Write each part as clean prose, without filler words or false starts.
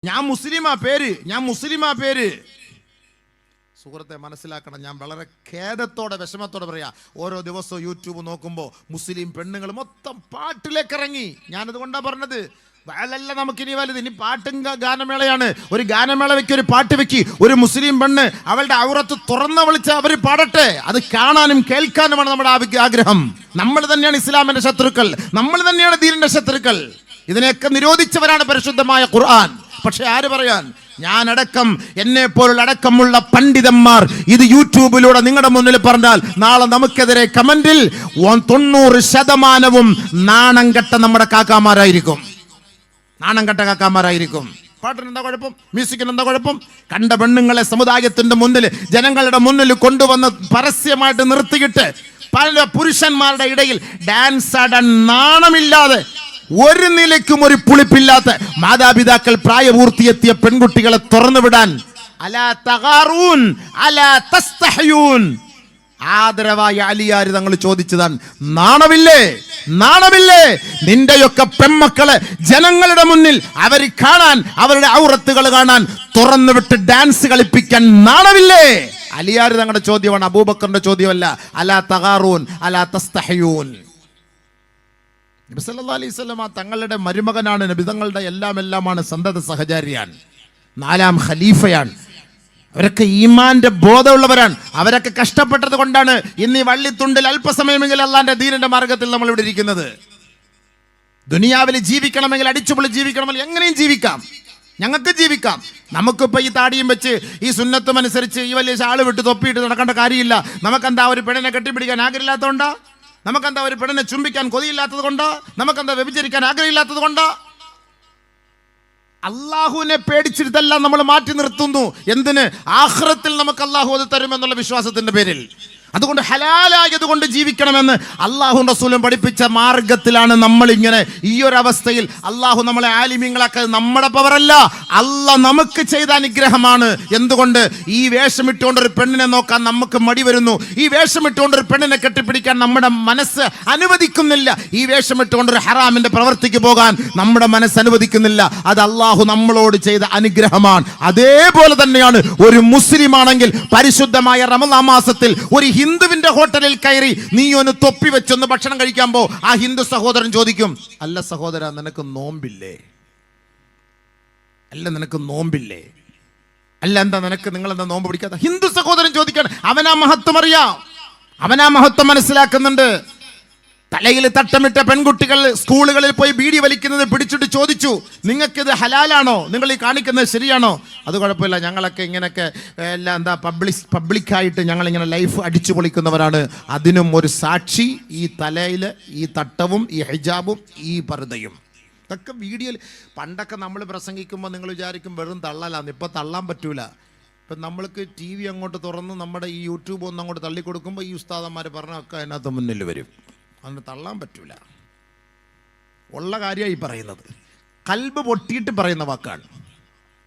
ഞാൻ മുസ്ലിമാ പേര് സുഹൃത്തെ മനസ്സിലാക്കണം. ഞാൻ വളരെ ഖേദത്തോടെ വിഷമത്തോടെ പറയാ, ഓരോ ദിവസവും യൂട്യൂബ് നോക്കുമ്പോൾ മുസ്ലിം പെണ്ണുങ്ങൾ മൊത്തം പാട്ടിലേക്ക് ഇറങ്ങി. ഞാനതുകൊണ്ടാണ് പറഞ്ഞത്, വയലല്ല നമുക്കിനി വലുത്, ഇനി പാട്ടും ഗാനമേളയാണ്. ഒരു ഗാനമേള വെക്കി, ഒരു പാട്ട് വെക്കി, ഒരു മുസ്ലിം പെണ്ണ് അവളുടെ ഔറത്ത് തുറന്ന വിളിച്ച് അവർ പാടട്ടെ. അത് കാണാനും കേൾക്കാനുമാണ് നമ്മുടെ ആഗ്രഹം. നമ്മൾ തന്നെയാണ് ഇസ്ലാമിന്റെ ശത്രുക്കൾ, നമ്മൾ തന്നെയാണ് ദീനിന്റെ ശത്രുക്കൾ. ഇതിനെയൊക്കെ നിരോധിച്ചവരാണ് പരിശുദ്ധമായ ഖുർആൻ. പക്ഷെ ആര് പറയാൻ, ഞാനടക്കം, എന്നെ പോലുള്ള അടക്കമുള്ള പണ്ഡിതന്മാർ ഇത് യൂട്യൂബിലൂടെ നിങ്ങളുടെ മുന്നിൽ പറഞ്ഞാൽ നാളെ നമുക്കെതിരെ കമന്റിൽ 90% നാണം കെട്ട നമ്മുടെ കാക്കാമാരായിരിക്കും. പാട്ടിന് എന്താ കുഴപ്പം? മ്യൂസിക്കിന് എന്താ കുഴപ്പം? കണ്ട പെണ്ണുങ്ങളെ സമുദായത്തിന്റെ മുന്നിൽ, ജനങ്ങളുടെ മുന്നിൽ കൊണ്ടുവന്ന് പരസ്യമായിട്ട് നിർത്തിയിട്ട് പല പുരുഷന്മാരുടെ ഇടയിൽ ഡാൻസ് ആടാൻ നാണമില്ലാതെ, ഒരു നിലയ്ക്കും ഒരു പുളിപ്പില്ലാത്ത മാതാപിതാക്കൾ പ്രായപൂർത്തിയെത്തിയ പെൺകുട്ടികളെ തുറന്നുവിടാൻ അലാ തഗാറൂൻ അലാ തസ്തഹയൂൻ ആദരവായ അലിയാര് തങ്ങൾ ചോദിച്ചതാണ്. നാണമില്ലേ നിന്റെയൊക്കെ പെൺമക്കളെ ജനങ്ങളുടെ മുന്നിൽ അവർ കാണാൻ, അവരുടെ ഔറത്തുകൾ കാണാൻ തുറന്നുവിട്ട് ഡാൻസ് കളിപ്പിക്കാൻ നാണമില്ലേ? അലിയാര് തങ്ങളുടെ ചോദ്യമാണ്, അബൂബക്കറിന്റെ ചോദ്യമല്ല. അലാ തഗാറൂൻ അലാ തസ്തഹയൂൻ. നബി സല്ലല്ലാഹു അലൈഹി വസല്ലം തങ്ങളുടെ മരുമകനാണ്, നബി തങ്ങളുടെ എല്ലാമാണ്, സന്തത സഹചാരിയാണ്, 4ാം ഖലീഫയാണ്. അവരൊക്കെ ഈമാന്റെ ബോധമുള്ളവരാണ്. അവരൊക്കെ കഷ്ടപ്പെട്ടത് കൊണ്ടാണ് ഇന്ന് ഈ വള്ളിത്തുണ്ടിൽ അല്പസമയമെങ്കിലും അള്ളാന്റെ ദീനിന്റെ മാർഗത്തിൽ നമ്മൾ ഇവിടെ ഇരിക്കുന്നത്. ദുനിയാവിൽ ജീവിക്കണമെങ്കിൽ, അടിച്ചുപൊളി ജീവിക്കണമെങ്കിൽ എങ്ങനെയും ജീവിക്കാം, ഞങ്ങൾക്ക് ജീവിക്കാം. നമുക്കിപ്പോ ഈ താടിയും വെച്ച് ഈ സുന്നത്തും അനുസരിച്ച് ഈ വലിയ ഷാള് വിട്ട് തൊപ്പിയിട്ട് നടക്കേണ്ട കാര്യമില്ല. നമുക്കെന്താ ഒരു പെണ്ണിനെ കെട്ടിപ്പിടിക്കാൻ ആഗ്രഹമില്ലാത്തതുകൊണ്ടാ? നമുക്കെന്താ ഒരു പെണ്ണിനെ ചുംബിക്കാൻ കൊതിയില്ലാത്തത് കൊണ്ടോ? നമുക്കെന്താ വ്യഭിചരിക്കാൻ ആഗ്രഹമില്ലാത്തത് കൊണ്ടോ? അള്ളാഹുവിനെ പേടിച്ചിട്ടെല്ലാം നമ്മൾ മാറ്റി നിർത്തുന്നു. എന്തിന്? ആഖിറത്തിൽ നമുക്ക് അള്ളാഹു അത് തരുമെന്നുള്ള വിശ്വാസത്തിന്റെ പേരിൽ. അതുകൊണ്ട് ഹലാലായതുകൊണ്ട് ജീവിക്കണമെന്ന് അള്ളാഹു റസൂലും പഠിപ്പിച്ച മാർഗത്തിലാണ് നമ്മൾ ഇങ്ങനെ ഈ ഒരു അവസ്ഥയിൽ. അള്ളാഹു നമ്മളെ ആലിമീങ്ങളാക്കുക നമ്മുടെ പവറല്ല, അള്ളാഹ് നമുക്ക് ചെയ്ത അനുഗ്രഹമാണ്. എന്തുകൊണ്ട്? ഈ വേഷമിട്ടുകൊണ്ടൊരു പെണ്ണിനെ നോക്കാൻ നമുക്ക് മടി വരുന്നു. ഈ വേഷമിട്ടുകൊണ്ടൊരു പെണ്ണിനെ കെട്ടിപ്പിടിക്കാൻ നമ്മുടെ മനസ്സ് അനുവദിക്കുന്നില്ല. ഈ വേഷമിട്ടുകൊണ്ടൊരു ഹറാമിന്റെ പ്രവർത്തിക്ക് പോകാൻ നമ്മുടെ മനസ്സ് അനുവദിക്കുന്നില്ല. അത് അള്ളാഹു നമ്മളോട് ചെയ്ത അനുഗ്രഹമാണ്. അതേപോലെ തന്നെയാണ് ഒരു മുസ്ലിം ആണെങ്കിൽ പരിശുദ്ധമായ റമളാൻ മാസത്തിൽ ഒരു ഹിന്ദുവിന്റെ ഹോട്ടലിൽ കയറി നീ ഒന്ന് തൊപ്പി വെച്ചൊന്ന് ഭക്ഷണം കഴിക്കാൻ പോ, ആ ഹിന്ദു സഹോദരൻ ചോദിക്കും, അല്ല സഹോദര നിനക്ക് നോമ്പില്ലേ? അല്ല എന്താ നിങ്ങളെന്താ നോമ്പ് പിടിക്കാത്ത? ഹിന്ദു സഹോദരൻ ചോദിക്കാണ്. അവനാ മഹത്വം അറിയാം, അവനാ മഹത്വം മനസ്സിലാക്കുന്നുണ്ട്. തലയിൽ തട്ടമിട്ട പെൺകുട്ടികൾ സ്കൂളുകളിൽ പോയി ബീഡി വലിക്കുന്നത് പിടിച്ചിട്ട് ചോദിച്ചു, നിങ്ങൾക്കിത് ഹലാലാണോ? നിങ്ങൾ ഈ കാണിക്കുന്നത് ശരിയാണോ? അത് കുഴപ്പമില്ല, ഞങ്ങളൊക്കെ ഇങ്ങനെയൊക്കെ എല്ലാം എന്താ പബ്ലിക്കായിട്ട് ഞങ്ങളിങ്ങനെ ലൈഫ് അടിച്ചു പൊളിക്കുന്നവരാണ്. അതിനും ഒരു സാക്ഷി ഈ തലയിൽ ഈ തട്ടവും ഈ ഹിജാബും ഈ പർദ്ദയും. ഇതൊക്കെ വീഡിയോയിൽ. പണ്ടൊക്കെ നമ്മൾ പ്രസംഗിക്കുമ്പോൾ നിങ്ങൾ വിചാരിക്കും വെറും തള്ളലാന്ന്. ഇപ്പോൾ തള്ളാൻ പറ്റൂല. ഇപ്പം നമ്മൾക്ക് TV അങ്ങോട്ട് തുറന്ന് നമ്മുടെ ഈ യൂട്യൂബ് ഒന്ന് അങ്ങോട്ട് തള്ളിക്കൊടുക്കുമ്പോൾ ഈ ഉസ്താദന്മാർ പറഞ്ഞൊക്കെ അതിനകത്ത് മുന്നിൽ വരും. അതിന് തള്ളാൻ പറ്റൂല. ഉള്ള കാര്യമായി പറയുന്നത്, കൽബ് പൊട്ടിയിട്ട് പറയുന്ന വാക്കാണ്.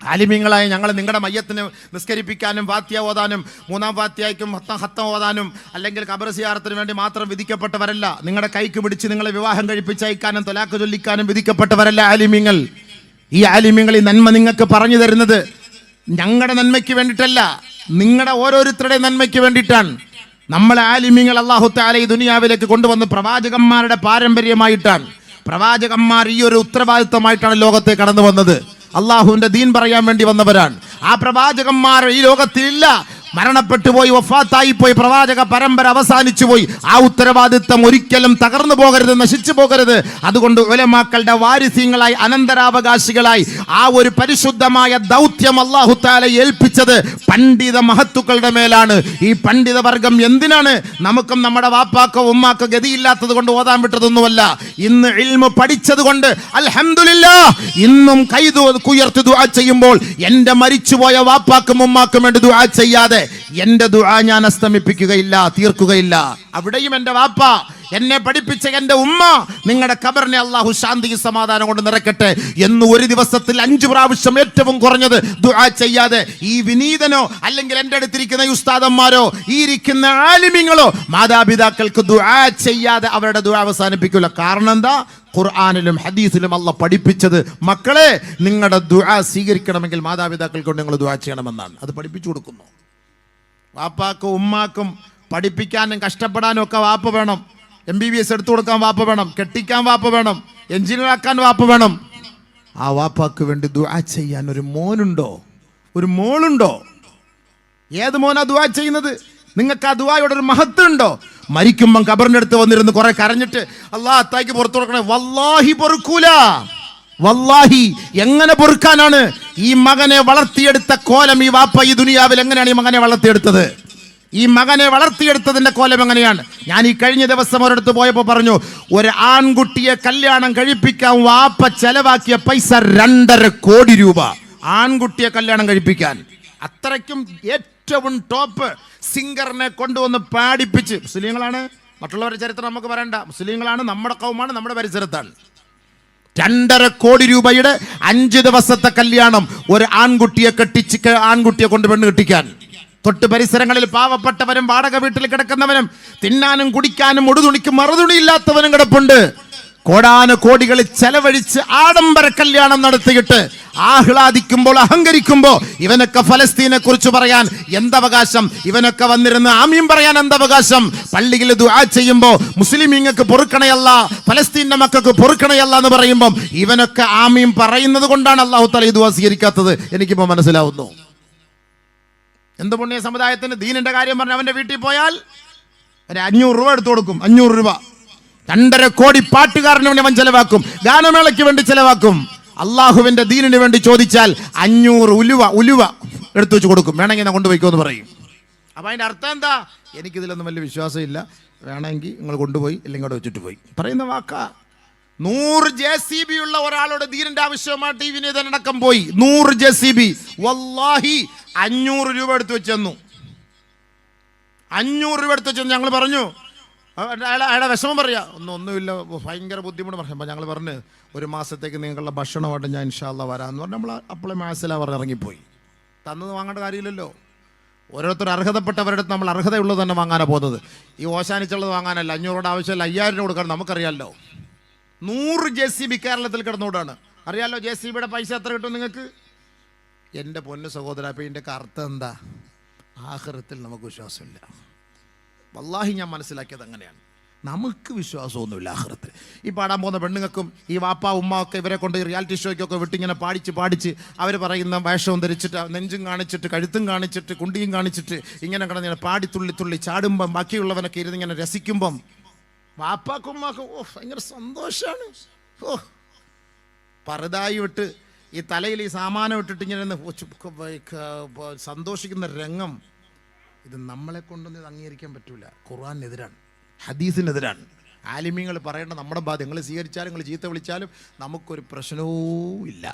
ആലിമീങ്ങളായ ഞങ്ങൾ നിങ്ങളുടെ മയ്യത്തിന് നിസ്കരിപ്പിക്കാനും ഫാത്തിഹ ഓതാനും 3ാം ഫാത്തിഹയ്ക്കും ഹത്തം ഓതാനും അല്ലെങ്കിൽ ഖബർ സിയാറത്തിന് വേണ്ടി മാത്രം വിധിക്കപ്പെട്ടവരല്ല. നിങ്ങളുടെ കൈക്ക് പിടിച്ച് നിങ്ങളെ വിവാഹം കഴിപ്പിച്ചയക്കാനും തൊലാക്ക് ചൊല്ലിക്കാനും വിധിക്കപ്പെട്ടവരല്ല ആലിമീങ്ങൾ. ഈ ആലിമീങ്ങൾ ഈ നന്മ നിങ്ങൾക്ക് പറഞ്ഞു തരുന്നത് ഞങ്ങളുടെ നന്മയ്ക്ക് വേണ്ടിയിട്ടല്ല, നിങ്ങളുടെ ഓരോരുത്തരുടെ നന്മയ്ക്ക് വേണ്ടിയിട്ടാണ്. നമ്മളെ ആലിമീങ്ങൾ അല്ലാഹു തആല ഈ ദുനിയാവിലേക്ക് കൊണ്ടുവന്ന് പ്രവാചകന്മാരുടെ പാരമ്പര്യമായിട്ടാണ്. പ്രവാചകന്മാർ ഈ ഒരു ഉത്തരവാദിത്വമായിട്ടാണ് ലോകത്തെ കടന്നു വന്നത്. അള്ളാഹുവിന്റെ ദീൻ പറയാൻ വേണ്ടി വന്നവരാണ്. ആ പ്രവാചകന്മാർ ഈ ലോകത്തിലില്ല, മരണപ്പെട്ടു പോയി, വഫാത്തായി പോയി, പ്രവാചക പരമ്പര അവസാനിച്ചു പോയി. ആ ഉത്തരവാദിത്വം ഒരിക്കലും തകർന്നു പോകരുത്, നശിച്ചു പോകരുത്. അതുകൊണ്ട് ഉലമാക്കളുടെ വാരിസ്യങ്ങളായി, അനന്തരാവകാശികളായി ആ ഒരു പരിശുദ്ധമായ ദൗത്യം അല്ലാഹു തആല ഏൽപ്പിച്ചത് പണ്ഡിത മഹത്തുക്കളുടെ മേലാണ്. ഈ പണ്ഡിത വർഗം എന്തിനാണ്? നമുക്കും നമ്മുടെ വാപ്പാക്കോ ഉമ്മാക്കോ ഗതിയില്ലാത്തത് കൊണ്ട് ഓതാൻ വിട്ടതൊന്നുമല്ല. ഇന്ന് ഇൽമു പഠിച്ചത് കൊണ്ട് അൽഹംദുലില്ലാഹ് ഇന്നും കൈതുയർത്തി ദുആ ചെയ്യുമ്പോൾ എൻ്റെ മരിച്ചുപോയ വാപ്പാക്കും ഉമ്മാക്കും വേണ്ടി ദുആ ചെയ്യാതെ എൻ്റെ ദുആ ഞാൻ അസ്തമിപ്പിക്കുകയില്ല, തീർക്കുകയില്ല. അവിടെയും എൻ്റെ വാപ്പ എന്നെ പഠിപ്പിച്ച എൻ്റെ ഉമ്മ, നിങ്ങളുടെ ഖബറിനെ അള്ളാഹു ശാന്തി സമാധാനം കൊണ്ട് നിറയ്ക്കട്ടെ എന്ന് ഒരു ദിവസത്തിൽ 5 പ്രാവശ്യം ഏറ്റവും കുറഞ്ഞത് ദുആ ചെയ്യാതെ ഈ വിനീതനോ അല്ലെങ്കിൽ എൻ്റെ അടുത്തിരിക്കുന്ന ഉസ്താദന്മാരോ ഈ ഇരിക്കുന്ന ആലിമീങ്ങളോ മാതാപിതാക്കൾക്ക് ദുആ ചെയ്യാതെ അവരുടെ ദുആ അവസാനിപ്പിക്കില്ല. കാരണം എന്താ? ഖുർആനിലും ഹദീസിലും അള്ളാഹ് പഠിപ്പിച്ചത് മക്കളെ നിങ്ങളുടെ ദുആ സ്വീകരിക്കണമെങ്കിൽ മാതാപിതാക്കൾക്ക് കൊണ്ട് നിങ്ങൾ ദുആ ചെയ്യണമെന്നാണ്. അത് പഠിപ്പിച്ചു കൊടുക്കുന്നു. വാപ്പാക്കും ഉമ്മാക്കും പഠിപ്പിക്കാനും കഷ്ടപ്പെടാനും ഒക്കെ വാപ്പ വേണം. MBBS എടുത്തു കൊടുക്കാൻ വാപ്പ വേണം, കെട്ടിക്കാൻ വാപ്പ വേണം, എഞ്ചിനീയർ ആക്കാൻ വാപ്പ വേണം. ആ വാപ്പാക്ക് വേണ്ടി ദുആ ചെയ്യാൻ ഒരു മോനുണ്ടോ, ഒരു മോളുണ്ടോ? ഏത് മോനാ ദുആ ചെയ്യുന്നത്? നിങ്ങൾക്ക് ആ ദുആയുടെ ഒരു മഹത്വം ഉണ്ടോ? മരിക്കുമ്പം ഖബറിന്റെ അടുത്ത് വന്നിരുന്ന് കുറെ കരഞ്ഞിട്ട് അല്ലാഹ് അത്തായിക്ക് പുറത്തു കൊടുക്കണേ, വല്ലാഹി പൊറുക്കൂല. വല്ലാഹി എങ്ങനെ പൊറുക്കാനാണ്? ഈ മകനെ വളർത്തിയെടുത്ത കോലം ഈ വാപ്പ ഈ ദുനിയാവിൽ എങ്ങനെയാണ് ഈ മകനെ വളർത്തിയെടുത്തത്? ഈ മകനെ വളർത്തിയെടുത്തതിന്റെ കോലം എങ്ങനെയാണ്? ഞാൻ ഈ കഴിഞ്ഞ ദിവസം ഒരിടത്ത് പോയപ്പോൾ പറഞ്ഞു, ഒരു ആൺകുട്ടിയെ കല്യാണം കഴിപ്പിക്കാൻ വാപ്പ ചെലവാക്കിയ പൈസ 2.5 കോടി രൂപ. ആൺകുട്ടിയെ കല്യാണം കഴിപ്പിക്കാൻ അത്രയ്ക്കും ഏറ്റവും ടോപ്പ് സിംഗറിനെ കൊണ്ടുവന്ന് പാടിപ്പിച്ച്. മുസ്ലിങ്ങളാണ്, മറ്റുള്ളവരുടെ ചരിത്രം നമുക്ക് പറയണ്ട. മുസ്ലിങ്ങളാണ്, നമ്മുടെ കൗമാണ്, നമ്മുടെ പരിസരത്താണ്. 2.5 കോടി രൂപയുടെ 5 ദിവസത്തെ കല്യാണം ഒരു ആൺകുട്ടിയെ കെട്ടിച്ച് ആൺകുട്ടിയെ കൊണ്ട് പെണ്ണ് കെട്ടിക്കാൻ. തൊട്ട് പരിസരങ്ങളിൽ പാവപ്പെട്ടവരും വാടക വീട്ടിൽ കിടക്കുന്നവനും തിന്നാനും കുടിക്കാനും ഉടുതുണിക്കും മറുതുണിയില്ലാത്തവനും കിടപ്പുണ്ട്. കോടാനുകോടികൾ ചെലവഴിച്ച് ആഡംബര കല്യാണം നടത്തിയിട്ട് ആഹ്ലാദിക്കുമ്പോൾ അഹങ്കരിക്കുമ്പോൾ ഇവനൊക്കെ ഫലസ്തീനെ കുറിച്ച് പറയാൻ എന്തവകാശം? ഇവനൊക്കെ വന്നിരുന്ന് ആമീൻ പറയാൻ എന്തവകാശം? പള്ളിയിൽ ദുആ ചെയ്യുമ്പോൾ മുസ്ലിമീങ്ങൾക്ക് പൊറുക്കണയല്ല, ഫലസ്തീന്റെ മക്കൾക്ക് പൊറുക്കണയല്ല എന്ന് പറയുമ്പോൾ ഇവനൊക്കെ ആമീൻ പറയുന്നത് കൊണ്ടാണ് അല്ലാഹു തആല ഈ ദുആ സ്വീകരിക്കാത്തത്. എനിക്കിപ്പോൾ മനസ്സിലാവുന്നു. എന്ത് പുണ്യ സമുദായത്തിന് ദീനിന്റെ കാര്യം പറഞ്ഞ് അവന്റെ വീട്ടിൽ പോയാൽ ഒരു 500 രൂപ എടുത്തു കൊടുക്കും. 500 രൂപ 2.5 കോടി പാട്ടുകാരന് വേണ്ടി അവൻ ചെലവാക്കും, ഗാനമേളയ്ക്ക് വേണ്ടി ചെലവാക്കും. അള്ളാഹുവിന്റെ ദീനിന് വേണ്ടി ചോദിച്ചാൽ 500 ഉലുവ എടുത്തു വെച്ച് കൊടുക്കും. വേണമെങ്കിൽ ഞാൻ കൊണ്ടുപോയിക്കോ എന്ന് പറയും. അപ്പൊ അതിന്റെ അർത്ഥം എന്താ? എനിക്കിതിലൊന്നും വലിയ വിശ്വാസമില്ല, വേണമെങ്കിൽ നിങ്ങൾ കൊണ്ടുപോയി, ഇല്ലെങ്കിൽ അവിടെ വെച്ചിട്ട് പോയി പറയുന്ന വാക്കാ. 100 JCB ഉള്ള ഒരാളോട് ദീനിന്റെ ആവശ്യമായിട്ട് ഈ വിനീതനടക്കം പോയി. 100 JCB വല്ലാഹി 500 രൂപ എടുത്തു വെച്ചെന്നു. 500 രൂപ എടുത്തു വെച്ചെന്ന് ഞങ്ങൾ പറഞ്ഞു. അയാളെ വിഷമം പറയാ, ഒന്നുമില്ല, ഭയങ്കര ബുദ്ധിമുട്ട് പറഞ്ഞപ്പോൾ ഞങ്ങൾ പറഞ്ഞ് 1 മാസത്തേക്ക് നിങ്ങൾക്കുള്ള ഭക്ഷണമായിട്ട് ഞാൻ ഇൻഷാ അല്ലാഹ് വരാമെന്ന് പറഞ്ഞ് നമ്മൾ അപ്പോഴേ മാസില പറഞ്ഞ് ഇറങ്ങിപ്പോയി. തന്നത് വാങ്ങേണ്ട കാര്യമില്ലല്ലോ. ഓരോരുത്തർ അർഹതപ്പെട്ടവരുടെ നമ്മൾ അർഹതയുള്ളത് തന്നെ വാങ്ങാനാണ് പോകുന്നത്. ഈ ഓശാനിച്ചുള്ളത് വാങ്ങാനല്ല. 500 ആവശ്യമില്ല, 5000 രൂപ കൊടുക്കണം. നമുക്കറിയാമല്ലോ 100 JCB കേരളത്തിൽ കിടന്നുകൊണ്ടാണ്. അറിയാമല്ലോ JCBയുടെ പൈസ എത്ര കിട്ടും നിങ്ങൾക്ക്? എൻ്റെ പൊന്നു സഹോദര, അപ്പോൾ ഇതിൻ്റെയൊക്കെ അർത്ഥം എന്താ? ആഖിറത്തിൽ നമുക്ക് വിശ്വാസമില്ല. വല്ലാഹി ഞാൻ മനസ്സിലാക്കിയത് അങ്ങനെയാണ്. നമുക്ക് വിശ്വാസമൊന്നുമില്ല ആഖിറത്തിൽ. ഈ പാടാൻ പോകുന്ന പെണ്ണുങ്ങൾക്കും ഈ വാപ്പ ഉമ്മ ഒക്കെ ഇവരെ കൊണ്ട് ഈ റിയാലിറ്റി ഷോയ്ക്കൊക്കെ വിട്ടിങ്ങനെ പാടിച്ച് അവർ പറയുന്ന വേഷവും ധരിച്ചിട്ട് നെഞ്ചും കാണിച്ചിട്ട് കഴുത്തും കാണിച്ചിട്ട് കുണ്ടിയും കാണിച്ചിട്ട് ഇങ്ങനെ കിടന്നിങ്ങനെ പാടി തുള്ളി ചാടുമ്പം ബാക്കിയുള്ളവനൊക്കെ ഇരുന്നിങ്ങനെ രസിക്കുമ്പം വാപ്പാക്കും ഉമ്മാക്കും ഭയങ്കര സന്തോഷമാണ്. പറുതായി വിട്ട് ഈ തലയിൽ ഈ സാമാനം ഇട്ടിട്ട് ഇങ്ങനെ സന്തോഷിക്കുന്ന രംഗം, ഇത് നമ്മളെ കൊണ്ടൊന്നും ഇത് അംഗീകരിക്കാൻ പറ്റൂല. ഖുർആനെതിരാണ്, ഹദീസിനെതിരാണ്. ആലിമീങ്ങൾ പറയേണ്ട നമ്മുടെ ബാധ്യത. നിങ്ങൾ സ്വീകരിച്ചാലും നിങ്ങൾ ചീത്ത വിളിച്ചാലും നമുക്കൊരു പ്രശ്നവും ഇല്ല.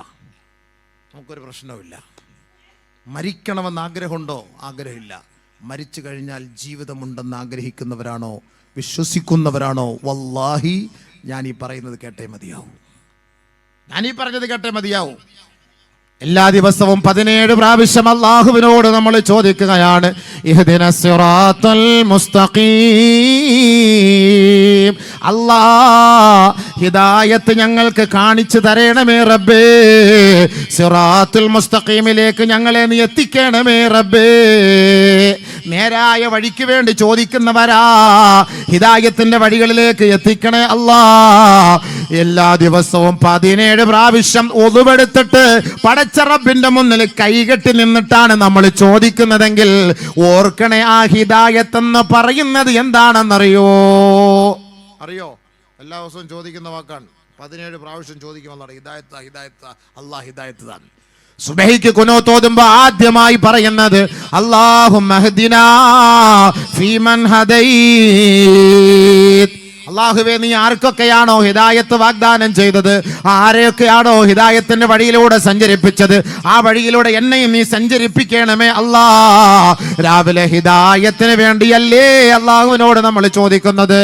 മരിക്കണമെന്ന് ആഗ്രഹമുണ്ടോ? ആഗ്രഹമില്ല. മരിച്ചു കഴിഞ്ഞാൽ ജീവിതമുണ്ടെന്ന് ആഗ്രഹിക്കുന്നവരാണോ, വിശ്വസിക്കുന്നവരാണോ? വല്ലാഹി ഞാൻ ഈ പറയുന്നത് കേട്ടേ മതിയാവും. എല്ലാ ദിവസവും 17 പ്രാവശ്യം അല്ലാഹുവിനോട് നമ്മൾ ചോദിക്കുകയാണ്, ഇഹ്ദിനസ് സിറാത്തൽ മുസ്തഖീം. അല്ലാഹ് ഹിദായത്ത് ഞങ്ങൾക്ക് കാണിച്ചു തരണമേ റബ്ബേ. സിറാത്തുൽ മുസ്തഖീമിലേക്ക് ഞങ്ങളെ നീ എത്തിക്കണമേ റബ്ബേ. നേരായ വഴിക്ക് വേണ്ടി ചോദിക്കുന്നവരാ, ഹിദായത്തിന്റെ വഴികളിലേക്ക് എത്തിക്കണേ അല്ലാഹ്. എല്ലാ ദിവസവും 17 പ്രാവശ്യം ഒളുവെടുത്തിട്ട് പടച്ച റബ്ബിന്റെ മുന്നിൽ കൈകെട്ടി നിന്നിട്ടാണ് നമ്മൾ ചോദിക്കുന്നതെങ്കിൽ ഓർക്കണേ, ആ ഹിദായത്ത് എന്ന് പറയുന്നത് എന്താണെന്നറിയോ? എല്ലാ ദിവസവും ചോദിക്കുന്ന വാക്കാണ്. 17 പ്രാവശ്യം ചോദിക്കുമെന്നാണ് ഹിദായത്ത്. അല്ലാഹ് ഹിദായത്ത് താൻ. സുബഹിക്ക് ഖുനൂത്ത് ഓതുമ്പോൾ ആദ്യമായി പറയുന്നത് അല്ലാഹുമ്മ ഹ്ദിനാ ഫീമൻ ഹദൈത്. അല്ലാഹുവേ, നീ ആർക്കൊക്കെയാണോ ഹിദായത്ത് വാഗ്ദാനം ചെയ്തത്, ആരെയൊക്കെയാണോ ഹിദായത്തിന്റെ വഴിയിലൂടെ സഞ്ചരിപ്പിച്ചത്, ആ വഴിയിലൂടെ എന്നെയും നീ സഞ്ചരിപ്പിക്കണമേ അല്ലാ. രാവിലെ ഹിദായത്തിന് വേണ്ടിയല്ലേ അല്ലാഹുവിനോട് നമ്മൾ ചോദിക്കുന്നത്.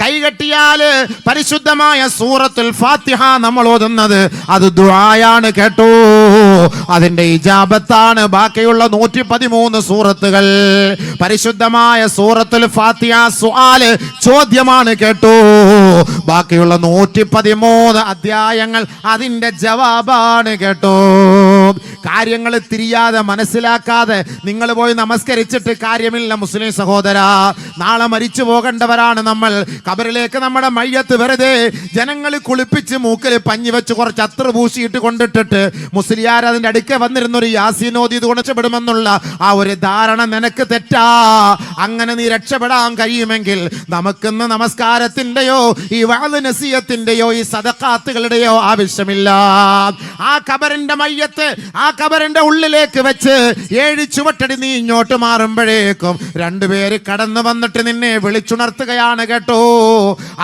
കൈകെട്ടിയാല് പരിശുദ്ധമായ സൂറത്തുൽ ഫാത്തിഹ നമ്മൾ ഓതുന്നത് അത് ദുആയാണ് കേട്ടോ. അതിന്റെ ഇജാബത്താണ് ബാക്കിയുള്ള 113 സൂറത്തുകൾ. പരിശുദ്ധമായ സൂറത്തുൽ ഫാത്തിഹ സുആല് ചോദ്യമാണ് കേട്ടോ. ബാക്കിയുള്ള 113 അധ്യായങ്ങൾ അതിന്റെ ജവാബാണ് കേട്ടോ. കാര്യങ്ങൾ തിരിയാതെ മനസ്സിലാക്കാതെ നിങ്ങൾ പോയി നമസ്കരിച്ചിട്ട് കാര്യമില്ല മുസ്ലിം സഹോദര. നാളെ മരിച്ചു പോകേണ്ടവരാണ് നമ്മൾ. ഖബറിലേക്ക് നമ്മുടെ മയ്യത്ത് വെറുതെ ജനങ്ങൾ കുളിപ്പിച്ച് മൂക്കിൽ പഞ്ഞി വെച്ച് കുറച്ച് അത്ര പൂശിയിട്ട് കൊണ്ടിട്ടിട്ട് മുസ്ലിയാർ അതിന്റെ അടുക്ക വന്നിരുന്നൊരു യാസീനോദി ഇത് രക്ഷപ്പെടുമെന്നുള്ള ആ ഒരു ധാരണ നിനക്ക് തെറ്റാ. അങ്ങനെ നീ രക്ഷപ്പെടാൻ കഴിയുമെങ്കിൽ നമുക്കിന്ന് നമസ്കാരത്തിന്റെയോ ഈ വഅദ് നസിയത്തിന്റെയോ ഈ സദഖാത്തുകളുടെയോ ആവശ്യമില്ല. ആ ഖബറിന്റെ മയ്യത്ത് ആ ഖബറിന്റെ ഉള്ളിലേക്ക് വെച്ച് 7 ചുവട്ടടി നീ ഇങ്ങോട്ട് മാറുമ്പോഴേക്കും 2 പേര് കടന്നു വന്നിട്ട് നിന്നെ വിളിച്ചുണർത്തുകയാണ് കേട്ടോ.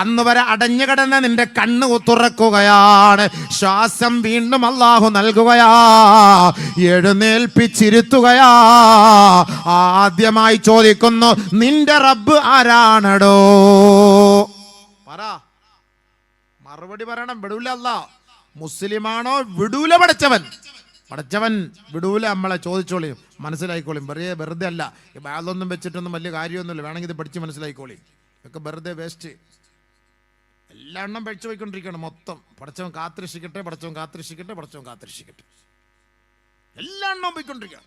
അന്ന് വരെ അടഞ്ഞു കിടന്ന നിന്റെ കണ്ണ് തുറക്കുകയാണ്. ശ്വാസം വീണ്ടും അല്ലാഹു നൽകുകയാ, എഴുന്നേൽപ്പിച്ചിരുത്തുകയാ. ആദ്യമായി ചോദിക്കുന്നു, നിന്റെ റബ്ബ് ആരാണടോ? പറ, മറുപടി പറയണം. വിടൂല അല്ലാ. മുസ്ലിമാണോ? വിടൂല പടച്ചവൻ. പടച്ചവൻ വിടൂല. നമ്മളെ ചോദിച്ചോളി, മനസ്സിലായിക്കോളിയും. വെറുതെ അല്ല. അതൊന്നും വെച്ചിട്ടൊന്നും വലിയ കാര്യമൊന്നുമില്ല. വേണമെങ്കിൽ ഇത് പഠിച്ച് മനസ്സിലായിക്കോളി. ഇതൊക്കെ വെറുതെ വേസ്റ്റ്. എല്ലാ എണ്ണം പഠിച്ചു പോയിക്കൊണ്ടിരിക്കണം മൊത്തം. പടച്ചവൻ കാത്തിരക്ഷിക്കട്ടെ, പടച്ചവൻ കാത്തിരക്ഷിക്കട്ടെ, പടച്ചവൻ കാത്തിരക്ഷിക്കട്ടെ. എല്ലാ എണ്ണവും പോയിക്കൊണ്ടിരിക്കുക.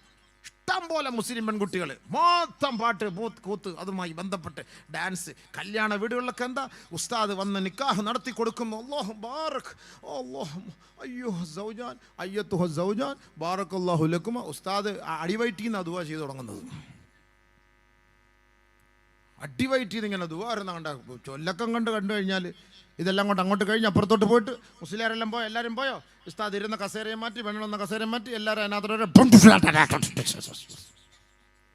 ഇഷ്ടം പോലെ മുസ്ലിം പെൺകുട്ടികൾ മൊത്തം പാട്ട് കൂത്ത് അതുമായി ബന്ധപ്പെട്ട് ഡാൻസ്. കല്യാണ വീടുകളിലൊക്കെ എന്താ, ഉസ്താദ് വന്ന് നിക്കാഹ് നടത്തി കൊടുക്കുന്നു. അല്ലാഹു ബാറക്, അല്ലാഹു അയ്യോ സൗജാൻ അയ്യത്തുഹ സൗജാൻ ബാറക്കല്ലാഹു ലക്കുമ. ഉസ്താദ് അടിവയറ്റിന്ന് ദുആ ചെയ്തു തുടങ്ങുന്നത്. അടിവയറ്റിന്ന് ഇങ്ങനെ ദുആ കണ്ട ചൊല്ലക്കം കണ്ടു കഴിഞ്ഞാൽ ഇതെല്ലാം കൊണ്ട് അങ്ങോട്ട് കഴിഞ്ഞ് അപ്പുറത്തോട്ട് പോയിട്ട് മുസ്ലിയാരെല്ലാം പോയോ? എല്ലാവരും പോയോ? ഉസ്താദ് ഇരുന്ന കസേരയെ മാറ്റി, വെണ്ണുന്ന കസേരയെ മാറ്റി, എല്ലാവരും അതിനകത്തോടെ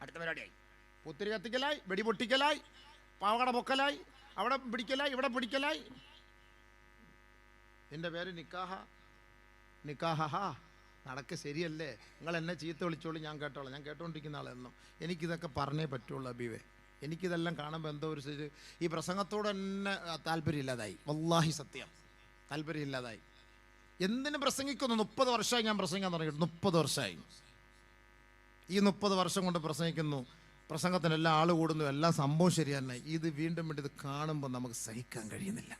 അടുത്ത പരിപാടിയായി. പുത്തിരി കത്തിക്കലായി, വെടി പൊട്ടിക്കലായി, പാവകട പൊക്കലായി, അവിടെ പിടിക്കലായി, ഇവിടെ പിടിക്കലായി. എൻ്റെ പേര് നിക്കാഹ. നടക്ക് ശരിയല്ലേ? നിങ്ങൾ എന്നെ ചീത്ത വിളിച്ചോളൂ, ഞാൻ കേട്ടോളാം. ഞാൻ കേട്ടോണ്ടിരിക്കുന്ന ആളെന്നും എനിക്കിതൊക്കെ പറഞ്ഞേ പറ്റുള്ളൂ അബീവേ. എനിക്കിതെല്ലാം കാണുമ്പോൾ എന്തോ ഒരു ഈ പ്രസംഗത്തോട് തന്നെ താല്പര്യമില്ലാതായി. വല്ലാഹി സത്യം, താല്പര്യമില്ലാതായി. എന്തിനു പ്രസംഗിക്കുന്നു? 30 വർഷമായി ഞാൻ പ്രസംഗിക്കാൻ തുടങ്ങിയിട്ട്. 30 വർഷമായി. ഈ 30 വർഷം കൊണ്ട് പ്രസംഗിക്കുന്നു. പ്രസംഗത്തിനെല്ലാം ആൾ കൂടുന്നു, എല്ലാം സംഭവം ശരി തന്നെ. ഇത് വീണ്ടും ഇത് കാണുമ്പോൾ നമുക്ക് സഹിക്കാൻ കഴിയുന്നില്ല.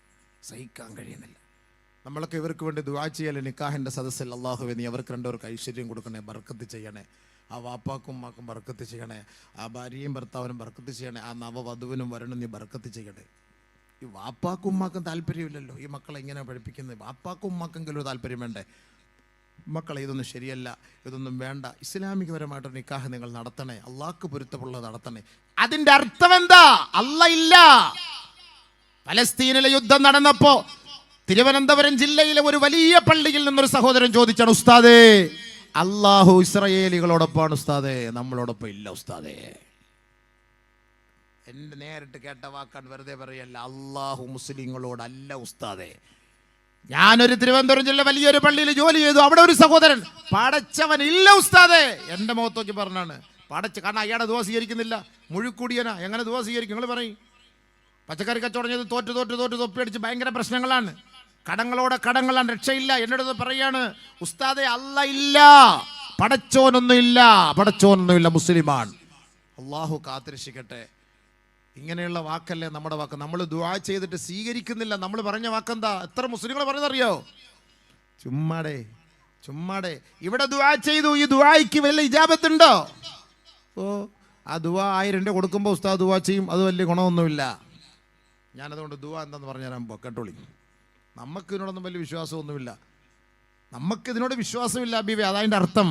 നമ്മളൊക്കെ ഇവർക്ക് വേണ്ടി ദുആ ചെയ്യല്ലേ? നിക്കാഹിൻ്റെ സദസ്സിൽ അല്ലാഹുവേ നീ അവർക്ക് 2 പേർക്ക് ഐശ്വര്യം കൊടുക്കണേ, ബർക്കത്ത് ചെയ്യണേ. ആ വാപ്പാക്കും ഉമ്മാക്കും ബർക്കത്ത് ചെയ്യണേ. ആ ഭാര്യയും ഭർത്താവിനും ബർക്കത്ത് ചെയ്യണേ. ആ നവവധുവിനും വരണം നീ ബർക്കത്ത് ചെയ്യണേ. ഈ വാപ്പാക്കും ഉമ്മാക്കും താല്പര്യമില്ലല്ലോ ഈ മക്കളെ ഇങ്ങനെ പഠിപ്പിക്കുന്നത്. വാപ്പാക്കും ഉമ്മാക്കെങ്കിലും ഒരു താല്പര്യം വേണ്ടേ? മക്കളെ ഇതൊന്നും ശരിയല്ല, ഇതൊന്നും വേണ്ട. ഇസ്ലാമികപരമായിട്ടൊരു നിക്കാഹ് നിങ്ങൾ നടത്തണേ, അള്ളാഹ്ക്ക് പൊരുത്തമുള്ളത് നടത്തണേ. അതിന്റെ അർത്ഥം എന്താ? അല്ലാഹ് ഇല്ല. പലസ്തീനിലെ യുദ്ധം നടന്നപ്പോ തിരുവനന്തപുരം ജില്ലയിലെ ഒരു വലിയ പള്ളിയിൽ നിന്നൊരു സഹോദരൻ ചോദിച്ചാണ്, ഉസ്താദേ അല്ലാഹു ഇസ്രായേലികളോടൊപ്പമാണ് ഉസ്താദേ, നമ്മളോടൊപ്പം ഇല്ല ഉസ്താദേ. എൻ്റെ നേരിട്ട് കേട്ട വാക്കാൻ വെറുതെ പറയല്ല. അല്ലാഹു മുസ്ലിങ്ങളോടല്ല ഉസ്താദേ. ഞാനൊരു തിരുവനന്തപുരം ജില്ല വലിയൊരു പള്ളിയിൽ ജോലി ചെയ്തു. അവിടെ ഒരു സഹോദരൻ പടച്ചവൻ ഇല്ല ഉസ്താദേ. എൻ്റെ മുഖത്തോക്കി പറഞ്ഞാണ് കാരണം അയാളെ ദുആ സ്വീകരിക്കുന്നില്ല. മുഴുക്കൂടിയനാ, എങ്ങനെ ദുആ സ്വീകരിക്കും? നിങ്ങൾ പറയും. പച്ചക്കറി കച്ചവടം ചെയ്ത് തോറ്റ് തൊപ്പിയടിച്ച് ഭയങ്കര പ്രശ്നങ്ങളാണ്. കടങ്ങളാണ്, രക്ഷയില്ല. എന്നോട് പറയാണ്, ഉസ്താദെ അല്ലാഹ് ഇല്ല, പടച്ചോനൊന്നുമില്ല, മുസ്ലിമാണ്. അള്ളാഹു കാത്തിരക്ഷിക്കട്ടെ. ഇങ്ങനെയുള്ള വാക്കല്ലേ നമ്മുടെ വാക്ക്. നമ്മൾ ദുആ ചെയ്തിട്ട് സ്വീകരിക്കുന്നില്ല. നമ്മൾ പറഞ്ഞ വാക്കെന്താ? എത്ര മുസ്ലിങ്ങൾ പറഞ്ഞതറിയോ? ചുമ്മാടെ ഇവിടെ ദുആ ചെയ്തു, ഈ ദുആയ്ക്ക് വല്ല ഇജാബത്തുണ്ടോ? ആ ദുആ 1000 രൂപ കൊടുക്കുമ്പോൾ ഉസ്താദ് ദുആ ചെയ്യും, അത് വലിയ ഗുണമൊന്നുമില്ല. ഞാനതുകൊണ്ട് ദുആ എന്താന്ന് പറഞ്ഞുതരാൻ കേട്ടോളി. നമുക്കിതിനോടൊന്നും വലിയ വിശ്വാസമില്ല അബീബേ. അതതിൻ്റെ അർത്ഥം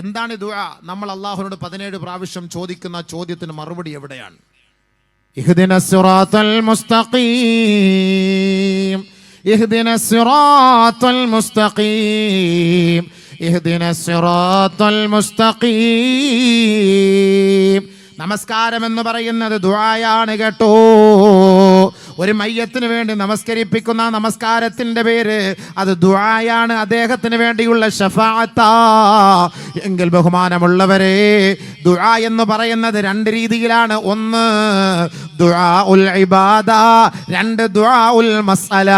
എന്താണ് ദുആ? നമ്മൾ അല്ലാഹുവിനോട് 17 പ്രാവശ്യം ചോദിക്കുന്ന ചോദ്യത്തിന് മറുപടി എവിടെയാണ്? ഇഹ്ദിനസ് സിറാത്തൽ മുസ്തഖീം, ഇഹ്ദിനസ് സിറാത്തൽ മുസ്തഖീം, ഇഹ്ദിനസ് സിറാത്തൽ മുസ്തഖീം. നമസ്കാരം എന്ന് പറയുന്നത് ദുആയാണ് കേട്ടോ. ഒരു മയ്യത്തിന് വേണ്ടി നമസ്കരിപ്പിക്കുന്ന നമസ്കാരത്തിന്റെ പേര് അത് ദുആയാണ്, അദ്ദേഹത്തിന് വേണ്ടിയുള്ള ശഫാഅത്താ. എങ്കിൽ ബഹുമാനമുള്ളവരെ, ദുആ എന്ന് പറയുന്നത് രണ്ട് രീതിയിലാണ്. ഒന്ന് ദുആഉൽ ഇബാദ, രണ്ട് ദുആഉൽ മസ്അല.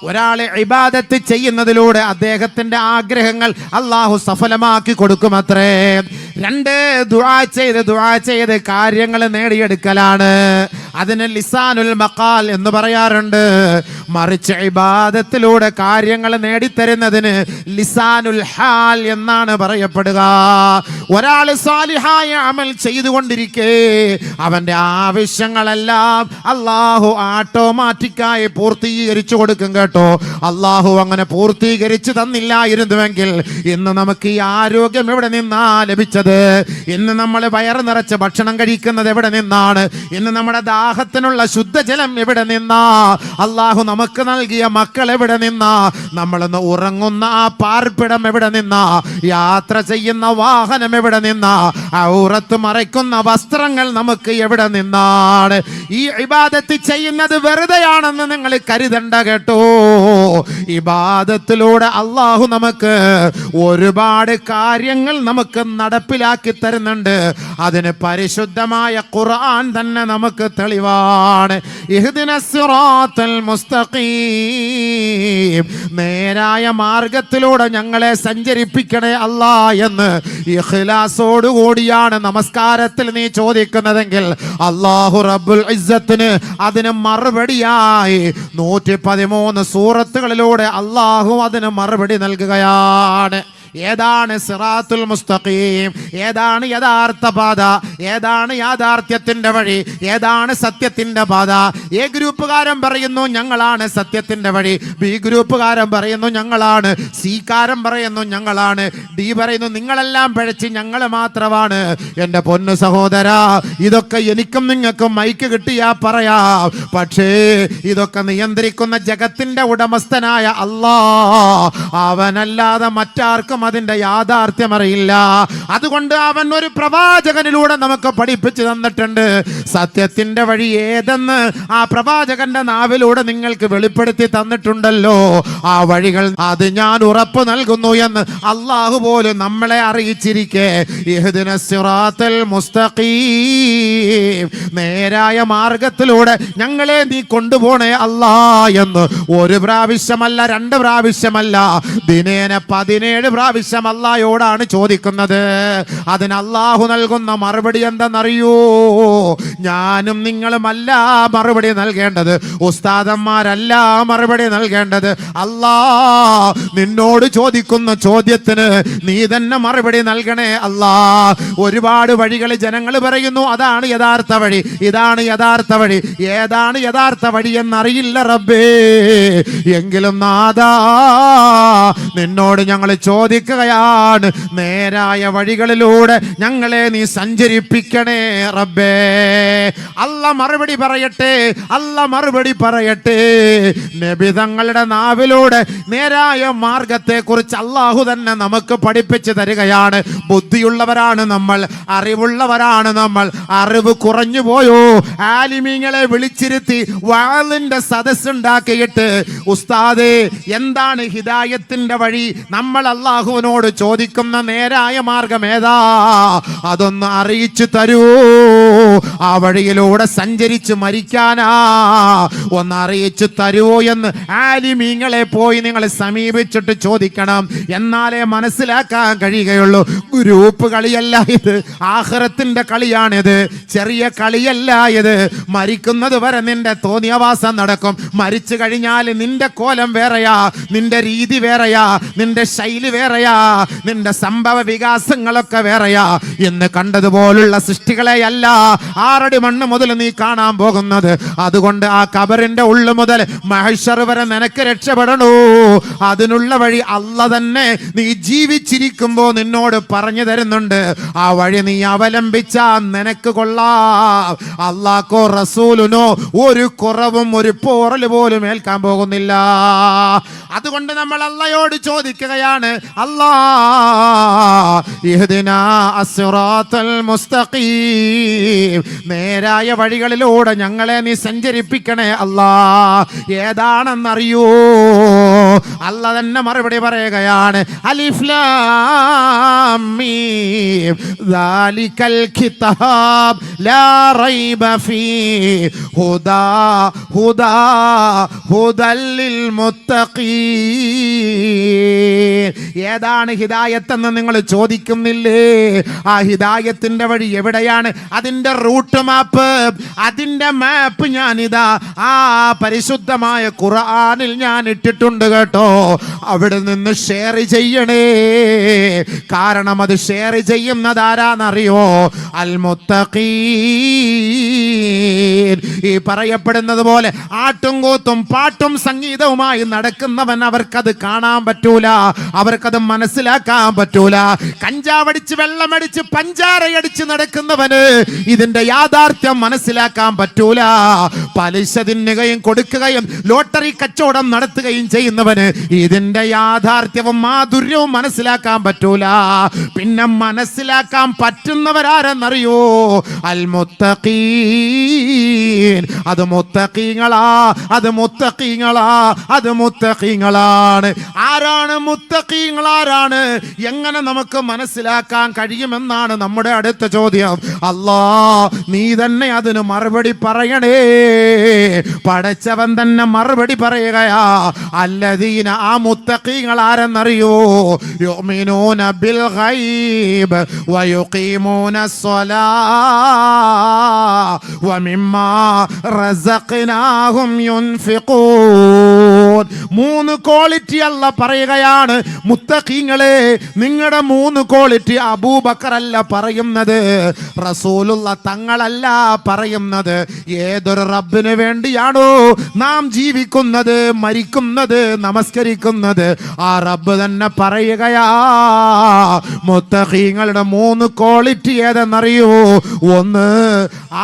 ഒരാളെ ഇബാദത്ത് ചെയ്യുന്നതിലൂടെ അദ്ദേഹത്തിന്റെ ആഗ്രഹങ്ങൾ അള്ളാഹു സഫലമാക്കി കൊടുക്കുമത്രേ. രണ്ട്, ദുആ ചെയ്ത് കാര്യങ്ങൾ നേടിയെടുക്കലാണ്. അതിന് ലിസാനുൽ മഖാൽ എന്ന് പറയാറുണ്ട്. മറിച്ച് ഇബാദത്തിലൂടെ കാര്യങ്ങൾ നേടിത്തരുന്നതിന് ലിസാനുൽ ഹാൽ എന്നാണ് പറയപ്പെടുക. ഒരാൾ സാലിഹായ അമൽ ചെയ്തുകൊണ്ടിരിക്കെ അവന്റെ ആവശ്യങ്ങളെല്ലാം അള്ളാഹു ഓട്ടോമാറ്റിക്കായി പൂർത്തീകരിച്ചു കൊടുക്കും കേട്ടോ. അള്ളാഹു അങ്ങനെ പൂർത്തീകരിച്ചു തന്നില്ലായിരുന്നുവെങ്കിൽ ഇന്ന് നമുക്ക് ഈ ആരോഗ്യം എവിടെ നിന്നാ ലഭിച്ചത്? ഇന്ന് നമ്മൾ വയറ് നിറച്ച് ഭക്ഷണം കഴിക്കുന്നത് എവിടെ നിന്നാണ്? ഇന്ന് നമ്മുടെ ദാഹത്തിനുള്ള ശുദ്ധജലം എവിടെ നിന്നാ? അള്ളാഹു നമുക്ക് നൽകിയ മക്കൾ എവിടെ നിന്നാ? നമ്മളിന്ന് ഉറങ്ങുന്ന ആ പാർപ്പിടം എവിടെ നിന്നാ? യാത്ര ചെയ്യുന്ന വാഹനം എവിടെ നിന്നാ? ഔറത്ത് മറയ്ക്കുന്ന വസ്ത്രങ്ങൾ നമുക്ക് എവിടെ നിന്നാണ്? ഈ ഇബാദത്ത് ചെയ്യുന്നത് വെറുതെയാണെന്ന് നിങ്ങൾ കരുതണ്ട കേട്ടോ. ഇബാദത്തിലൂടെ അള്ളാഹു നമുക്ക് ഒരുപാട് കാര്യങ്ങൾ നമുക്ക് നടപ്പിലാക്കി തരുന്നുണ്ട്. അതിന് പരിശുദ്ധമായ ഖുർആൻ തന്നെ നമുക്ക് തെളിവാണ്. ഇഹ്ദിനസ് സിറാത്തൽ മുസ്തഖീം, നേരായ മാർഗത്തിലൂടെ ഞങ്ങളെ സഞ്ചരിപ്പിക്കണേ അല്ലാ എന്ന് ഇഖ്ലാസോടുകൂടിയാണ് നമസ്കാരത്തിൽ നീ ചോദിക്കുന്നതെങ്കിൽ അല്ലാഹു റബ്ബുൽ ഇസ്സത്തിന് അതിന് മറുപടിയായി 113 സൂറത്തുകളിലൂടെ അല്ലാഹു അതിന് മറുപടി നൽകുകയാണ്. ഏതാണ് സിറാത്തുൽ മുസ്തഖീം? ഏതാണ് യഥാർത്ഥ പാത? ഏതാണ് യാഥാർത്ഥ്യത്തിന്റെ വഴി? ഏതാണ് സത്യത്തിന്റെ പാത? എ ഗ്രൂപ്പുകാരൻ പറയുന്നു ഞങ്ങളാണ് സത്യത്തിന്റെ വഴി, ബി ഗ്രൂപ്പുകാരൻ പറയുന്നു ഞങ്ങളാണ്, സി കാരൻ പറയുന്നു ഞങ്ങളാണ്, ഡി പറയുന്നു നിങ്ങളെല്ലാം പിഴച്ച് ഞങ്ങൾ മാത്രമാണ്. എൻ്റെ പൊന്നു സഹോദര, ഇതൊക്കെ എനിക്കും നിങ്ങൾക്കും മൈക്ക് കിട്ടിയാ പറയാം. പക്ഷേ ഇതൊക്കെ നിയന്ത്രിക്കുന്ന ജഗത്തിന്റെ ഉടമസ്ഥനായ അല്ലാഹ്, അവനല്ലാതെ മറ്റാർക്കും അതിന്റെ യാഥാർത്ഥ്യം അറിയില്ല. അതുകൊണ്ട് അവൻ ഒരു പ്രവാചകനിലൂടെ നമുക്ക് പഠിപ്പിച്ചു തന്നിട്ടുണ്ട്. സത്യത്തിന്റെ വഴി ഏതെന്ന് ആ പ്രവാചകന്റെ നാവിലൂടെ നിങ്ങൾക്ക് വെളിപ്പെടുത്തി തന്നിട്ടുണ്ടല്ലോ. ആ വഴികൾ അത് ഞാൻ ഉറപ്പ് നൽകുന്നു എന്ന് അല്ലാഹു പോലും നമ്മളെ അറിയിച്ചിരിക്കെ, ഇഹ്ദിനസ് സിറാത്തൽ മുസ്തഖീം, നേരായ മാർഗത്തിലൂടെ ഞങ്ങളെ നീ കൊണ്ടുപോണേ അല്ലാ എന്ന് ഒരു പ്രാവശ്യമല്ല, 2 പ്രാവശ്യമല്ല, ദിനേന 17 പ്രാവശ്യം അല്ലാഹയോടാണ് ചോദിക്കുന്നത്. അതിന് അല്ലാഹു നൽകുന്ന മറുപടി എന്തെന്നറിയോ? ഞാനും നിങ്ങളുമല്ല മറുപടി നൽകേണ്ടത്, ഉസ്താദന്മാരല്ല മറുപടി നൽകേണ്ടത്. അല്ലാഹ് നിന്നോട് ചോദിക്കുന്ന ചോദ്യത്തിന് നീ തന്നെ മറുപടി നൽകണേ അല്ലാ. ഒരുപാട് വഴികൾ ജനങ്ങൾ പറയുന്നു, അതാണ് യഥാർത്ഥ വഴി, ഇതാണ് യഥാർത്ഥ വഴി. ഏതാണ് യഥാർത്ഥ വഴി എന്നറിയില്ല റബ്ബേ. എങ്കിലും നാദാ, നിന്നോട് ഞങ്ങൾ ചോദിക്കുകയാണ്, നേരായ വഴികളിലൂടെ ഞങ്ങളെ നീ സഞ്ചരിപ്പിക്കണേ റബ്ബേ. അല്ല മറുപടി പറയട്ടെ, അല്ല മറുപടി പറയട്ടെ. നബി തങ്ങളുടെ നാവിലൂടെ നേരായ മാർഗത്തെ കുറിച്ച് അല്ലാഹു തന്നെ നമുക്ക് പഠിപ്പിച്ചു തരികയാണ്. ബുദ്ധിയുള്ളവരാണ് നമ്മൾ, അറിവുള്ളവരാണ് നമ്മൾ. അറിവ് കുറഞ്ഞു പോയോ? ആലിമീങ്ങളെ വിളിച്ചിരുത്തി വാളിന്റെ സദസ്സുണ്ടാക്കിയിട്ട്, ഉസ്താദേ എന്താണ് ഹിദായത്തിന്റെ വഴി? നമ്മൾ അല്ലാഹുവിനോട് ചോദിക്കുന്ന നേരായ മാർഗം ഏതാ? അതൊന്ന് അറിയിച്ചു തരൂ. ആ വഴിയിലൂടെ സഞ്ചരിച്ച് മരിക്കാനാ, ഒന്ന് അറിയിച്ചു തരുവോ എന്ന് ആലിമീങ്ങളെ പോയി നിങ്ങൾ സമീപിച്ചിട്ട് ചോദിക്കണം. എന്നാലേ മനസ്സിലാക്കാൻ കഴിയുകയുള്ളൂ. ഗ്രൂപ്പ് കളിയല്ല ഇത്, ആഖിറത്തിന്റെ കളിയാണിത്. ചെറിയ കളിയല്ല ഇത്. മരിക്കുന്നത് വരെ നിന്റെ തോന്നിയവാസം നടക്കും. മരിച്ചു കഴിഞ്ഞാൽ നിന്റെ കോലം വേറെയാ, നിന്റെ രീതി വേറെയാ, നിന്റെ ശൈലി വേറെയാ, നിന്റെ സംഭവ വികാസങ്ങളൊക്കെ വേറെയാ. ഇന്ന് കണ്ടതുപോലുള്ള സൃഷ്ടികളെയല്ല 6 അടി മണ്ണ് മുതൽ നീ കാണാൻ പോകുന്നത്. അതുകൊണ്ട് ആ കബറിന്റെ ഉള്ളു മുതൽ മഹ്ശർ വരെ നിനക്ക് രക്ഷപ്പെടണോ? അതിനുള്ള വഴി അല്ല തന്നെ നീ ജീവിച്ചിരിക്കുമ്പോ നിന്നോട് പറഞ്ഞു തരുന്നുണ്ട്. ആ വഴി നീ അവലംബിച്ചാ നിനക്ക് കൊള്ളാം. അല്ലാഹ്ക്കോ റസൂലിനോ ഒരു കുറവും ഒരു പോറൽ പോലും ഏൽക്കാൻ പോകുന്നില്ല. അതുകൊണ്ട് നമ്മൾ അല്ലാഹയോട് ചോദിക്കുകയാണ്, അല്ലാഹ് ഇഹ്ദിനാ അസ്സിറാത്തൽ മുസ്തഖീം, നേരായ വഴികളിലൂടെ ഞങ്ങളെ നീ സഞ്ചരിപ്പിക്കണേ അല്ലാ. ഏതാണെന്നറിയോ? അല്ല തന്നെ മറുപടി പറയുകയാണ്, അലിഫ് ലാം മീം ദാലികൽ കിതാബ് ലാ റൈബ ഫീഹി ഹുദാ ഹുദാ ഹുദൽ ലിൽ മുത്തഖീൻ. ഏതാണ് ഹിദായത്ത് എന്ന് നിങ്ങൾ ചോദിക്കുന്നില്ലേ? ആ ഹിദായത്തിന്റെ വഴി എവിടെയാണ്? അതിന്റെ റൂട്ട് മാപ്പ്, അതിന്റെ മാപ്പ് ഞാനിതാ ആ പരിശുദ്ധമായ ഖുർആനിൽ ഞാൻ ഇട്ടിട്ടുണ്ട് കേട്ടോ. അവിടെ നിന്ന് ഷെയർ ചെയ്യണേ. കാരണം അത് ഷെയർ ചെയ്യുന്നത് ആരാന്നറിയോ? അൽ മുത്തഖീൻ. ഈ പറയപ്പെടുന്നത് പോലെ ആട്ടും കൂത്തും പാട്ടും സംഗീതവുമായി നടക്കുന്നവൻ അവർക്കത് കാണാൻ പറ്റൂല, അവർക്കത് മനസ്സിലാക്കാൻ പറ്റൂല. കഞ്ചാവടിച്ച് വെള്ളമടിച്ച് പഞ്ചാരയടിച്ച് നടക്കുന്നവന് ഇതിന്റെ യാഥാർത്ഥ്യം മനസ്സിലാക്കാൻ പറ്റൂല. പലിശ തിന്നുകയും കൊടുക്കുകയും ലോട്ടറി കച്ചവടം നടത്തുകയും ചെയ്യുന്നവന് ഇതിന്റെ യാഥാർത്ഥ്യവും മാധുര്യവും മനസ്സിലാക്കാൻ പറ്റൂല. പിന്നെ മനസ്സിലാക്കാൻ പറ്റുന്നവരാരെന്നറിയോ? അൽ മുത്തഖീൻ. അത് മുത്തഖീങ്ങളാ, അത് മുത്തഖീങ്ങളാ, അത് മുത്തഖീങ്ങളാണ്. ആരാണ് മുത്തഖീങ്ങൾ? ആരാണ്? എങ്ങനെ നമുക്ക് മനസ്സിലാക്കാൻ കഴിയുമെന്നാണ് നമ്മുടെ അടുത്ത ചോദ്യം. അല്ലാ, നീ തന്നെ അതിന് മറുപടി പറയണേ. പടച്ചവൻ തന്നെ മറുപടി പറയുകയാ. അല്ലദീന, ആ മുത്തഖീങ്ങൾ ആരെന്നറിയോ? യുഅ്മിനൂന ബിൽ ഗൈബ് വയുഖീമൂന സ്വലാ വമിമ്മാ റസഖ്നാഹും യുൻഫിഖൂൻ. മൂന്ന് ക്വാളിറ്റി അല്ല പറയുകയാണ്. മുത്തഖീങ്ങളെ, നിങ്ങളുടെ മൂന്ന് ക്വാളിറ്റി അബൂബക്കർ അല്ല പറയുന്നത്, റസൂലുള്ള തങ്ങളല്ല പറയുന്നത്. ഏതൊരു റബ്ബിന് വേണ്ടിയാണോ നാം ജീവിക്കുന്നത്, മരിക്കുന്നത്, നമസ്കരിക്കുന്നത്, ആ റബ്ബ് തന്നെ പറയുകയാ. മുത്തഖീങ്ങളുടെ മൂന്ന് ക്വാളിറ്റി ഏതെന്നറിയോ? ഒന്ന്,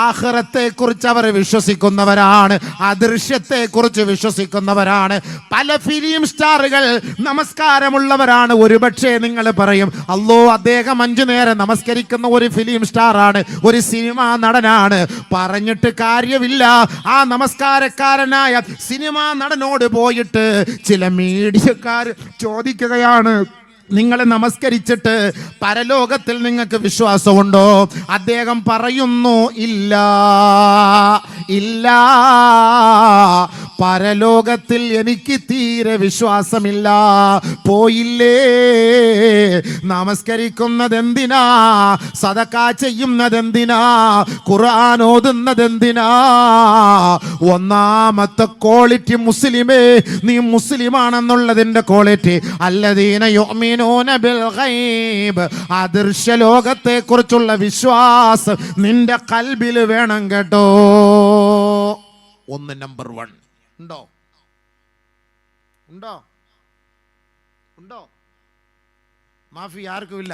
ആഖിറത്തെ കുറിച്ച് അവർ വിശ്വസിക്കുന്നവരാണ്, അദൃശ്യത്തെ കുറിച്ച് വിശ്വസിക്കുന്നവരാണ്. പല ഫിലിം സ്റ്റാറുകൾ നമസ്കാരമുള്ളവരാണ്. ഒരുപക്ഷെ നിങ്ങൾ പറയും, അല്ലോ അദ്ദേഹം 5 നേരം നമസ്കരിക്കുന്ന ഒരു ഫിലിം സ്റ്റാറാണ്, ഒരു സിനിമാ നടനാണ്. പറഞ്ഞിട്ട് കാര്യമില്ല. ആ നമസ്കാരക്കാരനായ സിനിമാ നടനോട് പോയിട്ട് ചില മീഡിയക്കാർ ചോദിക്കുകയാണ്, നിങ്ങൾ നമസ്കരിച്ചിട്ട് പരലോകത്തിൽ നിങ്ങൾക്ക് വിശ്വാസമുണ്ടോ? അദ്ദേഹം പറയുന്നു, ഇല്ല ഇല്ല, പരലോകത്തിൽ എനിക്ക് തീരെ വിശ്വാസമില്ല. പോയില്ലേ? നമസ്കരിക്കുന്നതെന്തിനാ? സദഖ ചെയ്യുന്നതെന്തിനാ? ഖുർആൻ ഓതുന്നതെന്തിനാ? ഒന്നാമത്തെ ക്വാളിറ്റി മുസ്ലിമേ, നീ മുസ്ലിമാണെന്നുള്ളതിന്റെ ക്വാളിറ്റി അല്ലദീന യുഅ്മിനൂന ബിൽ ഗൈബ്, അദൃശ്യ ലോകത്തെ കുറിച്ചുള്ള വിശ്വാസം നിന്റെ ഖൽബിൽ വേണം കേട്ടോ. ഒന്ന്, നമ്പർ 1. ഉണ്ടോ? ഉണ്ടോ? ഉണ്ടോ? മാഫി ആർക്കും ഇല്ല.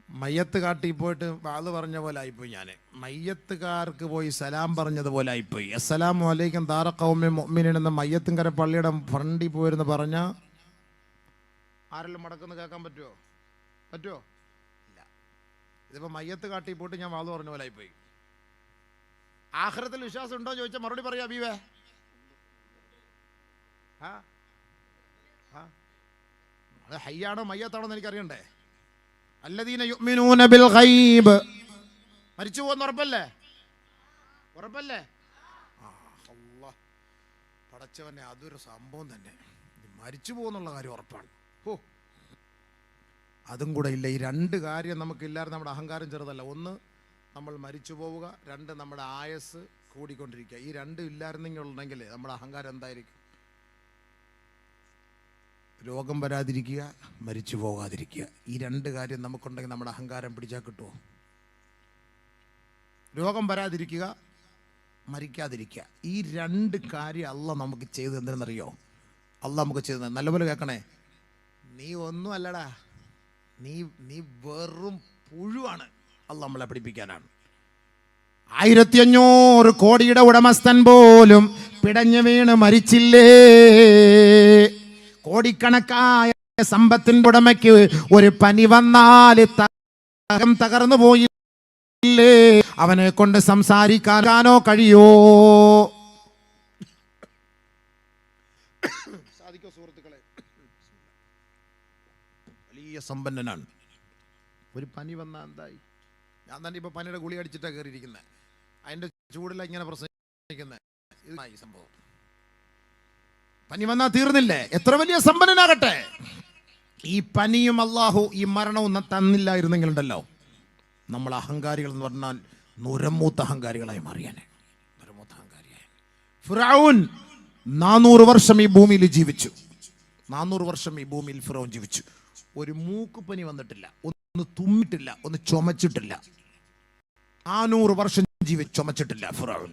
മയ്യത്ത് കാട്ടി പോയിട്ട് വാള് പറഞ്ഞ പോലെ ആയിപ്പോയി. ഞാൻ മയ്യത്തുകാർക്ക് പോയി സലാം പറഞ്ഞതുപോലെ ആയിപ്പോയി. അസ്സലാമു അലൈക്കും ദാറ ഖൗമിൻ മുഅ്മിനീൻ എന്ന മയ്യത്തുങ്കര പള്ളിയുടെ ഫ്രണ്ടിൽ പോയിരുന്ന് പറഞ്ഞ ആരെല്ലാം മടക്കുന്ന കേൾക്കാൻ പറ്റുമോ? പറ്റുമോ? ഇല്ല. ഇതിപ്പോൾ മയ്യത്ത് കാട്ടി പോയിട്ട് ഞാൻ വാള് പറഞ്ഞ പോലെ ആയിപ്പോയി. ആഖിറത്തിൽ വിശ്വാസം ഉണ്ടോ ചോദിച്ചാൽ മറുപടി പറയാ ബീവേ. അത് ഹയ്യാണോ മയ്യത്താണോ എന്ന് എനിക്കറിയണ്ടേ? അല്ലദീന യുഅ്മിനൂന ബിൽ ഗൈബ്, മരിച്ചു പോകുന്ന ഉറപ്പല്ലേ? ഉറപ്പല്ലേ? അല്ലാഹ് പടച്ചവനെ, അതൊരു സംഭവം തന്നെ. മരിച്ചു പോകുന്നുള്ള കാര്യം ഉറപ്പാണ്. ഓ, അതും കൂടെ ഇല്ല. ഈ 2 കാര്യം നമുക്കില്ലാതെ നമ്മുടെ അഹങ്കാരം ചെറുതല്ല. ഒന്ന്, നമ്മൾ മരിച്ചു പോവുക. 2, നമ്മുടെ ആയസ് കൂടിക്കൊണ്ടിരിക്കുക. ഈ 2 ഇല്ലായിരുന്നെങ്കിൽ നമ്മുടെ അഹങ്കാരം എന്തായിരിക്കും? രോഗം വരാതിരിക്കുക, മരിച്ചു പോകാതിരിക്കുക. ഈ 2 കാര്യം നമുക്കുണ്ടെങ്കിൽ നമ്മുടെ അഹങ്കാരം പിടിച്ചാൽ കിട്ടുമോ? രോഗം വരാതിരിക്കുക, മരിക്കാതിരിക്കുക. ഈ 2 കാര്യം അള്ളാഹ് നമുക്ക് ചെയ്ത് എന്തെന്നറിയോ? അള്ളാഹ് നമുക്ക് ചെയ്ത് നല്ലപോലെ കേൾക്കണേ. നീ ഒന്നും അല്ലടാ, നീ വെറും പുഴുവാണ്. അള്ളാഹ് നമ്മളെ പഠിപ്പിക്കാനാണ്. 1500 കോടിയുടെ ഉടമസ്ഥൻ പോലും പിടഞ്ഞു വീണ് മരിച്ചില്ലേ? കോടിക്കണക്കായ സമ്പത്തിന്റെ ഉടമയ്ക്ക് ഒരു പനി വന്നാൽ തകർന്നു പോയി. ഇല്ലേ? അവനെ കൊണ്ട് സംസാരിക്കാനോ കഴിയോ? സാധിക്കോ സുഹൃത്തുക്കളെ? വലിയ സമ്പന്നനാണ്. ഒരു പനി വന്നാൽ എന്തായി? ഞാൻ തന്നെ ഇപ്പൊ പനിയുടെ ഗുളി അടിച്ചിട്ടാണ് കയറിയിരിക്കുന്നത്. അതിന്റെ ചൂടില ഇങ്ങനെ പ്രസംഗിക്കുന്നത്. ഇതായി സംഭവം. പനി വന്നാൽ തീർന്നില്ലേ? എത്ര വലിയ സമ്പന്നനാകട്ടെ, ഈ പനിയും അള്ളാഹു ഈ മരണവും തന്നില്ലായിരുന്നെങ്കിലുണ്ടല്ലോ, നമ്മൾ അഹങ്കാരികൾ എന്ന് പറഞ്ഞാൽ നുരമൂത്ത അഹങ്കാരികളായി മാറിയാനെ. നുരമൂത്ത അഹങ്കാരിയായ ഫിറഔൻ 400 വർഷം ഈ ഭൂമിയിൽ ജീവിച്ചു. 400 വർഷം ഈ ഭൂമിയിൽ ഫിറഔൻ ജീവിച്ചു. ഒരു മൂക്കുപനി വന്നിട്ടില്ല, ഒന്ന് തുമ്മിട്ടില്ല, ഒന്ന് ചുമച്ചിട്ടില്ല. 400 വർഷം ചുമച്ചിട്ടില്ല ഫിറഔൻ.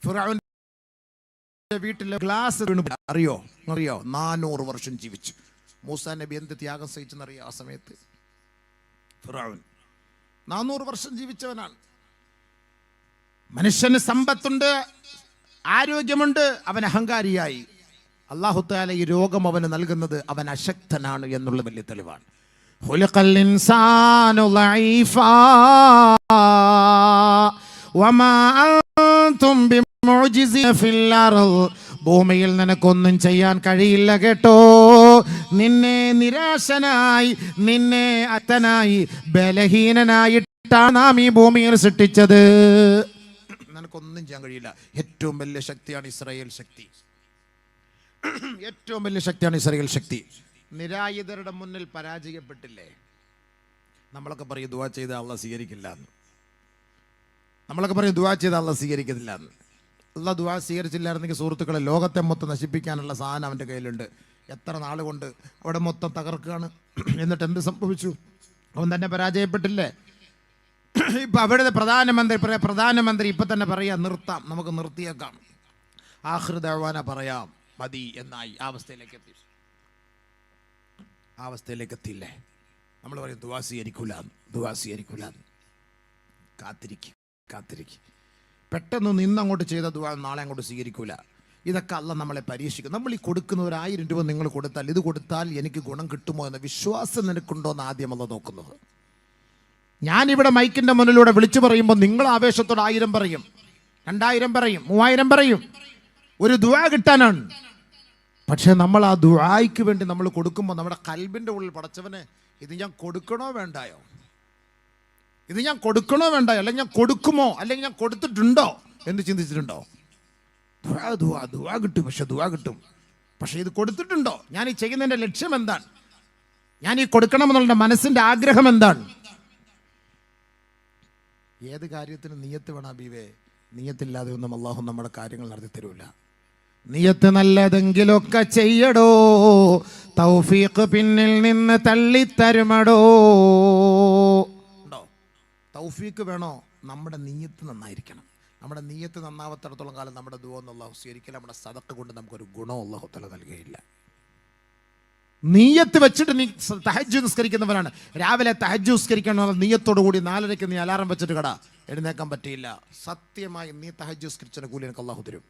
ഫിറഔന്റെ വീട്ടിലെ ഗ്ലാസ് അറിയോ? 400 വർഷം ജീവിച്ചു. മൂസാ നബി എന്ത് ത്യാഗം സഹിച്ചെന്നറിയോ? ആ സമയത്ത് ഫിറഔൻ 400 വർഷം ജീവിച്ചവനാണ്. മനുഷ്യന് സമ്പത്തുണ്ട്, ആരോഗ്യമുണ്ട്, അവൻ അഹങ്കാരിയായി. അല്ലാഹു തആല ഈ രോഗം അവന് നൽകുന്നത് അവൻ അശക്തനാണ് എന്നുള്ള വലിയ തെളിവാണ്. ഖുലിഖൽ ഇൻസാനു ലഈഫാ വമാ അൻതും ബിമുഅ്ജിസിന ഫിൽ അർദ്. ഭൂമിയിൽ നിനക്കൊന്നും ചെയ്യാൻ കഴിയില്ല കേട്ടോ. നിന്നെ നിരാശനായി, നിന്നെ അത്തനായി, ബലഹീനനായിട്ടാണ് നാം ഈ ഭൂമിയിൽ സൃഷ്ടിച്ചത്. നിനക്കൊന്നും ചെയ്യാൻ കഴിയില്ല. ഏറ്റവും വലിയ ശക്തിയാണ് ഇസ്രായേൽ ശക്തി. ഏറ്റവും വലിയ ശക്തിയാണ് ഇസ്രായേൽ ശക്തി. നിരായുധരുടെ മുന്നിൽ പരാജയപ്പെട്ടില്ലേ? നമ്മളൊക്കെ പറയും ദുആ ചെയ്ത അള്ളാഹ് സ്വീകരിക്കില്ല എന്ന്. നമ്മളൊക്കെ പറയും ദുആ ചെയ്ത അള്ളാഹ് സ്വീകരിക്കത്തില്ല എന്ന്. അള്ളാഹ് ദുആ സ്വീകരിച്ചില്ലായിരുന്നെങ്കിൽ സുഹൃത്തുക്കളെ, ലോകത്തെ മൊത്തം നശിപ്പിക്കാനുള്ള സാധനം അവൻ്റെ കയ്യിലുണ്ട്. എത്ര നാൾ കൊണ്ട് അവിടെ മൊത്തം തകർക്കുകയാണ്. എന്നിട്ട് എന്ത് സംഭവിച്ചു? അവൻ തന്നെ പരാജയപ്പെട്ടില്ലേ? ഇപ്പം അവിടുത്തെ പ്രധാനമന്ത്രി ഇപ്പം തന്നെ പറയാം, നിർത്താം, നമുക്ക് നിർത്തിയേക്കാം, ആഖിർ ദഅ്വാന പറയാം, മതി എന്നായി. ആ അവസ്ഥയിലേക്ക് എത്തിയില്ലേ? നമ്മൾ പറയും ദുആ സ്വീകരിക്കൂല. കാത്തിരിക്കും. പെട്ടെന്ന് നിന്നങ്ങോട്ട് ചെയ്ത ദുആ നാളെ അങ്ങോട്ട് സ്വീകരിക്കൂല. ഇതൊക്കെ അള്ളാഹ് നമ്മളെ പരീക്ഷിക്കും. നമ്മൾ ഈ കൊടുക്കുന്ന 1000 രൂപ നിങ്ങൾ കൊടുത്താൽ, ഇത് കൊടുത്താൽ എനിക്ക് ഗുണം കിട്ടുമോ എന്ന വിശ്വാസം നിനക്കുണ്ടോ എന്ന് ആദ്യം അള്ളാഹ് നോക്കുന്നത്. ഞാനിവിടെ മൈക്കിൻ്റെ മുന്നിലൂടെ വിളിച്ചു പറയുമ്പോൾ നിങ്ങൾ ആവേശത്തോടെ 1000 പറയും, 2000 പറയും, 3000 പറയും. ഒരു ദുആ കിട്ടാനാണ്. പക്ഷെ നമ്മൾ ആ ദുആയ്ക്ക് വേണ്ടി നമ്മൾ കൊടുക്കുമ്പോൾ നമ്മുടെ ഖൽബിൻ്റെ ഉള്ളിൽ, പടച്ചവനെ ഇത് ഞാൻ കൊടുക്കണോ വേണ്ടായോ, അല്ലെങ്കിൽ ഞാൻ കൊടുക്കുമോ, അല്ലെങ്കിൽ ഞാൻ കൊടുത്തിട്ടുണ്ടോ എന്ന് ചിന്തിച്ചിട്ടുണ്ടോ? ദുആ കിട്ടും. പക്ഷെ ഇത് കൊടുത്തിട്ടുണ്ടോ? ഞാൻ ഈ ചെയ്യുന്നതിൻ്റെ ലക്ഷ്യം എന്താണ്? ഞാൻ ഈ കൊടുക്കണമെന്നുള്ള മനസ്സിൻ്റെ ആഗ്രഹം എന്താണ്? ഏത് കാര്യത്തിന് നിയ്യത്ത് വേണം ഹബീബേ? നിയ്യത്തില്ലാതെ ഒന്നും അല്ലാഹു നമ്മുടെ കാര്യങ്ങൾ നടത്തി തരൂല. നിയ്യത്ത് നല്ലതെങ്കിലൊക്കെ ചെയ്യടോ, തൗഫീഖ് പിന്നിൽ നിന്ന് തള്ളിത്തരുമടോ. ഉണ്ടോ? തൗഫീഖ് വേണോ? നമ്മുടെ നിയ്യത്ത് നന്നായിരിക്കണം. നമ്മുടെ നിയ്യത്ത് നന്നാവത്തിടത്തോളം കാലം നമ്മുടെ ദുആ ഒന്നും അല്ലാഹു സ്വീകരിക്കില്ല. നമ്മുടെ സദഖ കൊണ്ട് നമുക്കൊരു ഗുണം അല്ലാഹു തആല നൽകുകയില്ല. നീയത്ത് വെച്ചിട്ട് നീ തഹജ്ജുദ് നിസ്കരിക്കുന്നവരാണ്. രാവിലെ തഹജ്ജുദ് നിസ്കരിക്കണം നീയത്തോടു കൂടി 4:30 നീ അലാറം വെച്ചിട്ട് എഴുന്നേക്കാൻ പറ്റിയില്ല. സത്യമായി നീ തഹജ്ജുദ് നിസ്കരിച്ചതിന്റെ കൂലി എനിക്ക് അല്ലാഹു തരും.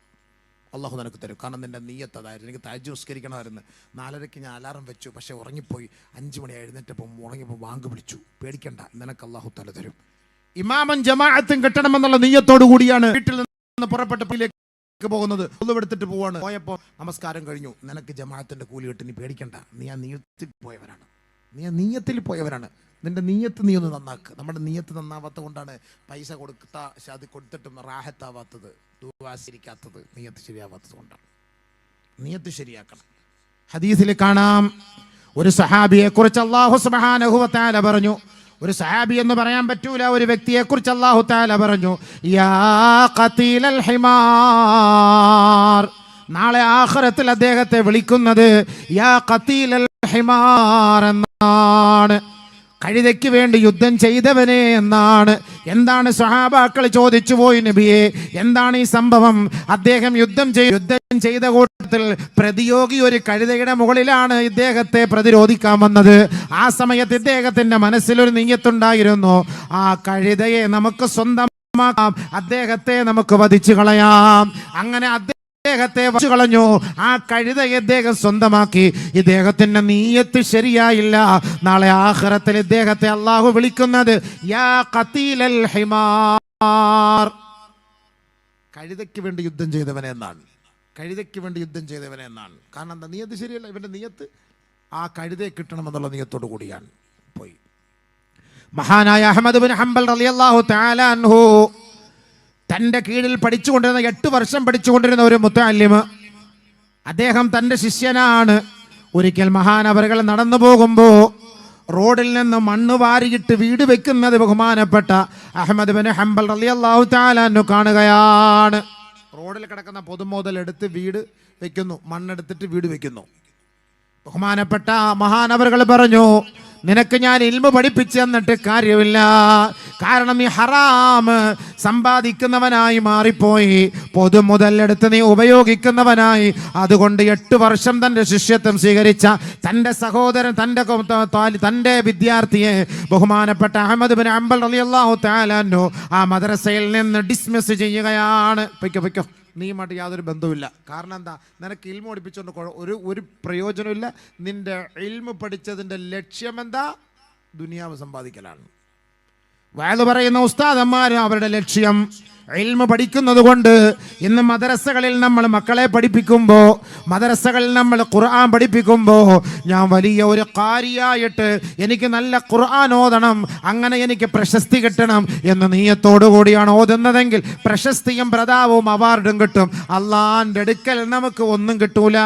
അല്ലാഹു നിനക്ക് തരും. കാരണം നിന്റെ നീയത്ത് അതായിരുന്നു. എനിക്ക് തഹജ്ജുദ് നിസ്കരിക്കണമായിരുന്നു. 4:30 ഞാൻ അലാറം വെച്ചു, പക്ഷെ ഉറങ്ങിപ്പോയി. 5 മണി എഴുന്നേറ്റപ്പോൾ ഉറങ്ങിയപ്പോൾ വാങ്ക് വിളിച്ചു. പേടിക്കണ്ട, നിനക്ക് അല്ലാഹു തആല തരും. ഇമാമൻ ജമാഅത്തും കിട്ടണമെന്നുള്ള നീയത്തോടു കൂടിയാണ് വീട്ടിൽ നിന്ന് പുറപ്പെട്ട പോകുന്നത്. എടുത്തിട്ട് പോവാണ്. പോയപ്പോൾ നമസ്കാരം കഴിഞ്ഞു. നിനക്ക് ജമാഅത്തിന്റെ കൂലി കിട്ടി, നീ പേടിക്കണ്ട. നീ ആ നീയത്തിൽ പോയവരാണ്. നിന്റെ നീയത്ത് നീ ഒന്ന് നന്നാക്ക്. നമ്മുടെ നീയത്ത് നന്നാവാത്ത കൊണ്ടാണ് പൈസ അത് കൊടുത്തിട്ടും റാഹത്താവാത്തത്, ദുആ സ്വീകരിക്കാത്തത്, നീയത്ത് ശരിയാവാത്തത് കൊണ്ടാണ്. നീയത്ത് ശരിയാക്കണം. ഹദീസിൽ കാണാം, ഒരു സഹാബിയെ കുറിച്ച് അല്ലാഹു സുബ്ഹാനഹു വ തആല പറഞ്ഞു. ഒരു സഹാബി എന്ന് പറയാൻ പറ്റൂല, ഒരു വ്യക്തിയെ കുറിച്ച് അല്ലാഹു തആല പറഞ്ഞു, യാ ഖതീലൽ ഹിമാർ. നാളെ ആഖിറത്തിൽ അദ്ദേഹത്തെ വിളിക്കുന്നത് യാ ഖതീലൽ ഹിമാർ എന്നാണ്. കഴുതയ്ക്ക് വേണ്ടി യുദ്ധം ചെയ്തവനെ എന്നാണ്. എന്താണ് സ്വഹാബാക്കൾ ചോദിച്ചു പോയി, നബിയെ എന്താണ് ഈ സംഭവം? അദ്ദേഹം യുദ്ധം ചെയ്ത കൂട്ടത്തിൽ പ്രതിയോഗി ഒരു കഴുതയുടെ മുകളിലാണ് ഇദ്ദേഹത്തെ പ്രതിരോധിക്കാൻ വന്നത്. ആ സമയത്ത് ഇദ്ദേഹത്തിന്റെ മനസ്സിലൊരു നീയത്തുണ്ടായിരുന്നു, ആ കഴുതയെ നമുക്ക് സ്വന്തമാക്കാം, അദ്ദേഹത്തെ നമുക്ക് വധിച്ചു കളയാം. അങ്ങനെ ഇദ്ദേഹത്തെ വച്ചു കളഞ്ഞു. ആ കഴുതയെ ഇദ്ദേഹം സ്വന്തമാക്കി. ഇദ്ദേഹത്തിന്റെ നീയത്ത് ശരിയായില്ല. നാളെ ആഖിറത്തിൽ ഇദ്ദേഹത്തെ അള്ളാഹു വിളിക്കുന്നത് യാ ഖതീലൽ ഹിമാർ, കഴുതയ്ക്ക് വേണ്ടി യുദ്ധം ചെയ്തവനെ എന്നാണ്. കഴുതയ്ക്ക് വേണ്ടി യുദ്ധം ചെയ്തവനെ എന്നാണ്. കാരണം എന്താ? നീയത്ത് ശരിയല്ല. ഇവന്റെ നീയത്ത് ആ കഴുതയെ കിട്ടണമെന്നുള്ള നീയത്തോടു കൂടിയാണ് പോയി. മഹാനായ അഹ്മദ് ബിൻ ഹംബൽ റളിയല്ലാഹു തആല അൻഹു തൻ്റെ കീഴിൽ പഠിച്ചുകൊണ്ടിരുന്ന 8 വർഷം പഠിച്ചുകൊണ്ടിരുന്ന ഒരു മുത്തഅല്ലിമ്, അദ്ദേഹം തൻ്റെ ശിഷ്യനാണ്. ഒരിക്കൽ മഹാനവറുകൾ നടന്നു പോകുമ്പോൾ റോഡിൽ നിന്ന് മണ്ണ് വാരിയിട്ട് വീട് വെക്കുന്നത് ബഹുമാനപ്പെട്ട അഹ്മദ് ബിൻ ഹംബൽ റളിയല്ലാഹു തആല അൻഹു കാണുകയാണ്. റോഡിൽ കിടക്കുന്ന പൊതുമുതൽ എടുത്ത് വീട് വെക്കുന്നു, മണ്ണെടുത്തിട്ട് വീട് വെക്കുന്നു. ബഹുമാനപ്പെട്ട മഹാനവറുകൾ പറഞ്ഞു, നിനക്ക് ഞാൻ ഇൽമു പഠിപ്പിച്ചു തന്നിട്ട് കാര്യമില്ല. കാരണം ഈ ഹറാം സമ്പാദിക്കുന്നവനായി മാറിപ്പോയി, പൊതു മുതലെടുത്ത് നീ ഉപയോഗിക്കുന്നവനായി. അതുകൊണ്ട് 8 വർഷം തൻ്റെ ശിഷ്യത്വം സ്വീകരിച്ച തൻ്റെ സഹോദരൻ, തൻ്റെ വിദ്യാർത്ഥിയെ ബഹുമാനപ്പെട്ട അഹ്മദ് ബിൻ ഹംബൽ റളിയല്ലാഹു തആല അൻഹു ആ മദ്രസയിൽ നിന്ന് ഡിസ്മിസ് ചെയ്യുകയാണ്. പൊയ്ക്കോ, നീയുമായിട്ട് യാതൊരു ബന്ധവുമില്ല. കാരണം എന്താ? നിനക്ക് ഇൽമു പഠിപ്പിച്ചുകൊണ്ട് ഒരു പ്രയോജനമില്ല. നിന്റെ ഇൽമു പഠിച്ചതിൻ്റെ ലക്ഷ്യം എന്താ? ദുനിയാവ് സമ്പാദിക്കലാണ്. വഅദ് പറയുന്ന ഉസ്താദന്മാർ അവരുടെ ലക്ഷ്യം ഇൽമു പഠിക്കുന്നത് കൊണ്ട് ഇന്ന് മദ്രസകളിൽ നമ്മൾ മക്കളെ പഠിപ്പിക്കുമ്പോൾ, മദ്രസകളിൽ നമ്മൾ ഖുർആൻ പഠിപ്പിക്കുമ്പോൾ, ഞാൻ വലിയ ഒരു ഖാരിയായിട്ട് എനിക്ക് നല്ല ഖുർആൻ ഓതണം, അങ്ങനെ എനിക്ക് പ്രശസ്തി കിട്ടണം എന്ന നീയത്തോടു കൂടിയാണ് ഓതുന്നതെങ്കിൽ പ്രശസ്തിയും പ്രതാപവും അവാർഡും കിട്ടും. അള്ളാന്റെ അടുക്കൽ നമുക്ക് ഒന്നും കിട്ടൂല.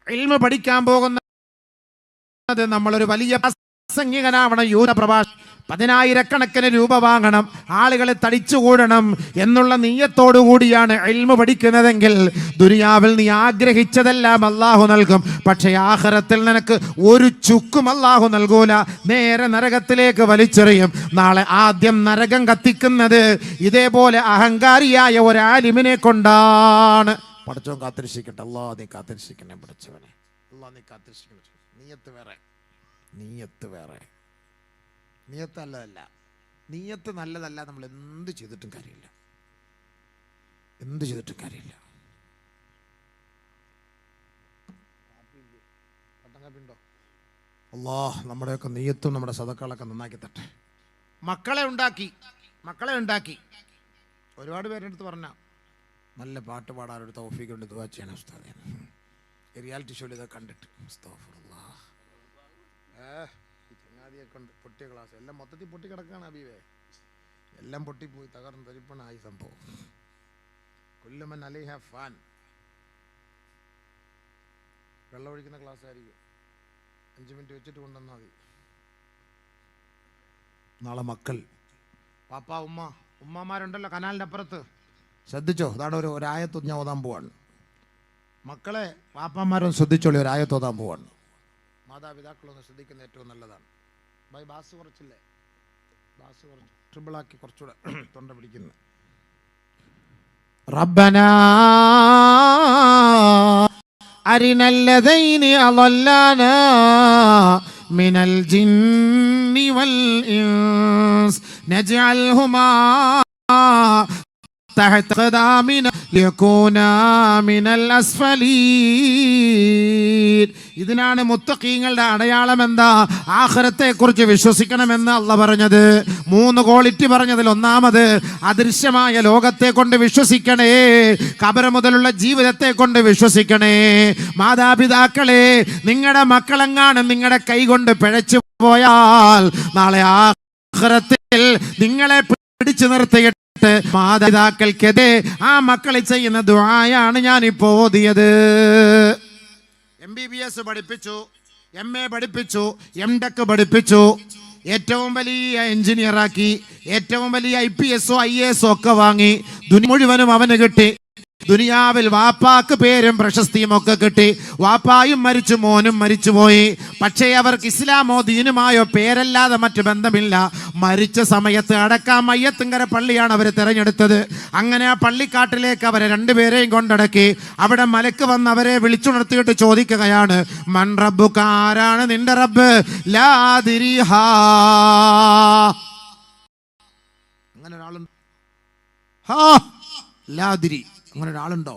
ഇൽമു പഠിക്കാൻ പോകുന്നത് നമ്മളൊരു വലിയ പ്രസംഗികനാവണം. യൂന പ്രഭാഷണം 10,000 രൂപ വാങ്ങണം, ആളുകളെ തടിച്ചുകൂടണം എന്നുള്ള നീയത്തോടു കൂടിയാണ് ഇൽമു പഠിക്കുന്നതെങ്കിൽ ദുനിയാവിൽ നീ ആഗ്രഹിച്ചതെല്ലാം അള്ളാഹു നൽകും. പക്ഷേ ആഖിറത്തിൽ നിനക്ക് ഒരു ചുക്കും അള്ളാഹു നൽകൂല. നേരെ നരകത്തിലേക്ക് വലിച്ചെറിയും. നാളെ ആദ്യം നരകം കത്തിക്കുന്നത് ഇതേപോലെ അഹങ്കാരിയായ ഒരാലിമിനെ കൊണ്ടാണ്. പടച്ചോൻ കാത്തിരിക്കട്ടെ. അള്ളാഹ് നീ കാത്തിരിക്കണേ പഠിച്ചവനെ. അള്ളാഹ് നീ കാത്തിരിക്കണേ. നീയത്ത് വേറെ, നീയത്ത് വേറെ. നീയത്ത് നല്ലതല്ല. നീയത്ത് നല്ലതല്ല. നമ്മൾ എന്ത് ചെയ്തിട്ടും കാര്യമില്ല. എന്ത് ചെയ്തിട്ടും കാര്യമില്ല. അല്ലാഹ് നമ്മുടെയൊക്കെ നീയത്തും നമ്മുടെ സദഖകളൊക്കെ നന്നാക്കി തട്ടെ. മക്കളെ ഉണ്ടാക്കി ഒരുപാട് പേരെടുത്ത് പറഞ്ഞ നല്ല പാട്ട് പാടാനൊരു തൗഫീഖ് കൊണ്ട് ദുആ ചെയ്യണം ഉസ്താദേ. റിയാലിറ്റി ഷോയിൽ ഇതൊക്കെ കണ്ടിട്ട് കൊണ്ട് പൊട്ടിയ ക്ലാസ് എല്ലാം മൊത്തത്തിൽ പൊട്ടി കിടക്കുകയാണ് അബീവേ. എല്ലാം പൊട്ടിപ്പോയി, തകർന്ന് തരിപ്പണായി സംഭവം. കുല്ലുമൻ അലൈഹ ഫാൻ. വെള്ളം ഒഴിക്കുന്ന ക്ലാസ് ആയിരിക്കും. 5 മിനിറ്റ് വെച്ചിട്ട് കൊണ്ടുവന്നാൽ മതി. നാളെ മക്കൾ, പാപ്പ, ഉമ്മമാരുണ്ടല്ലോ കനാലിൻ്റെ അപ്പുറത്ത്, ശ്രദ്ധിച്ചോ? അതാണ് ഒരു ആയത്ത് ഞാൻ ഓതാൻ പോവാണ്. മക്കളെ പാപ്പന്മാരൊന്ന് ശ്രദ്ധിച്ചോളി, ഒരു ആയത്ത് ഓതാൻ പോവാണ്. മാതാപിതാക്കളൊന്ന് ശ്രദ്ധിക്കുന്നത് ഏറ്റവും നല്ലതാണ്. ബാസ് കുറച്ചില്ലേ? ബാസ് കുറച്ച് ട്രിബിളാക്കി കുറച്ചുകൂടെ തൊണ്ട പിടിക്കുന്നു. റബ്ബനാ അരിനല്ലദൈനി അളല്ലാനാ മിനൽ ജിന്നി വൽ ഇൻസ് നജ്അൽഹുമാ തഹത ഖദാമിനാ ലിയകൂനാ മിനൽ അസ്ഫലീൻ. ഇതിനാണ് മുത്തഖീങ്ങളുടെ അടയാളം. എന്താ? ആഖിറത്തെ കുറിച്ച് വിശ്വസിക്കണമെന്ന് അല്ലാഹ് പറഞ്ഞത്. 3 ക്വാളിറ്റി പറഞ്ഞതിൽ ഒന്നാമത് അദൃശ്യമായ ലോകത്തെ കൊണ്ട് വിശ്വസിക്കണേ, ഖബർ മുതലുള്ള ജീവിതത്തെ കൊണ്ട് വിശ്വസിക്കണേ. മാതാപിതാക്കളെ, നിങ്ങളുടെ മക്കളെങ്ങാനും നിങ്ങളുടെ കൈ കൊണ്ട് പിഴച്ചു പോയാൽ നാളെ ആഖിറത്തിൽ നിങ്ങളെ പിടിച്ചു നിർത്തിയിട്ട് മാതാപിതാക്കൾക്കെതിരെ ആ മക്കളെ ചെയ്യുന്ന ദുആയാണ് ഞാനിപ്പോ ഓതിയത്. MBBS പഠിപ്പിച്ചു, MA പഠിപ്പിച്ചു, MTech പഠിപ്പിച്ചു, ഏറ്റവും വലിയ എഞ്ചിനീയറാക്കി, ഏറ്റവും വലിയ IPS IAS ഒക്കെ വാങ്ങി. മുഴുവനും അവന് കിട്ടി. ദുനിയാവിൽ വാപ്പാക്ക് പേരും പ്രശസ്തിയും ഒക്കെ കിട്ടി. വാപ്പായും മരിച്ചു, മോനും മരിച്ചുപോയി. പക്ഷേ അവർക്ക് ഇസ്ലാമോ ദീനുമായോ പേരല്ലാതെ മറ്റു ബന്ധമില്ല. മരിച്ച സമയത്ത് അടക്കാൻ മയ്യത്തുങ്കര പള്ളിയാണ് അവർ തിരഞ്ഞെടുത്തത്. അങ്ങനെ ആ പള്ളിക്കാട്ടിലേക്ക് അവരെ 2 പേരെയും കൊണ്ടടക്കി. അവിടെ മലക്ക് വന്ന് അവരെ വിളിച്ചുണർത്തിയിട്ട് ചോദിക്കുകയാണ്, മൻ റബ്ബുക, ആരാണ് നിന്റെ റബ്ബ്? ലാ ദിരിഹാ. അങ്ങനെ ഒരാളുണ്ട്. ലാദിരി. അങ്ങനെ ഒരാളുണ്ടോ?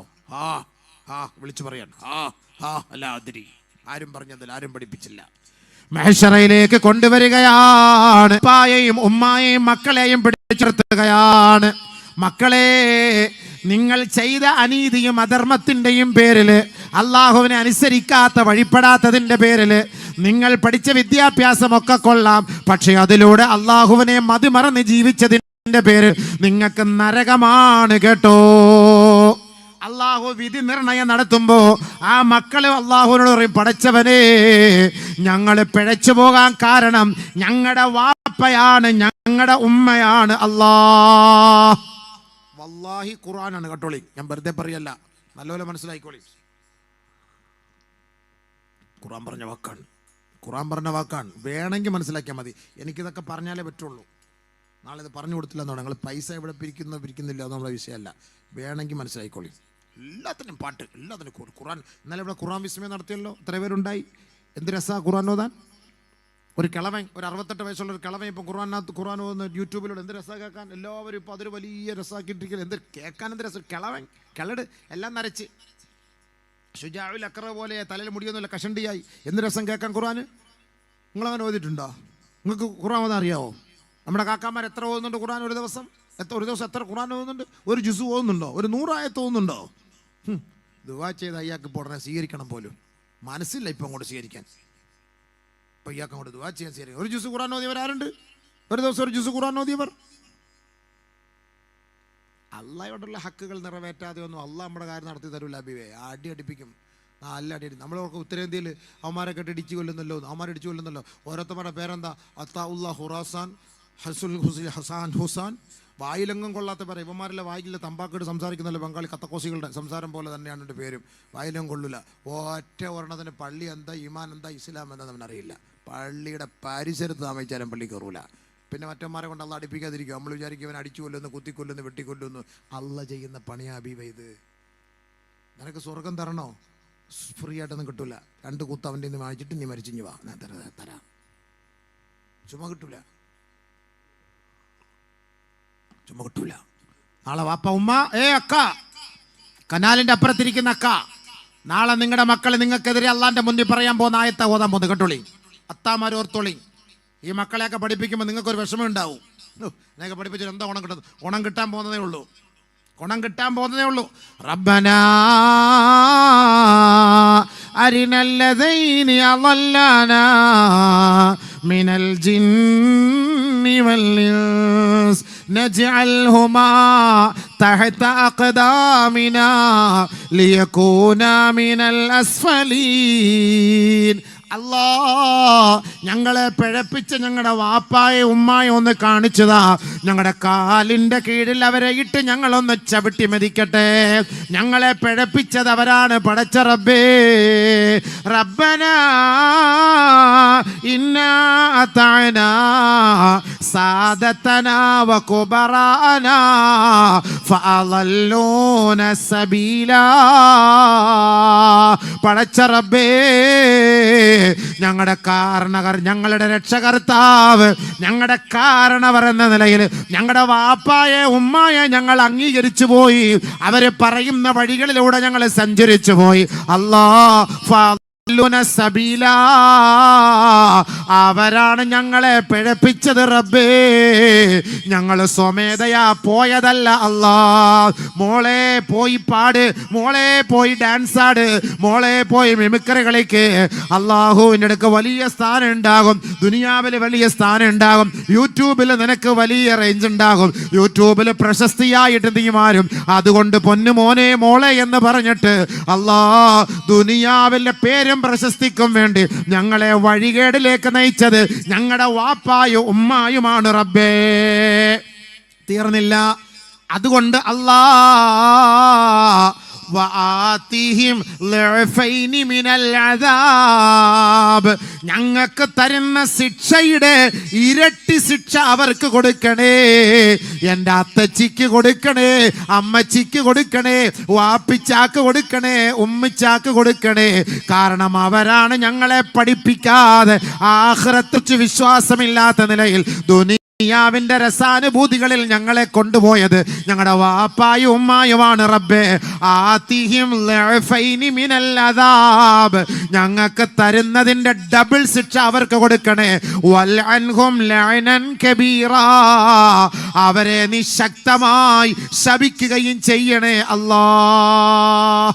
വിളിച്ചു പറയാൻ ലാദിരി. ആരും പറഞ്ഞതില്ല, ആരും പഠിപ്പിച്ചില്ല. മഹ്ശറയിലേക്ക് കൊണ്ടുവരികയാണ്. ഉപ്പായെയും ഉമ്മായെയും മക്കളെയും പിടിച്ചെടുത്തുകയാണ്. മക്കളെ, നിങ്ങൾ ചെയ്ത അനീതിയും അധർമ്മത്തിൻ്റെയും പേരിൽ, അള്ളാഹുവിനെ അനുസരിക്കാത്ത വഴിപ്പെടാത്തതിൻ്റെ പേരിൽ നിങ്ങൾ പഠിച്ച വിദ്യാഭ്യാസമൊക്കെ കൊള്ളാം, പക്ഷെ അതിലൂടെ അള്ളാഹുവിനെ മതിമറന്ന് ജീവിച്ചതിൻ്റെ പേരിൽ നിങ്ങൾക്ക് നരകമാണ് കേട്ടോ. അള്ളാഹു വിധി നിർണയം നടത്തുമ്പോ ആ മക്കള് അള്ളാഹുവിനോട് പറയും, പടച്ചവനെ, ഞങ്ങൾ പിഴച്ചു പോകാൻ കാരണം ഞങ്ങളുടെ വാപ്പയാണ്, ഞങ്ങളുടെ ഉമ്മയാണ്. വല്ലാഹി ഖുർആനാണ് കേട്ടോളി, ഞാൻ വെറുതെ പറയല്ല, നല്ലപോലെ മനസ്സിലായിക്കോളി. ഖുർആൻ പറഞ്ഞ വാക്കാണ്, ഖുർആൻ പറഞ്ഞ വാക്കാണ്. വേണമെങ്കിൽ മനസ്സിലാക്കിയാൽ മതി. എനിക്കിതൊക്കെ പറഞ്ഞാലേ പറ്റുള്ളൂ. നാളെ ഇത് പറഞ്ഞു കൊടുത്തില്ല എന്നോ നിങ്ങൾ പൈസ ഇവിടെ പിരിക്കുന്നില്ല എന്നുള്ള വിഷയമല്ല. വേണമെങ്കിൽ മനസ്സിലായിക്കോളി. എല്ലാത്തിനും പാട്ട്, എല്ലാത്തിനും ഖുർആൻ. ഇന്നലെ ഇവിടെ ഖുർആൻ വിസ്മയം നടത്തിയല്ലോ, എത്ര പേരുണ്ടായി. എന്ത് രസാ ഖുർആൻ ഓതാൻ. ഒരു കിളവൻ, ഒരു 68 വയസ്സുള്ള ഒരു കിളവൻ ഇപ്പം ഖുർആൻ ഓതുന്ന യൂട്യൂബിലൂടെ എന്ത് രസാ കേൾക്കാൻ. എല്ലാവരും ഇപ്പോൾ അതൊരു വലിയ രസാക്കിയിട്ടിരിക്കുന്നത്. എന്ത് കേൾക്കാൻ, എന്ത് രസം. കിളവൻ കിളട് എല്ലാം നരച്ച് ഷുജാഉൽ അക്ര പോലെ തലയിൽ മുടിയൊന്നുമില്ല, കഷണ്ടിയായി. എന്ത് രസം കേൾക്കാൻ ഖുർആൻ. നിങ്ങളവൻ ഓതിയിട്ടുണ്ടോ? നിങ്ങൾക്ക് ഖുർആൻ ഓതാൻ അറിയാവോ? നമ്മുടെ കാക്കാമാർ എത്ര ഓതുന്നുണ്ട് ഖുർആൻ ഒരു ദിവസം? എത്ര ഖുർആൻ ഓതുന്നുണ്ട്? ഒരു ജുസു ഓതുന്നുണ്ടോ? ഒരു 100 ആയത്ത് ഓതുന്നുണ്ടോ? ദുആ ചെയ്ത് അയ്യാക്ക് ഇപ്പോൾ ഉടനെ സ്വീകരിക്കണം പോലും മനസ്സില്ല ഇപ്പം അങ്ങോട്ട് സ്വീകരിക്കാൻ. ഇപ്പം ഇയാൾക്ക് അങ്ങോട്ട് ദുആ ചെയ്യാൻ സ്വീകരിക്കും. ഒരു ജുസു ഖുർആൻ ഓതിയവർ ആരുണ്ട്? ഒരു ദിവസം ഒരു ജുസു ഖുർആൻ ഓതിയവർ? അള്ളാഹയോടുള്ള ഹക്കുകൾ നിറവേറ്റാതെ ഒന്നും അള്ളാഹ് നമ്മുടെ കാര്യം നടത്തി തരൂല. അബിവേ അടി അടിപ്പിക്കും, നല്ല അടി അടി. നമ്മളൊക്കെ ഉത്തരേന്ത്യയിൽ അവന്മാരെ കെട്ടി ഇടിച്ചു കൊല്ലുന്നല്ലോ, അവന്മാരെ ഇടിച്ചു കൊല്ലുന്നല്ലോ. ഓരോരുത്തന്മാരുടെ പേരെന്താ? അത്താഉല്ലാ ഹുറാസാൻ, ഹസാൻ ഹുസാൻ. വായിലെങ്ങും കൊള്ളാത്ത പേര്. ഇവന്മാരെല്ലാം വായിലെ തമ്പാക്കിട്ട് സംസാരിക്കുന്നല്ലോ, ബംഗാളി കത്തക്കോസികളുടെ സംസാരം പോലെ തന്നെയാണ് എൻ്റെ പേരും. വായിലും കൊള്ളില്ല. ഒറ്റ ഒരെണ്ണത്തിന് പള്ളി എന്താ, ഈമാൻ എന്താ, ഇസ്ലാം എന്താ അവനറിയില്ല. പള്ളിയുടെ പരിസരത്ത് താമസിച്ചാലും പള്ളി കയറൂല. പിന്നെ മറ്റന്മാരെ കൊണ്ട് അള്ള അടിപ്പിക്കാതിരിക്കും. നമ്മൾ വിചാരിക്കും അവൻ അടിച്ചു കൊല്ലുന്നു, കുത്തിക്കൊല്ലുന്നു, വെട്ടിക്കൊല്ലുന്നു. അള്ള ചെയ്യുന്ന പണിയാ അബീബ ഇത്. നിനക്ക് സ്വർഗം തരണോ? ഫ്രീ ആയിട്ടൊന്നും കിട്ടൂല. 2 കുത്ത് അവൻ്റെ നിന്ന് വാങ്ങിച്ചിട്ട് നീ മരിച്ചിഞ്ഞു വാ, ഞാൻ തരാം. ചുമ കിട്ടൂല. നാളെ വാപ്പ ഉമ്മ, അക്ക, കനാലിന്റെ അപ്പുറത്തിരിക്കുന്ന അക്ക, നാളെ നിങ്ങളുടെ മക്കൾ നിങ്ങൾക്കെതിരെ അള്ളാന്റെ മുന്നിൽ പറയാൻ പോകുന്ന ആയത്താ ഓതാൻ പോകുന്നത് കേട്ടോളി. അത്താമാർ ഓർത്തോളി. ഈ മക്കളെയൊക്കെ പഠിപ്പിക്കുമ്പോൾ നിങ്ങൾക്കൊരു വിഷമം ഉണ്ടാവും. നിനക്ക് പഠിപ്പിച്ചിട്ട് എന്താ ഗുണം കിട്ടുന്നത്? ഗുണം കിട്ടാൻ പോകുന്നതേ ഉള്ളൂ. റബ്ബനാ അരിനല്ലദൈനി അളല്ലാനാ മിനൽ ജിന്നി വൽ ഇൻസ് നജ്അൽഹുമാ തഹത അഖ്ദാമിനാ ലിയകൂനാ മിനൽ അസ്ഫലീൻ. അല്ലാ, ഞങ്ങളെ പിഴപ്പിച്ച ഞങ്ങളുടെ വാപ്പായെ ഉമ്മായെ ഒന്ന് കാണിച്ചതാ. ഞങ്ങളുടെ കാലിൻ്റെ കീഴിൽ അവരെ ഇട്ട് ഞങ്ങളൊന്ന് ചവിട്ടി മതിക്കട്ടെ. ഞങ്ങളെ പിഴപ്പിച്ചത് അവരാണ്. പടച്ച റബ്ബേ, റബ്ബനാ ഇന്നാ അതഅനാ സാദതനാ വകുബറാനാ ഫഅളല്ലൂന സബീലാ. പടച്ച റബ്ബേ, ഞങ്ങളുടെ കാരണകർ, ഞങ്ങളുടെ രക്ഷകർത്താവ്, ഞങ്ങളുടെ കാരണവർ എന്ന നിലയിൽ ഞങ്ങളുടെ വാപ്പായെ ഉമ്മായെ ഞങ്ങൾ അംഗീകരിച്ചു പോയി. അവര് പറയുന്ന വഴികളിലൂടെ ഞങ്ങൾ സഞ്ചരിച്ചു പോയി. സബീലാ, അവരാണ് ഞങ്ങളെ പിഴപ്പിച്ചത് റബ്ബേ. ഞങ്ങൾ സ്വമേധയാ പോയതല്ല അല്ലാ. മോളെ പോയി പാട്, മോളെ പോയി ഡാൻസ് ആട്, മോളെ പോയി മിമിക്രി കളിക്ക്. അള്ളാഹുവിൻ്റെ അടുക്ക് വലിയ സ്ഥാനം ഉണ്ടാകും, ദുനിയാവിൽ വലിയ സ്ഥാനം ഉണ്ടാകും, യൂട്യൂബിൽ നിനക്ക് വലിയ റേഞ്ച് ഉണ്ടാകും, യൂട്യൂബിൽ പ്രശസ്തിയായിട്ട് നീ മാറും. അതുകൊണ്ട് പൊന്നു മോനെ മോളെ എന്ന് പറഞ്ഞിട്ട് അല്ലാ ദുനിയാവിലെ പേരും പ്രശസ്തിക്കും വേണ്ടി ഞങ്ങളെ വഴികേടിലേക്ക് നയിച്ചത് ഞങ്ങളുടെ വാപ്പായും ഉമ്മായുമാണ് റബ്ബേ. തീർന്നില്ല. അതുകൊണ്ട് അല്ലാ ഞങ്ങൾക്ക് തരുന്ന ശിക്ഷയുടെ ഇരട്ടി ശിക്ഷ അവർക്ക് കൊടുക്കണേ. എൻ്റെ അത്തച്ചിക്ക് കൊടുക്കണേ, അമ്മച്ചിക്ക് കൊടുക്കണേ, വാപ്പിച്ചാക്ക് കൊടുക്കണേ, ഉമ്മിച്ചാക്ക് കൊടുക്കണേ. കാരണം അവരാണ് ഞങ്ങളെ പഠിപ്പിക്കാതെ ആഖിറത്ത് വിശ്വാസമില്ലാത്ത നിലയിൽ ദുനിയാവിന്റെ രസാനുഭൂതികളിൽ ഞങ്ങളെ കൊണ്ടുപോയത് ഞങ്ങളുടെ വാപ്പായും ഉമ്മായുമാണ് റബ്ബേ. ആതിഹിം ലഅഫൈനി മിനൽ അദാബ്, ഞങ്ങൾക്ക് തരുന്നതിന്റെ ഡബിൾ ശിക്ഷ അവർക്ക് കൊടുക്കണേ. വൽഅൻഹും ലഅനൻ കബീറാ, അവരെ നീ ശക്തമായി ശപിക്കുകയും ചെയ്യണേ അല്ലാഹ്.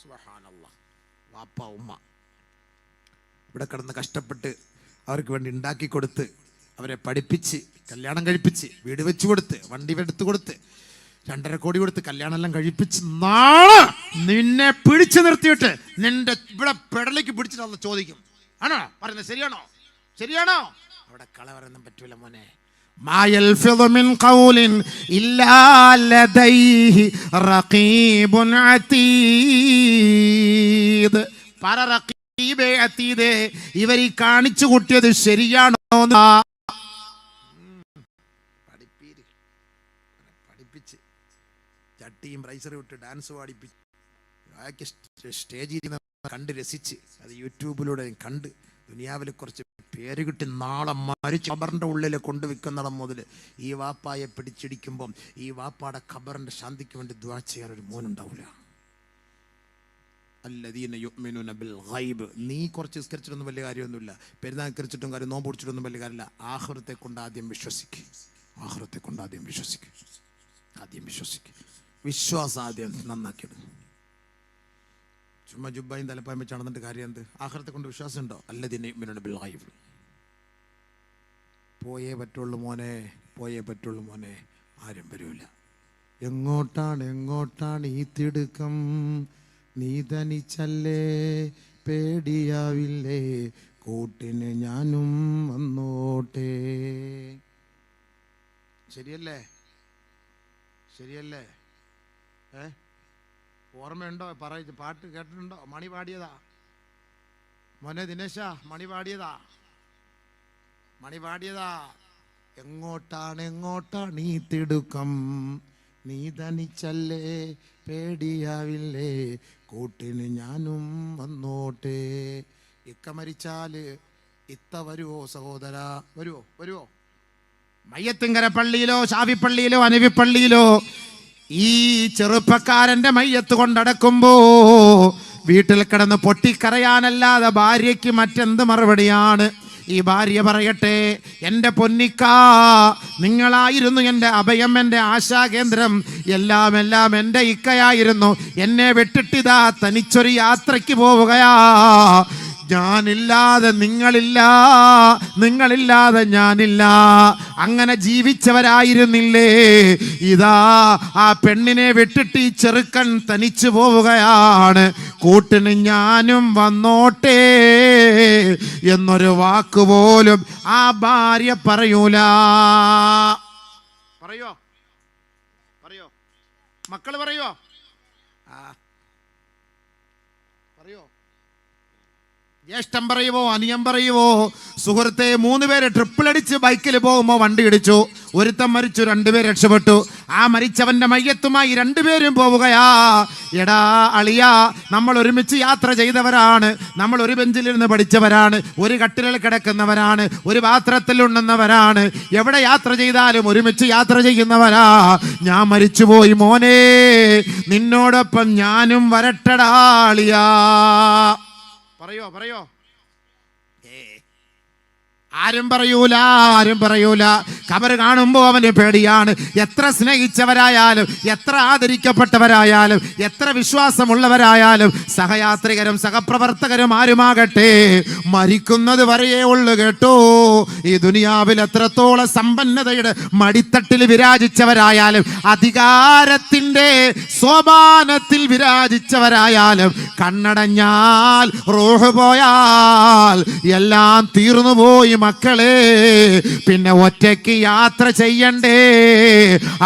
സുബ്ഹാനല്ലാഹ്. വാപ്പ ഉമ്മ ഇവിടെ കിടന്ന് കഷ്ടപ്പെട്ട് അവർക്ക് വേണ്ടി ഉണ്ടാക്കി കൊടുത്ത്, അവരെ പഠിപ്പിച്ച്, കല്യാണം കഴിപ്പിച്ച്, വീട് വെച്ച് കൊടുത്ത്, വണ്ടി എടുത്ത് കൊടുത്ത്, 2.5 കോടി കൊടുത്ത് കല്യാണം എല്ലാം കഴിപ്പിച്ച്, നാളെ നിന്നെ പിടിച്ചു നിർത്തിയിട്ട് നിന്റെ ഇവിടെ പെടലേക്ക് പിടിച്ചിട്ട് ചോദിക്കും, ആണോ പറയുന്നത്, ശരിയാണോ ശരിയാണോ? അവിടെ കള പറയാൻ പറ്റൂല മോനെ. മാ യൽഫിദു മിൻ ഖൗലിൻ ഇല്ലാ ലദൈഹി റഖീബുൻ അതീദ്. പറ റഖീബേ അതീദേ, ഇവർ ഈ കാണിച്ചു കൂട്ടിയത് ശരിയാണോ? പഠിപ്പിച്ച് ചട്ടിയും പ്രൈസറും ഇട്ട് ഡാൻസ് പാടിപ്പിച്ച് സ്റ്റേജിൽ കണ്ട് രസിച്ച്, അത് യൂട്യൂബിലൂടെ കണ്ട് ദുനിയാവിൽ കുറച്ച് പേര് കിട്ടി നാളെ മരിച്ച് ഖബറിൻ്റെ ഉള്ളിൽ കൊണ്ടുവെക്കുന്നിടം മുതൽ ഈ വാപ്പായെ പിടിച്ചിടിക്കുമ്പം ഈ വാപ്പാടെ ഖബറിൻ്റെ ശാന്തിക്ക് വേണ്ടി ദുആ ചെയ്യാൻ ഒരു മോനുണ്ടാവില്ല. അല്ലദീന യുഅ്മിനൂന ബിൽ ഗൈബ്. നീ കുറച്ച് നിസ്കരിച്ചിട്ടൊന്നും വലിയ കാര്യമൊന്നുമില്ല, പെരുന്നാൾ നിസ്കരിച്ചിട്ടും കാര്യം, നോമ്പ് പിടിച്ചിട്ടൊന്നും വലിയ കാര്യമില്ല. ആഖിറത്തെ കൊണ്ട് ആദ്യം വിശ്വസിക്കുക, ആഖിറത്തെ കൊണ്ട് ആദ്യം വിശ്വസിക്കുക, ആദ്യം വിശ്വസിക്കുക. വിശ്വാസം ആദ്യം നന്നാക്കിയത്. ചുമ്മാ ജുബ്ബയും തലപ്പായും വെച്ച് നടന്നിട്ട് കാര്യം എന്ത്? ആഖിറത്തെ കൊണ്ട് വിശ്വാസം ഉണ്ടോ? അല്ലദീന യുഅ്മിനൂന ബിൽ ഗൈബ്. പോയേ പറ്റുള്ളൂ മോനെ, പോയേ പറ്റുള്ളൂ മോനെ, ആരും വരൂല. എങ്ങോട്ടാണ് ഈ തിടുക്കം? നീ തനിച്ചല്ലേ, പേടിയാവില്ലേ, കൂട്ടിന് ഞാനും വന്നോട്ടെ. ശരിയല്ലേ ശരിയല്ലേ? ഓർമ്മയുണ്ടോ? പറയ, പാട്ട് കേട്ടിട്ടുണ്ടോ? മണി പാടിയതാ മോനെ ദിനേശ, മണി പാടിയതാ, മണി പാടിയതാ. എങ്ങോട്ടാണ് ഈ തിടുക്കം? നീ തനിച്ചല്ലേ, പേടിയാവില്ലേ, കൂട്ടിന് ഞാനും വന്നോട്ടെ. ഇക്ക മരിച്ചാല് ഇത്ത വരുവോ സഹോദര? വരുവോ? മയ്യത്തിങ്കര പള്ളിയിലോ ഷാഫിപ്പള്ളിയിലോ അനവിപ്പള്ളിയിലോ ഈ ചെറുപ്പക്കാരന്റെ മയ്യത്ത് കൊണ്ടടക്കുമ്പോ വീട്ടിൽ കിടന്ന് പൊട്ടിക്കരയാനല്ലാതെ ഭാര്യയ്ക്ക് മറ്റെന്ത് മറുപടിയാണ്? ഈ ഭാര്യ പറയട്ടെ, എൻ്റെ പൊന്നിക്ക, നിങ്ങളായിരുന്നു എൻ്റെ അഭയം, എൻ്റെ ആശാകേന്ദ്രം, എല്ലാം എൻ്റെ ഇക്കയായിരുന്നു. എന്നെ വിട്ടിട്ടിതാ തനിച്ചൊരു യാത്രയ്ക്ക് പോവുകയാ. ഞാനില്ലാതെ നിങ്ങളില്ല, നിങ്ങളില്ലാതെ ഞാനില്ല. അങ്ങനെ ജീവിച്ചവരായിരുന്നില്ലേ? ഇതാ ആ പെണ്ണിനെ വിട്ടിട്ട് ഈ ചെറുക്കൻ തനിച്ചു പോവുകയാണ്. കൂട്ടിന് ഞാനും വന്നോട്ടെ എന്നൊരു വാക്കുപോലും ആ ഭാര്യ പറയൂല. പറയോ? മക്കള് പറയോ? പറയോ? ജ്യേഷ്ഠം പറയുവോ അനിയൻ പറയുവോ? സുഹൃത്തെ, 3 പേര് ട്രിപ്പിൾ അടിച്ച് ബൈക്കിൽ പോകുമ്പോൾ വണ്ടി ഇടിച്ചു. ഒരുത്തൻ മരിച്ചു, 2 പേര് രക്ഷപ്പെട്ടു. ആ മരിച്ചവന്റെ മയ്യത്തുമായി 2 പേരും പോവുകയാ. എടാ അളിയാ, നമ്മൾ ഒരുമിച്ച് യാത്ര ചെയ്തവരാണ്, നമ്മൾ ഒരു ബെഞ്ചിലിരുന്ന് പഠിച്ചവരാണ്, ഒരു കട്ടിലിൽ കിടക്കുന്നവരാണ്, ഒരു പാത്രത്തിൽ ഉണ്ണുന്നവരാണ്, എവിടെ യാത്ര ചെയ്താലും ഒരുമിച്ച് യാത്ര ചെയ്യുന്നവരാ. ഞാൻ മരിച്ചുപോയി മോനെ, നിന്നോടൊപ്പം ഞാനും വരട്ടടാ അളിയാ. പറയോ? ആരും പറയൂല. ഖബർ കാണുമ്പോൾ അവന് പേടിയാണ്. എത്ര സ്നേഹിച്ചവരായാലും, എത്ര ആദരിക്കപ്പെട്ടവരായാലും, എത്ര വിശ്വാസമുള്ളവരായാലും, സഹയാത്രികരും സഹപ്രവർത്തകരും ആരുമാകട്ടെ, മരിക്കുന്നത് വരെയേ ഉള്ളു കേട്ടോ. ഈ ദുനിയാവിൽ എത്രത്തോളം സമ്പന്നതയുടെ മടിത്തട്ടിൽ വിരാജിച്ചവരായാലും, അധികാരത്തിന്റെ സോപാനത്തിൽ വിരാജിച്ചവരായാലും, കണ്ണടഞ്ഞാൽ റൂഹ് പോയാൽ എല്ലാം തീർന്നുപോയി മക്കളെ. പിന്നെ ഒറ്റയ്ക്ക് യാത്ര ചെയ്യണ്ടേ?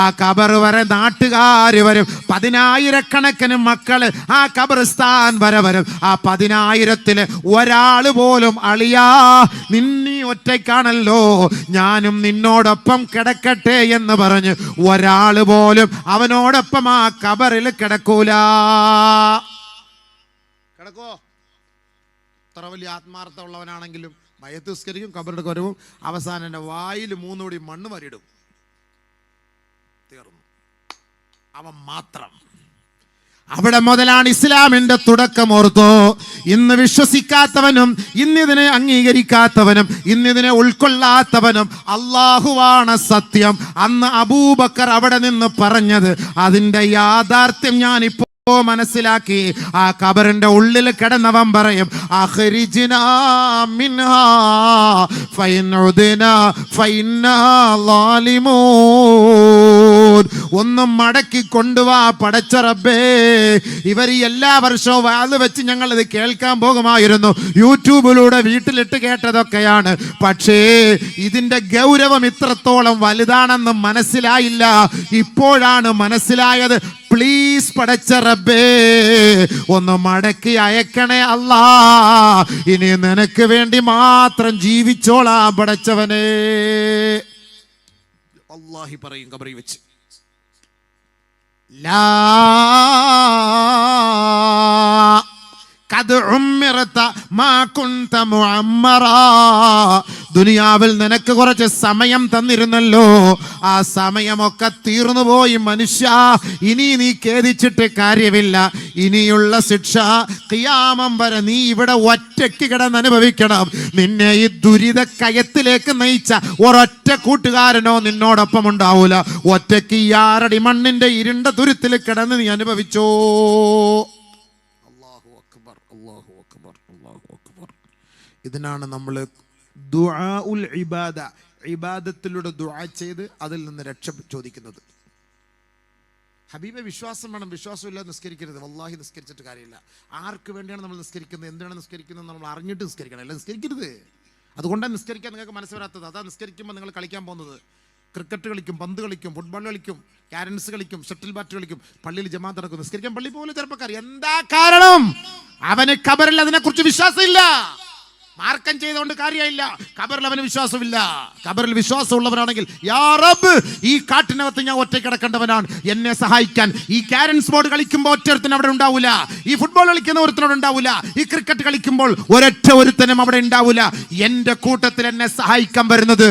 ആ ഖബർ വരെ നാട്ടുകാർ വരും, 10,000-കണക്കിന് മക്കള് ആ ഖബർസ്ഥാൻ വരെ വരും. ആ 10,000-ൽ ഒരാൾ പോലും അളിയാ നിന്നീ ഒറ്റയ്ക്കാണല്ലോ, ഞാനും നിന്നോടൊപ്പം കിടക്കട്ടെ എന്ന് പറഞ്ഞ് ഒരാൾ പോലും അവനോടൊപ്പം ആ ഖബറിൽ കിടക്കൂല. കിടക്കോ? എത്ര വലിയ ആത്മാർത്ഥമുള്ളവനാണെങ്കിലും മയ്യത്ത് നിസ്കരിക്കും, ഖബറിന്റെ വരവും, അവസാനം എൻ്റെ വായിൽ 3 കോടി മണ്ണ് വരിയിടും. തീർന്നു. അവൻ മാത്രം. അവിടെ മുതലാണ് ഇസ്ലാമിന്റെ തുടക്കം. ഓർത്തോ, ഇന്ന് വിശ്വസിക്കാത്തവനും ഇന്നിതിനെ അംഗീകരിക്കാത്തവനും ഇന്നിതിനെ ഉൾക്കൊള്ളാത്തവനും അള്ളാഹുവാണ് സത്യം. അന്ന് അബൂബക്കർ അവിടെ നിന്ന് പറഞ്ഞത് അതിന്റെ യാഥാർത്ഥ്യം ഞാനിപ്പോ മനസ്സിലാക്കി. ആ ഖബറിന്റെ ഉള്ളിൽ കിടന്നവൻ പറയും, അഖ്രിജ്നാ മിൻഹാ ഫഇൻ ഉദ്നാ ഫഇന്നാ ളാലിമൂൻ. ഒന്ന് മടക്കി കൊണ്ടുവാ പടച്ച റബ്ബേ. ഇവർ എല്ലാ വർഷവും വാത് വെച്ച് ഞങ്ങൾ ഇത് കേൾക്കാൻ പോകുമായിരുന്നു. യൂട്യൂബിലൂടെ വീട്ടിലിട്ട് കേട്ടതൊക്കെയാണ്. പക്ഷേ ഇതിന്റെ ഗൗരവം ഇത്രത്തോളം വലുതാണെന്ന് മനസ്സിലായില്ല. ഇപ്പോഴാണ് മനസ്സിലായത്. പ്ലീസ് പടച്ച റബ്ബേ, ഒന്ന് മടക്കി അയക്കണേ അല്ലാ. ഇനി നിനക്ക് വേണ്ടി മാത്രം ജീവിച്ചോളാം പടച്ചവനെ. അല്ലാഹി പറയും ഖബറിൽ വെച്ച്, ലാ ഖദ് ഉമ്മിറത മാ കുൻത മുഅമ്മറാ. ദുനിയാവിൽ നിനക്ക് കുറച്ച് സമയം തന്നിരുന്നല്ലോ, ആ സമയമൊക്കെ തീർന്നു പോയി മനുഷ്യ. ഇനി നീ ഖേദിച്ചിട്ട് കാര്യമില്ല. ഇനിയുള്ള ശിക്ഷ ഖിയാമം വരെ നീ ഇവിടെ ഒറ്റയ്ക്ക് കിടന്ന് അനുഭവിക്കണം. നിന്നെ ഈ ദുരിത കയത്തിലേക്ക് നയിച്ച ഒരൊറ്റ കൂട്ടുകാരനോ നിന്നോടൊപ്പം ഉണ്ടാവൂല. ഒറ്റയ്ക്ക് ഈ 6 അടി മണ്ണിന്റെ ഇരുണ്ട തുരുത്തിൽ കിടന്ന് നീ അനുഭവിച്ചോ. ഇതിനാണ് നമ്മൾ ദുആഉൽ ഇബാദ, ഇബാദത്തിലൂടെ ദുആ ചെയ്ത് അതിൽ നിന്ന് രക്ഷ ചോദിക്കുന്നത്. ഹബീബെ, വിശ്വാസം വേണം. വിശ്വാസമില്ലാതെ നിസ്കരിക്കരുത്. വല്ലാഹി നിസ്കരിച്ചിട്ട് കാര്യമില്ല. ആർക്ക് വേണ്ടിയാണ് നമ്മൾ നിസ്കരിക്കുന്നത്, എന്തിനാണ് നിസ്കരിക്കുന്നത് നമ്മൾ അറിഞ്ഞിട്ട് നിസ്കരിക്കണം. അല്ല നിസ്കരിക്കരുത്. അതുകൊണ്ടാണ് നിസ്കരിക്കാൻ നിങ്ങൾക്ക് മനസ്സ് വരാത്തത്. അതാ നിസ്കരിക്കുമ്പോൾ നിങ്ങൾ കളിക്കാൻ പോകുന്നത്. ക്രിക്കറ്റ് കളിക്കും, പന്ത് കളിക്കും, ഫുട്ബോൾ കളിക്കും, ക്യാരംസ് കളിക്കും, ഷട്ടിൽ ബാറ്റ് കളിക്കും, പള്ളിയിൽ ജമാഅത്ത് നടക്കും. നിസ്കരിക്കാൻ പള്ളി പോലെ ചെറുപ്പക്കാർ. എന്താ കാരണം? അവന് ഖബറിൽ അതിനെക്കുറിച്ച് വിശ്വാസമില്ല. മാർക്കം ചെയ്തുകൊണ്ട് കാര്യമില്ല. ഖബറിൽ അവന് വിശ്വാസമില്ല. ഖബറിൽ വിശ്വാസമുള്ളവരാണെങ്കിൽ, യാ റബ്ബ്, ഈ കാട്ടിനകത്ത് ഞാൻ ഒറ്റ കിടക്കേണ്ടവനാണ്, എന്നെ സഹായിക്കാൻ. ഈ ക്യാരംസ് ബോർഡ് കളിക്കുമ്പോൾ ഒറ്റൊരുത്തനും അവിടെ ഉണ്ടാവില്ല. ഈ ഫുട്ബോൾ കളിക്കുന്ന ഒരുത്തനോട് ഉണ്ടാവില്ല. ഈ ക്രിക്കറ്റ് കളിക്കുമ്പോൾ ഒരൊറ്റ ഒരുത്തനും അവിടെ ഉണ്ടാവില്ല. എന്റെ കൂട്ടത്തിൽ എന്നെ സഹായിക്കാൻ വരുന്നത്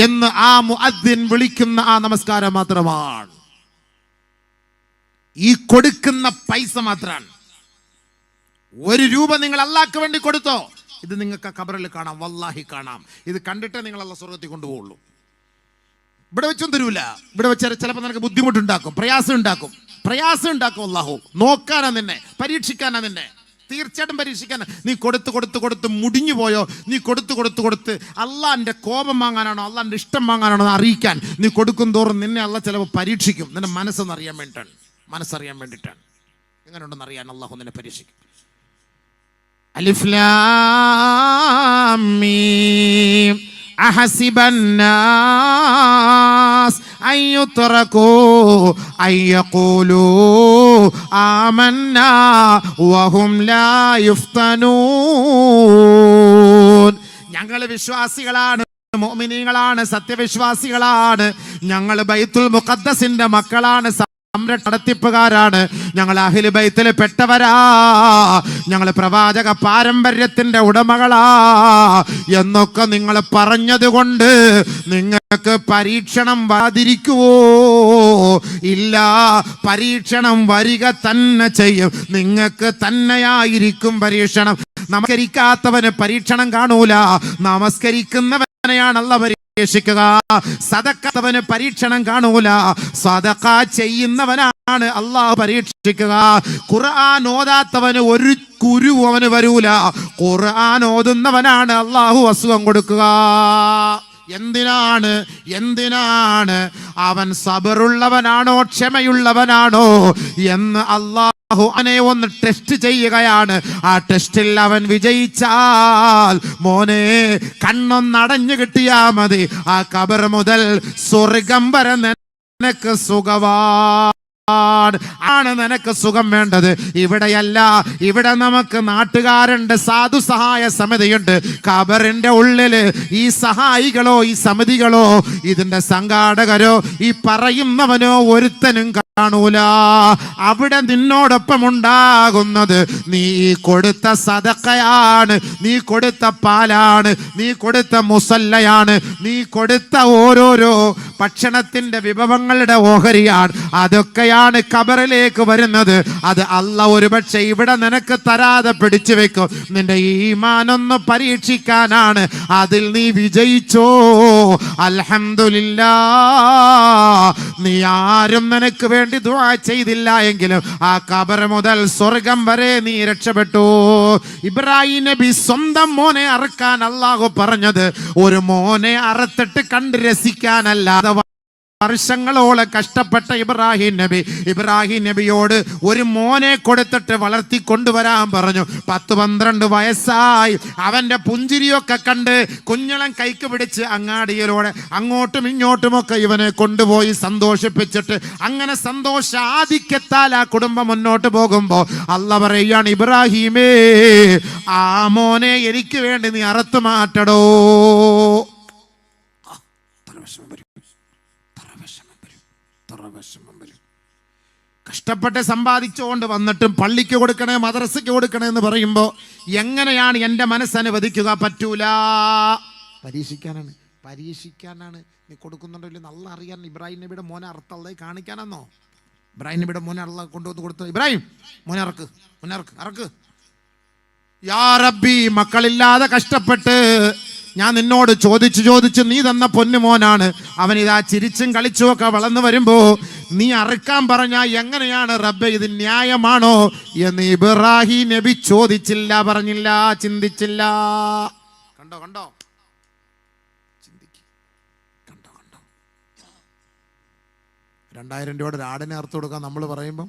എന്ന് ആ മുഅദ്ദിൻ വിളിക്കുന്ന ആ നമസ്കാരം മാത്രമാണ്. ഈ കൊടുക്കുന്ന പൈസ മാത്രമാണ്. 1 രൂപ നിങ്ങൾ അല്ലാഹ്ക്ക് വേണ്ടി കൊടുത്തോ, ഇത് നിങ്ങൾക്ക് ഖബറിൽ കാണാം. വല്ലാഹി കാണാം. ഇത് കണ്ടിട്ടേ നിങ്ങൾ അല്ലാഹ് സ്വർഗ്ഗത്തിൽ കൊണ്ടുപോകുള്ളൂ. ഇവിടെ വെച്ചൊന്നും തരൂല. ഇവിടെ വെച്ച് ചിലപ്പോൾ നിനക്ക് ബുദ്ധിമുട്ടുണ്ടാക്കും, പ്രയാസം ഉണ്ടാക്കും. അല്ലാഹു നോക്കാനാ നിന്നെ, പരീക്ഷിക്കാനാ നിന്നെ. തീർച്ചയായിട്ടും പരീക്ഷിക്കാൻ. നീ കൊടുത്ത് മുടിഞ്ഞു പോയോ? നീ കൊടുത്ത് അള്ളാന്റെ കോപം വാങ്ങാനാണോ അള്ളാന്റെ ഇഷ്ടം വാങ്ങാനാണോ അറിയിക്കാൻ നീ കൊടുക്കും തോറും നിന്നെ അള്ളാഹ് ചിലപ്പോൾ പരീക്ഷിക്കും. നിന്റെ മനസ്സറിയാൻ വേണ്ടിയിട്ടാണ്. എങ്ങനെയുണ്ടെന്ന് അറിയാൻ അള്ളാഹു നിന്നെ പരീക്ഷിക്കും. അലിഫ് ലാം മീം അഹസിബന്നാസ് അയ്യുത്രകൂ അയ്യഖൂലൂ ആമന്നാ വഹും ലാ യുഫ്തനൂൻ. ഞങ്ങൾ വിശ്വാസികളാണ്, മുഅ്മിനീങ്ങളാണ്, സത്യവിശ്വാസികളാണ്. ഞങ്ങൾ ബൈത്തുൽ മുഖദ്ദസിന്റെ മക്കളാണ്, നടത്തിപ്പുകാരാണ്. ഞങ്ങൾ അഹ്ലു ബൈത്തിൽ പെട്ടവരാ. ഞങ്ങൾ പ്രവാചക പാരമ്പര്യത്തിന്റെ ഉടമകളാ എന്നൊക്കെ നിങ്ങൾ പറഞ്ഞതുകൊണ്ട് നിങ്ങൾക്ക് പരീക്ഷണം വരാതിരിക്കുവോ? ഇല്ല, പരീക്ഷണം വരിക തന്നെ ചെയ്യും. നിങ്ങൾക്ക് തന്നെയായിരിക്കും പരീക്ഷണം. നമസ്കരിക്കാത്തവന് പരീക്ഷണം കാണൂല. നമസ്കരിക്കുന്നവനെയാണ് അല്ലാഹു പരീക്ഷിക്കുക. സദഖത്തവന് പരീക്ഷണം കാണൂല. സദഖ ചെയ്യുന്നവനാണ് അള്ളാഹു പരീക്ഷിക്കുക. ഖുർആൻ ഓതാത്തവന് ഒരു കുരു അവന് വരൂല. ഖുർആൻ ഓതുന്നവനാണ് അള്ളാഹു അസുഖം കൊടുക്കുക. എന്തിനാണ് അവൻ സബറുള്ളവനാണോ ക്ഷമയുള്ളവനാണോ എന്ന് അല്ലാഹു അവനെ ഒന്ന് ടെസ്റ്റ് ചെയ്യുകയാണ്. ആ ടെസ്റ്റിൽ അവൻ വിജയിച്ചാൽ മോനെ കണ്ണൊന്നടഞ്ഞു കിട്ടിയാ മതി. ആ ഖബർ മുതൽ സ്വർഗം വരെ നിനക്ക് ആണ് നിനക്ക് സുഖം വേണ്ടത്. ഇവിടെയല്ല. ഇവിടെ നമുക്ക് നാട്ടുകാരുണ്ട്, സാധു സഹായ സമിതിയുണ്ട്. ഖബറിന്റെ ഉള്ളില് ഈ സഹായികളോ ഈ സമിതികളോ ഇതിന്റെ സംഘാടകരോ ഈ പറയുന്നവനോ ഒരുത്തനും കാണൂല. അവിടെ നിന്നോടൊപ്പം ഉണ്ടാകുന്നത് നീ കൊടുത്ത സദഖയാണ്, നീ കൊടുത്ത പാലാണ്, നീ കൊടുത്ത മുസല്ലയാണ്, നീ കൊടുത്ത ഓരോരോ ഭക്ഷണത്തിന്റെ വിഭവങ്ങളുടെ ഓഹരിയാണ്. അതൊക്കെയാണ് ഖബറിലേക്ക് വരുന്നത്. അത് അല്ലാഹ് ഒരുപക്ഷെ ഇവിടെ നിനക്ക് തരാതെ പിടിച്ചു വെക്കും. നിന്റെ ഈമാനൊന്ന് പരീക്ഷിക്കാനാണ്. അതിൽ നീ വിജയിച്ചോ അൽഹംദുലില്ലാഹ്. നീ ആരും നിനക്ക് വേണ്ടി ദുആ ചെയ്തില്ല എങ്കിലും ആ ഖബർ മുതൽ സ്വർഗം വരെ നീ രക്ഷപ്പെട്ടു. ഇബ്രാഹിം നബി സ്വന്തം മോനെ അറുക്കാൻ അല്ലാഹു പറഞ്ഞത് ഒരു മോനെ അറുത്തിട്ട് കണ്ട് രസിക്കാനല്ലാതെ വർഷങ്ങളോളം കഷ്ടപ്പെട്ട ഇബ്രാഹിം നബിയോട് ഒരു മോനെ കൊടുത്തിട്ട് വളർത്തി കൊണ്ടുവരാൻ പറഞ്ഞു. 10-12 വയസ്സായി. അവന്റെ പുഞ്ചിരിയൊക്കെ കണ്ട് കുഞ്ഞളം കൈക്ക് പിടിച്ച് അങ്ങാടിയിലൂടെ അങ്ങോട്ടും ഇങ്ങോട്ടുമൊക്കെ ഇവനെ കൊണ്ടുപോയി സന്തോഷിപ്പിച്ചിട്ട് അങ്ങനെ സന്തോഷാധിക്യത്താൽ ആ കുടുംബം മുന്നോട്ട് പോകുമ്പോ അല്ലാഹ് പറയുകയാണ്, ഇബ്രാഹിമേ ആ മോനെ എനിക്ക് വേണ്ടി നീ അറുത്തു മാറ്റടോ. കഷ്ടപ്പെട്ട് സമ്പാദിച്ചുകൊണ്ട് വന്നിട്ടും പള്ളിക്ക് കൊടുക്കണേ മദ്രസയ്ക്ക് കൊടുക്കണേ എന്ന് പറയുമ്പോൾ എങ്ങനെയാണ് എൻ്റെ മനസ്സനുവദിക്കുക? പറ്റൂല. പരീക്ഷിക്കാനാണ് നീ കൊടുക്കുന്നുണ്ടോ ഇല്ല നല്ല അറിയാൻ. ഇബ്രാഹിം നബിയുടെ മോനെ അറുത്തള്ളേ കാണിക്കാനാന്നോ? ഇബ്രാഹിം നബിയുടെ മോനെ അള്ള കൊണ്ടുവന്ന് കൊടുത്തു. ഇബ്രാഹിം മോനെ അറക്ക്. യാ റബ്ബി, മക്കളില്ലാതെ കഷ്ടപ്പെട്ട് ഞാൻ നിന്നോട് ചോദിച്ചു നീ തന്ന പൊന്നുമോനാണ്. അവൻ ഇതാ ചിരിച്ചും കളിച്ചുമൊക്കെ വളർന്നു വരുമ്പോ നീ അറുക്കാൻ പറഞ്ഞാൽ എങ്ങനെയാണ് റബ്ബേ, ഇത് ന്യായമാണോ എന്ന് ഇബ്രാഹിം നബി ചോദിച്ചില്ല, പറഞ്ഞില്ല, ചിന്തിച്ചില്ല. കണ്ടോ ചിന്തിക്ക്. കണ്ടോ 2000 രൂപയുടെ ഒരു ആടിനെ അറുത്ത് കൊടുക്കാൻ നമ്മൾ പറയുമ്പം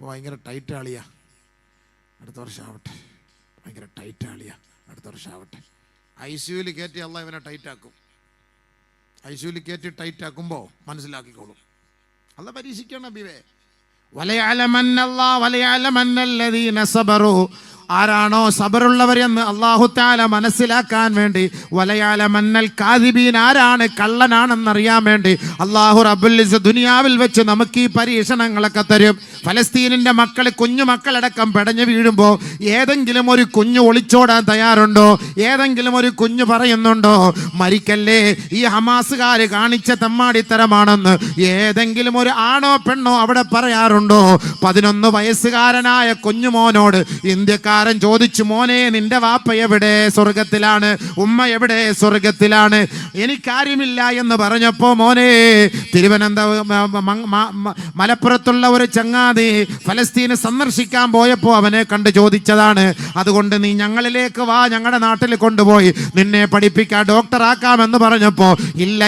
ഭയങ്കര ടൈറ്റ് ആളിയാ, അടുത്ത വർഷം ആവട്ടെ. ഭയങ്കര ടൈറ്റ് ആളിയാ, അടുത്ത വർഷം ആവട്ടെ. ICUവിൽ കയറ്റി അല്ലാഹ് ഇവനെ ടൈറ്റാക്കും. ICUവിൽ കയറ്റി ടൈറ്റാക്കുമ്പോൾ മനസ്സിലാക്കിക്കോളും. അല്ലാഹ് പരീക്ഷിക്കണം നബിയേ. വലയഅലമന്നല്ലദീന സബറു, ആരാണോ സബറുള്ളവരെന്ന് അല്ലാഹു തആല മനസ്സിലാക്കാൻ വേണ്ടി, വലയഅലമന്നൽ കാദിബീൻ, ആരാണ് കള്ളനാണെന്നറിയാൻ വേണ്ടി അല്ലാഹു റബ്ബുൽ ഇസ്സത്ത് ദുനിയാവിൽ വെച്ച് നമുക്ക് ഈ പരീക്ഷണങ്ങളൊക്കെ തരും. ഫലസ്തീനിന്റെ മക്കൾ, കുഞ്ഞുമക്കളടക്കം പെടഞ്ഞു വീഴുമ്പോൾ ഏതെങ്കിലും ഒരു കുഞ്ഞ് ഒളിച്ചോടാൻ തയ്യാറുണ്ടോ? ഏതെങ്കിലും ഒരു കുഞ്ഞ് പറയുന്നുണ്ടോ മരിക്കല്ലേ, ഈ ഹമാസുകാർ കാണിച്ച തെമ്മാടിത്തരമാണെന്ന്? ഏതെങ്കിലും ഒരു ആണോ പെണ്ണോ അവിടെ പറയാറുണ്ടോ? 11 വയസ്സുകാരനായ കുഞ്ഞുമോനോട് ഇന്ത്യക്കാരൻ ചോദിച്ചു, മോനെ നിന്റെ വാപ്പ എവിടെ? സ്വർഗത്തിലാണ്. ഉമ്മ എവിടെ? സ്വർഗത്തിലാണ്. എനിക്കാര്യമില്ല എന്ന് പറഞ്ഞപ്പോ മോനെ മലപ്പുറത്തുള്ള ഒരു ചങ്ങാതി ഫലസ്തീന് സന്ദർശിക്കാൻ പോയപ്പോ അവനെ കണ്ട് ചോദിച്ചതാണ്. അതുകൊണ്ട് നീ ഞങ്ങളിലേക്ക് വാ, ഞങ്ങളുടെ നാട്ടിൽ കൊണ്ടുപോയി നിന്നെ പഠിപ്പിക്കാം, ഡോക്ടറാക്കാമെന്ന് പറഞ്ഞപ്പോ ഇല്ല,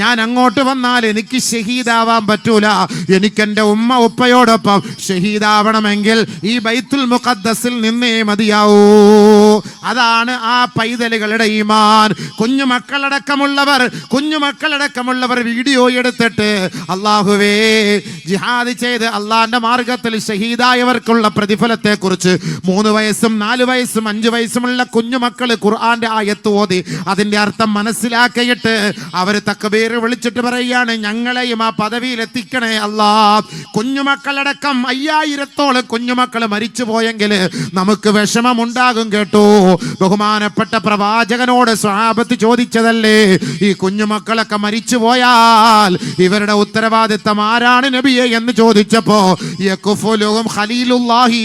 ഞാൻ അങ്ങോട്ട് വന്നാൽ എനിക്ക് ഷഹീദാവാൻ പറ്റൂല. എനിക്കെന്റെ ഉമ്മ ഉപ്പയോടൊപ്പം ഷഹീദാവണമെങ്കിൽ ഈ ബൈത്തുൽ മുഖദ്ദസിൽ നിന്നേ മതിയാവൂ. അതാണ് ആ പൈതലുകളുടെ ഈമാൻ. കുഞ്ഞുമക്കളടക്കമുള്ളവർ വീഡിയോ എടുത്തിട്ട് അല്ലാഹുവേ ജിഹാദ് ചെയ്ത് അള്ളാന്റെ മാർഗത്തിൽ ഷഹീദായവർക്കുള്ള പ്രതിഫലത്തെ കുറിച്ച് 3 വയസ്സും 4 വയസ്സും 5 വയസ്സുമുള്ള കുഞ്ഞുമക്കള് ഖുർആന്റെ ആയത്ത് ഓതി അതിന്റെ അർത്ഥം മനസ്സിലാക്കിയിട്ട് അവർ തക്ബീർ വിളിച്ചിട്ട് പറയുകയാണ്, ഞങ്ങളെയും ആ പദവിയിൽ എത്തിക്കണേ അല്ലാ. കുഞ്ഞുമക്കളടക്കം 5000-ഓളം കുഞ്ഞുമക്കൾ മരിച്ചു പോയെങ്കിൽ നമുക്ക് വിഷമമുണ്ടാകും കേട്ടോ. ബഹുമാനപ്പെട്ട പ്രവാചകനോട് സ്വഹാബത്ത് ചോദിച്ചതല്ലേ, ഈ കുഞ്ഞുമക്കളൊക്കെ മരിച്ചു പോയാൽ ഇവരുടെ ഉത്തരവാദിത്തം ആരാണ് നബിയെ എന്ന് ചോദിച്ചപ്പോ യഖ്ഫുലുഹും ഖലീലുല്ലാഹി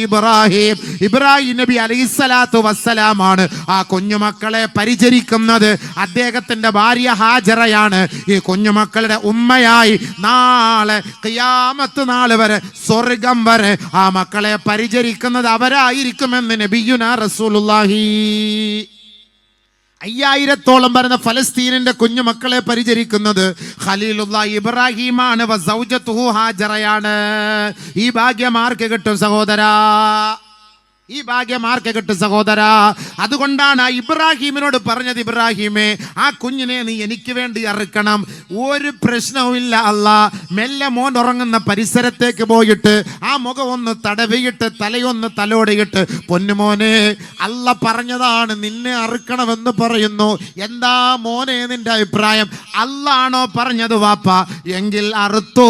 ഇബ്രാഹിം നബി അലൈഹിസ്സലാത്തു വസ്സലാമാണ് ആ കുഞ്ഞുമക്കളെ പരിചരിക്കുന്നത്. അദ്ദേഹത്തിന്റെ ഭാര്യ ഹാജറയാണ് ഈ കുഞ്ഞുമക്കളുടെ ഉമ്മയായി നാളെ ഖിയാമത്ത് നാൾ വരെ, സ്വർഗം വരെ ആ മക്കളെ പരിചരിക്കുന്നത് അവരായിരിക്കുമെന്ന് നബിയുനാ റസൂലുള്ളാഹി. 5000-ഓളം വരുന്ന ഫലസ്തീനിന്റെ കുഞ്ഞുമക്കളെ പരിചരിക്കുന്നത് ഖലീലുല്ലാഹി ഇബ്രാഹിമാണ്, വസൗജതുഹു ഹാജറയാണ്. ഈ ഭാഗ്യം ആർക്ക് കിട്ടും സഹോദരാ? ഈ ഭാഗ്യം ആർക്ക് കിട്ടും സഹോദരാ? അതുകൊണ്ടാണ് ആ ഇബ്രാഹിമിനോട് പറഞ്ഞത്, ഇബ്രാഹിമേ, ആ കുഞ്ഞിനെ നീ എനിക്ക് വേണ്ടി അറുക്കണം, ഒരു പ്രശ്നവുമില്ല അല്ലാ. മെല്ലെ മോൻ ഉറങ്ങുന്ന പരിസരത്തേക്ക് പോയിട്ട് ആ മുഖം ഒന്ന് തടവിയിട്ട് തലയൊന്ന് തലോടിയിട്ട്, പൊന്നുമോനെ, അല്ല പറഞ്ഞതാണ് നിന്നെ അറുക്കണമെന്ന് പറയുന്നു, എന്താ മോനെ നിന്റെ അഭിപ്രായം? അല്ലാണോ പറഞ്ഞത് വാപ്പ? എങ്കിൽ അറുത്തോ,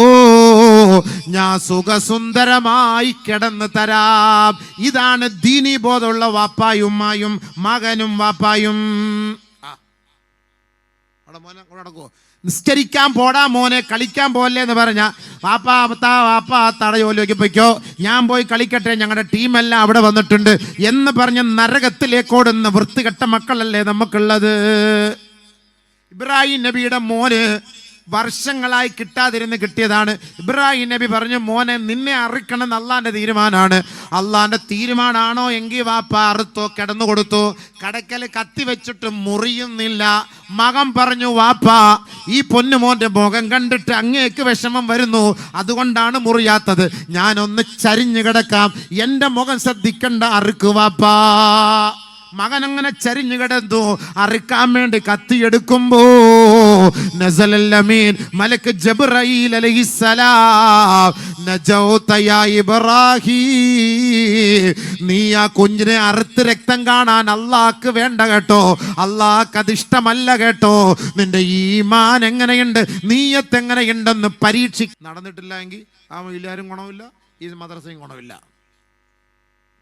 ഞാൻ സുഖസുന്ദരമായി കിടന്ന് തരാം. ഇതാണ് ദീനി ബോധമുള്ള വാപ്പായും ഉമ്മായും മകനും വാപ്പായും. നിസ്കരിക്കാൻ പോടാ മോനെ, കളിക്കാൻ പോലെ എന്ന് പറഞ്ഞ വാപ്പ തടയോലേക്ക് പൊയ്ക്കോ, ഞാൻ പോയി കളിക്കട്ടെ, ഞങ്ങളുടെ ടീമെല്ലാം അവിടെ വന്നിട്ടുണ്ട് എന്ന് പറഞ്ഞ് നരകത്തിലേക്കോടുന്ന വൃത്തികെട്ട മക്കളല്ലേ നമുക്കുള്ളത്. ഇബ്രാഹിം നബിയുടെ മോന് വർഷങ്ങളായി കിട്ടിയതാണ്. ഇബ്രാഹിം നബി പറഞ്ഞു, മോനെ, നിന്നെ അറുക്കണം അള്ളാന്റെ തീരുമാനമാണ്. അള്ളാന്റെ തീരുമാനമാണോ എങ്കിൽ വാപ്പ അറുത്തോ, കിടന്നു കൊടുത്തു. കടക്കൽ കത്തി വെച്ചിട്ട് മുറിയുന്നില്ല. മകൻ പറഞ്ഞു, വാപ്പ, ഈ പൊന്നുമോന്റെ മുഖം കണ്ടിട്ട് അങ്ങേക്ക് വിഷമം വരുന്നു, അതുകൊണ്ടാണ് മുറിയാത്തത്. ഞാനൊന്ന് ചരിഞ്ഞു കിടക്കാം, എന്റെ മുഖം ശ്രദ്ധിക്കണ്ട, അറുക്കു വാപ്പാ. മകൻ അങ്ങനെ ചരിഞ്ഞു കിടന്നു. അറുക്കാൻ വേണ്ടി കത്തിയെടുക്കുമ്പോ നസലൽ അമീൻ മലക്ക് ജിബ്രീൽ അലൈഹിസ്സലാം, നജൗത യാ ഇബ്രാഹിം, നീ ആ കുഞ്ഞിനെ അറുത്ത് രക്തം കാണാൻ അള്ളാഹ്ക്ക് വേണ്ട കേട്ടോ, അള്ളാഹ്ക്ക് അതിഷ്ടമല്ല കേട്ടോ. നിന്റെ ഈമാൻ എങ്ങനെയുണ്ട്, നീയത്ത് എങ്ങനെയുണ്ടെന്ന് നടന്നിട്ടില്ല എങ്കിൽ ആ എല്ലാവരും ഗുണമില്ല, ഈ മദ്രസയും ഗുണമില്ല.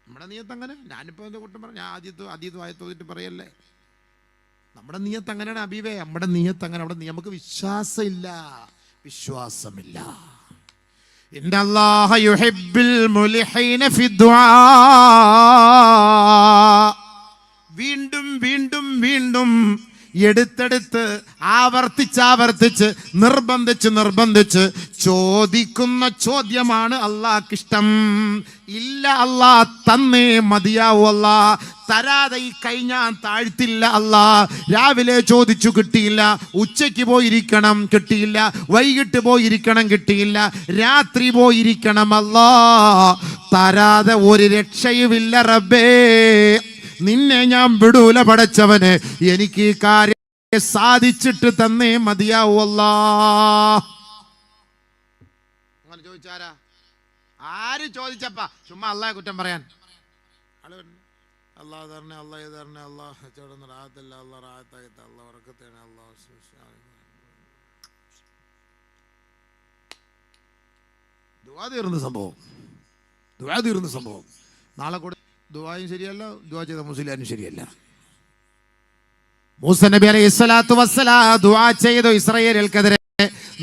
നമ്മുടെ നീയത്ത് അങ്ങനെ, ഞാനിപ്പോൾ എൻ്റെ കുട്ടം പറഞ്ഞു, ഞാൻ ആദ്യത്തെ തോന്നിട്ട് പറയല്ലേ, നമ്മുടെ നീയത്ത് അങ്ങനെയാണ് അബീബേ, നമ്മുടെ നീയത്ത് അങ്ങനെ. അവിടെ നമുക്ക് വിശ്വാസമില്ല. ഇന്നല്ലാഹ യുഹിബ്ബുൽ മുലിഹീന ഫിദ്ദുആ. വീണ്ടും വീണ്ടും വീണ്ടും എടുത്തെടുത്ത് ആവർത്തിച്ച് നിർബന്ധിച്ച് ചോദിക്കുന്ന ചോദ്യമാണ് അള്ളാഹ്ക്കിഷ്ടം. ഇല്ല അല്ലാ, തന്നേ മതിയാവൂ അല്ലാ, തരാതെ ഈ കൈ ഞാൻ താഴ്ത്തില്ല അല്ലാ. രാവിലെ ചോദിച്ചു കിട്ടിയില്ല, ഉച്ചയ്ക്ക് പോയിരിക്കണം കിട്ടിയില്ല, വൈകിട്ട് പോയിരിക്കണം കിട്ടിയില്ല, രാത്രി പോയിരിക്കണം അല്ലാ, തരാതെ ഒരു രക്ഷയുമില്ല റബ്ബേ. നിന്നെ ഞാൻ വിടൂല പടച്ചവനെ, എനിക്ക് ഈ കാര്യം സാധിച്ചിട്ട് തന്നേ മതിയാവൂ അല്ലാ. അങ്ങനെ ചോദിച്ചാരാ? ആര് ചോദിച്ചപ്പാ? ചുമ്മാ അള്ളാഹെ കുറ്റം പറയാൻ. അള്ളാഹ് തരണേ, അള്ളാഹ് തരണേ, അള്ളാഹ് ചേർന്ന് റാഹത്തില്ല, അള്ളാഹ് റാഹത്താകട്ടെ, അള്ളാഹ് ഉറക്കത്തേനെ, അള്ളാഹ്. ദുആ തീർന്ന സംഭവം. നാളെ കൂടെ ദുആയും ശരിയല്ല, ദുആ ചെയ്ത മുസ്ലിയാനും ശരിയല്ല. മൂസ നബി അലൈഹിസ്സലാത്തു വസ്സലാം ദുആ ചെയ്തു ഇസ്രായേലിൽക്കെതിരെ.